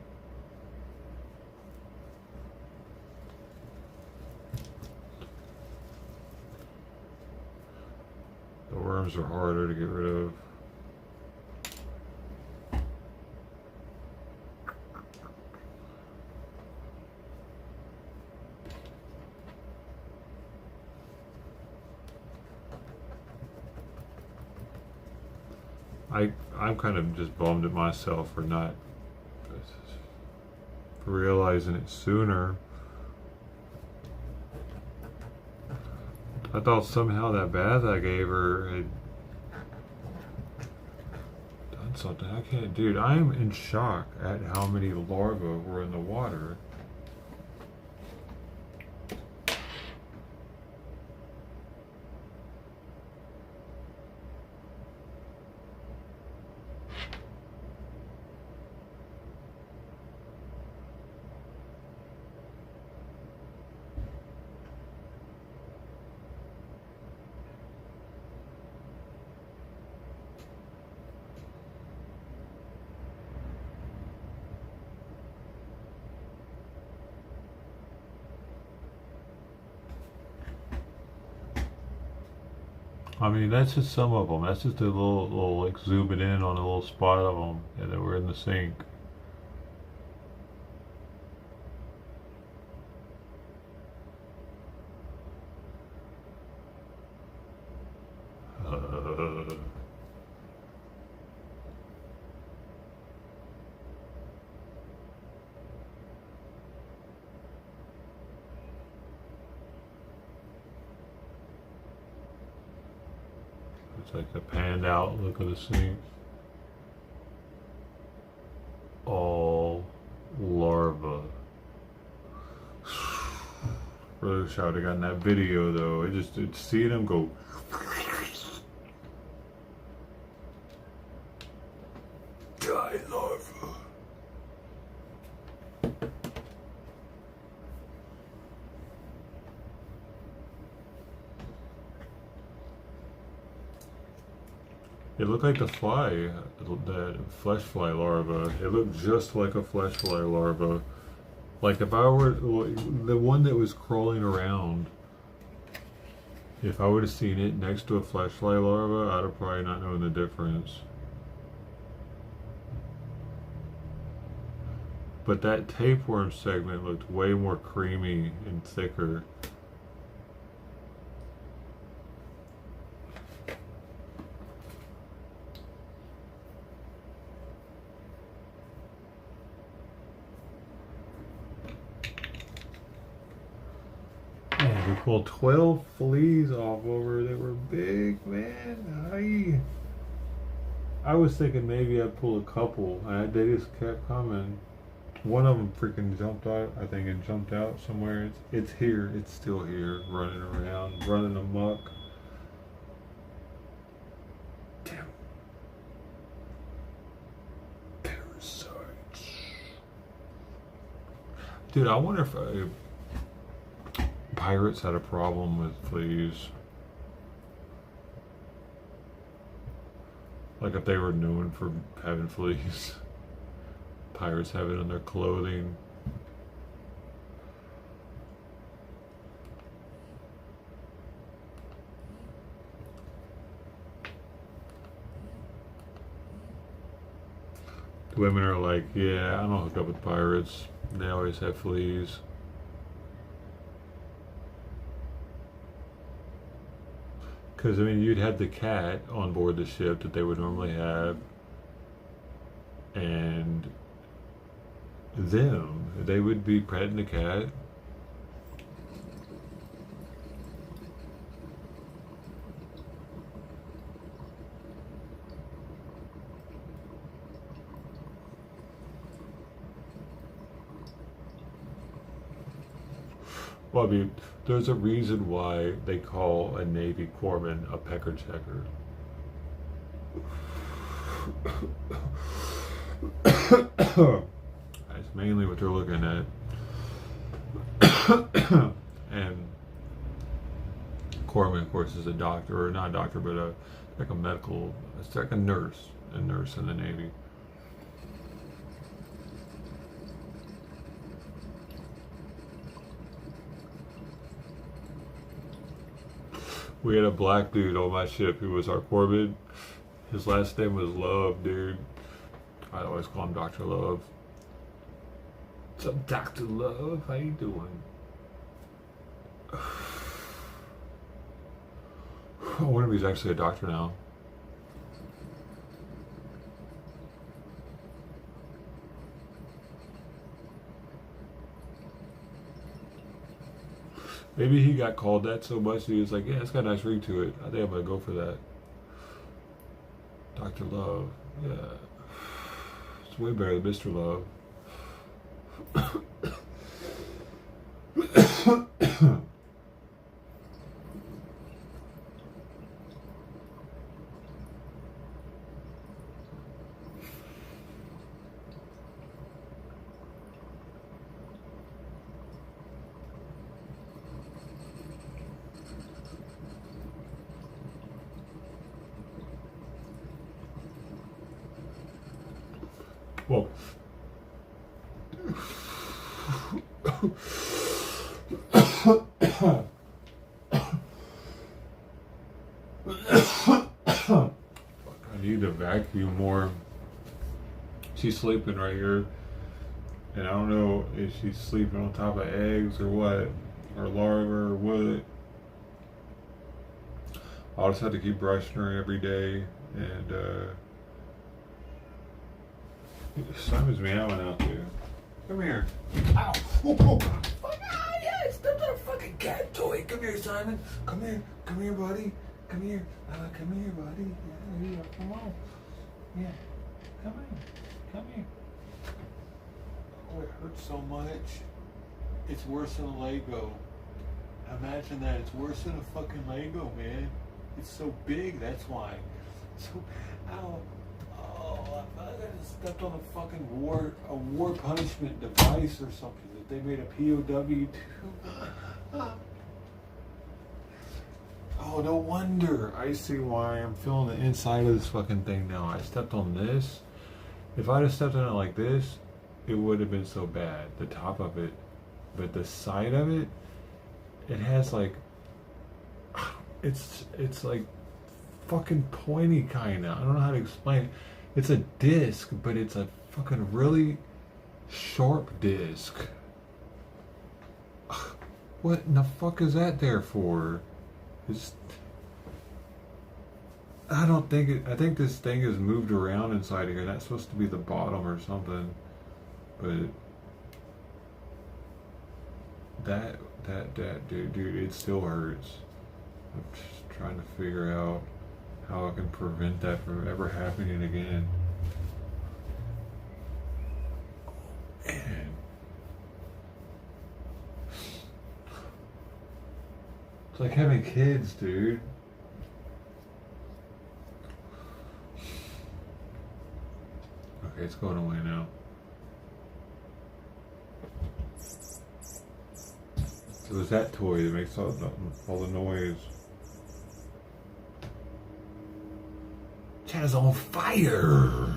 The worms are harder to get rid of. I'm kind of just bummed at myself for realizing it sooner. I thought somehow that bath I gave her had done something. I can't, dude. I am in shock at how many larvae were in the water. I mean, that's just some of them. That's just a little like zooming in on a little spot of them that were in the sink. It's like a panned out look of the sink. All larva. Really wish I would have gotten that video though. It's seeing them go. Die larva. It looked like the fly, that flesh fly larva. It looked just like a flesh fly larva. Like if I were, the one that was crawling around, if I would have seen it next to a flesh fly larva, I'd have probably not known the difference. But that tapeworm segment looked way more creamy and thicker. Man, we pulled 12 fleas off over. They were big, man. I was thinking maybe I'd pull a couple. They just kept coming. One of them freaking jumped out. I think it jumped out somewhere. It's here. It's still here, running around, running amok. Damn. Parasites. Dude, I wonder if pirates had a problem with fleas. Like if they were known for having fleas. Pirates have it on their clothing. The women are like, yeah, I don't hook up with pirates. They always have fleas. Because, I mean, you'd have the cat on board the ship that they would normally have. And they would be petting the cat. Well, I mean, there's a reason why they call a Navy corpsman a pecker checker. That's mainly what they're looking at. And corpsman, of course, is a doctor, or not a doctor, but like a medical, it's like a nurse in the Navy. We had a black dude on my ship who was our corpsman. His last name was Love, dude. I always call him Dr. Love. What's up, Dr. Love? How you doing? I wonder if he's actually a doctor now. Maybe he got called that so much he was like, yeah, it's got a nice ring to it. I think I'm gonna go for that. Dr. Love, yeah. It's way better than Mr. Love. Well, I need to vacuum more. She's sleeping right here, and I don't know if she's sleeping on top of eggs or what, or larvae or what. I'll just have to keep brushing her every day, and Simon's meowing out there. Come here. Ow! Oh, oh. Fuck, ah, yes! That's a fucking cat toy. Come here, Simon. Come here. Come here, buddy. Come here. Come here, buddy. Yeah, here. Come on. Yeah. Come here. Come here. Oh, it hurts so much. It's worse than a Lego. Imagine that. It's worse than a fucking Lego, man. It's so big, that's why. So, ow. Oh, I stepped on a fucking war punishment device or something that they made a POW to. Oh, no wonder. I see why I'm feeling the inside of this fucking thing now. I stepped on this. If I'd have stepped on it like this, it would have been so bad. The top of it. But the side of it, it has like, it's like fucking pointy kinda. I don't know how to explain it. It's a disc, but it's a fucking really sharp disc. What in the fuck is that there for? It's, I don't think it, I think this thing is moved around inside here. That's supposed to be the bottom or something. But that dude, it still hurts. I'm just trying to figure out how I can prevent that from ever happening again. Man. It's like having kids, dude. Okay, it's going away now. It was that toy that makes all the noise. Chad's on fire!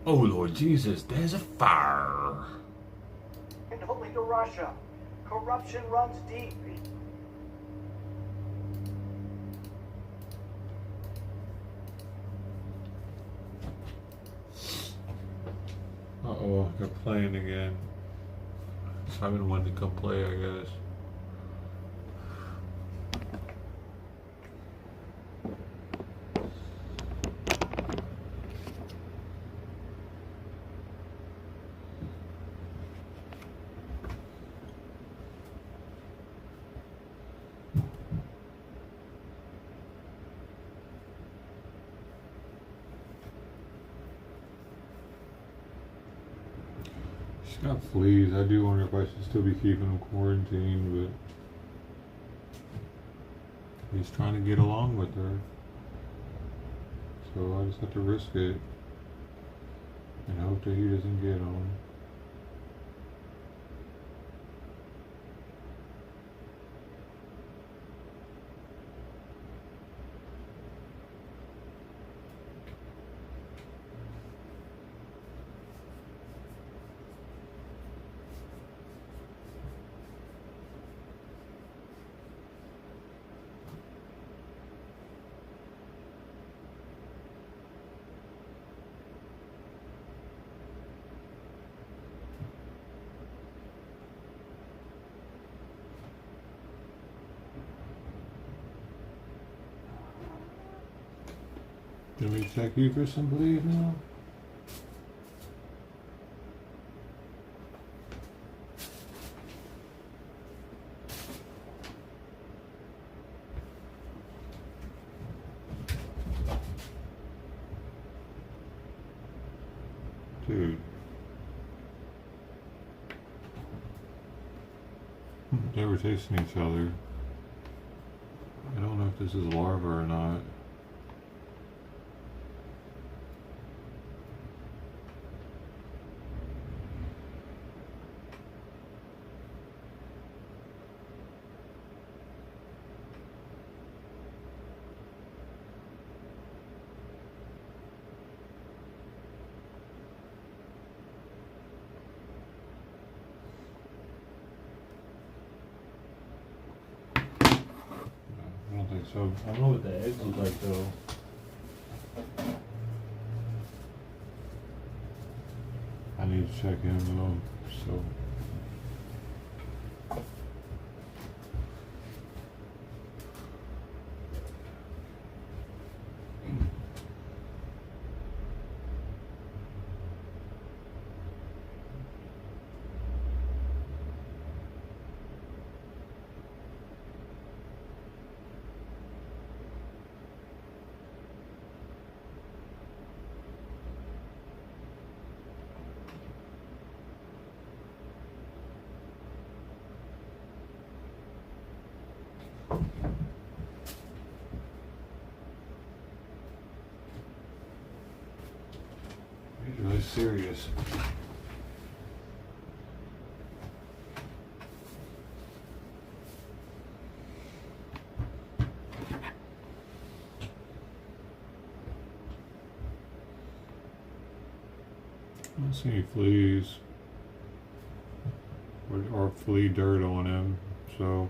Oh Lord Jesus, there's a fire! And only to Russia. Corruption runs deep. Uh-oh, they're playing again. Simon wanted to come play, I guess. She's got fleas. I do wonder if I should still be keeping them quarantined, but he's trying to get along with her. So I just have to risk it and hope that he doesn't get them. Can we check you for some bleed now? Dude. They were tasting each other. I don't know if this is larva or not. I don't think so. I don't know what the eggs look like though. I need to check in though, so. He's really serious. I don't see any fleas or flea dirt on him, so.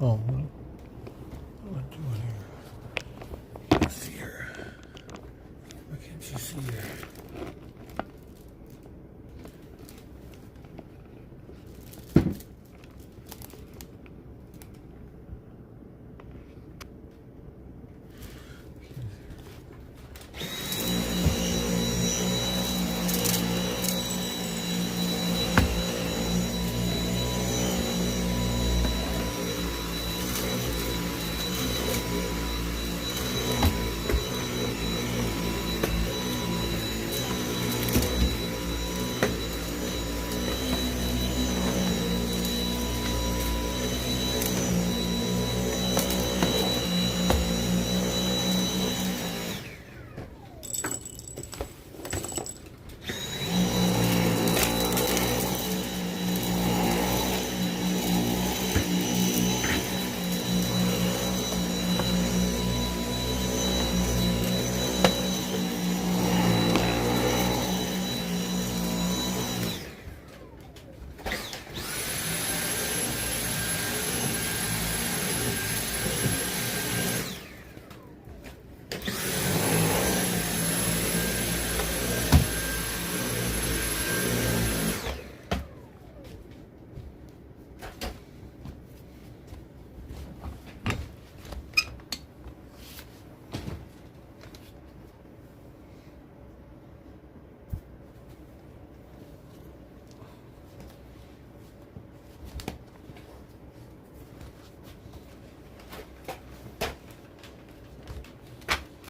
Oh, what am I doing here? Let's see here. Why can't you see here?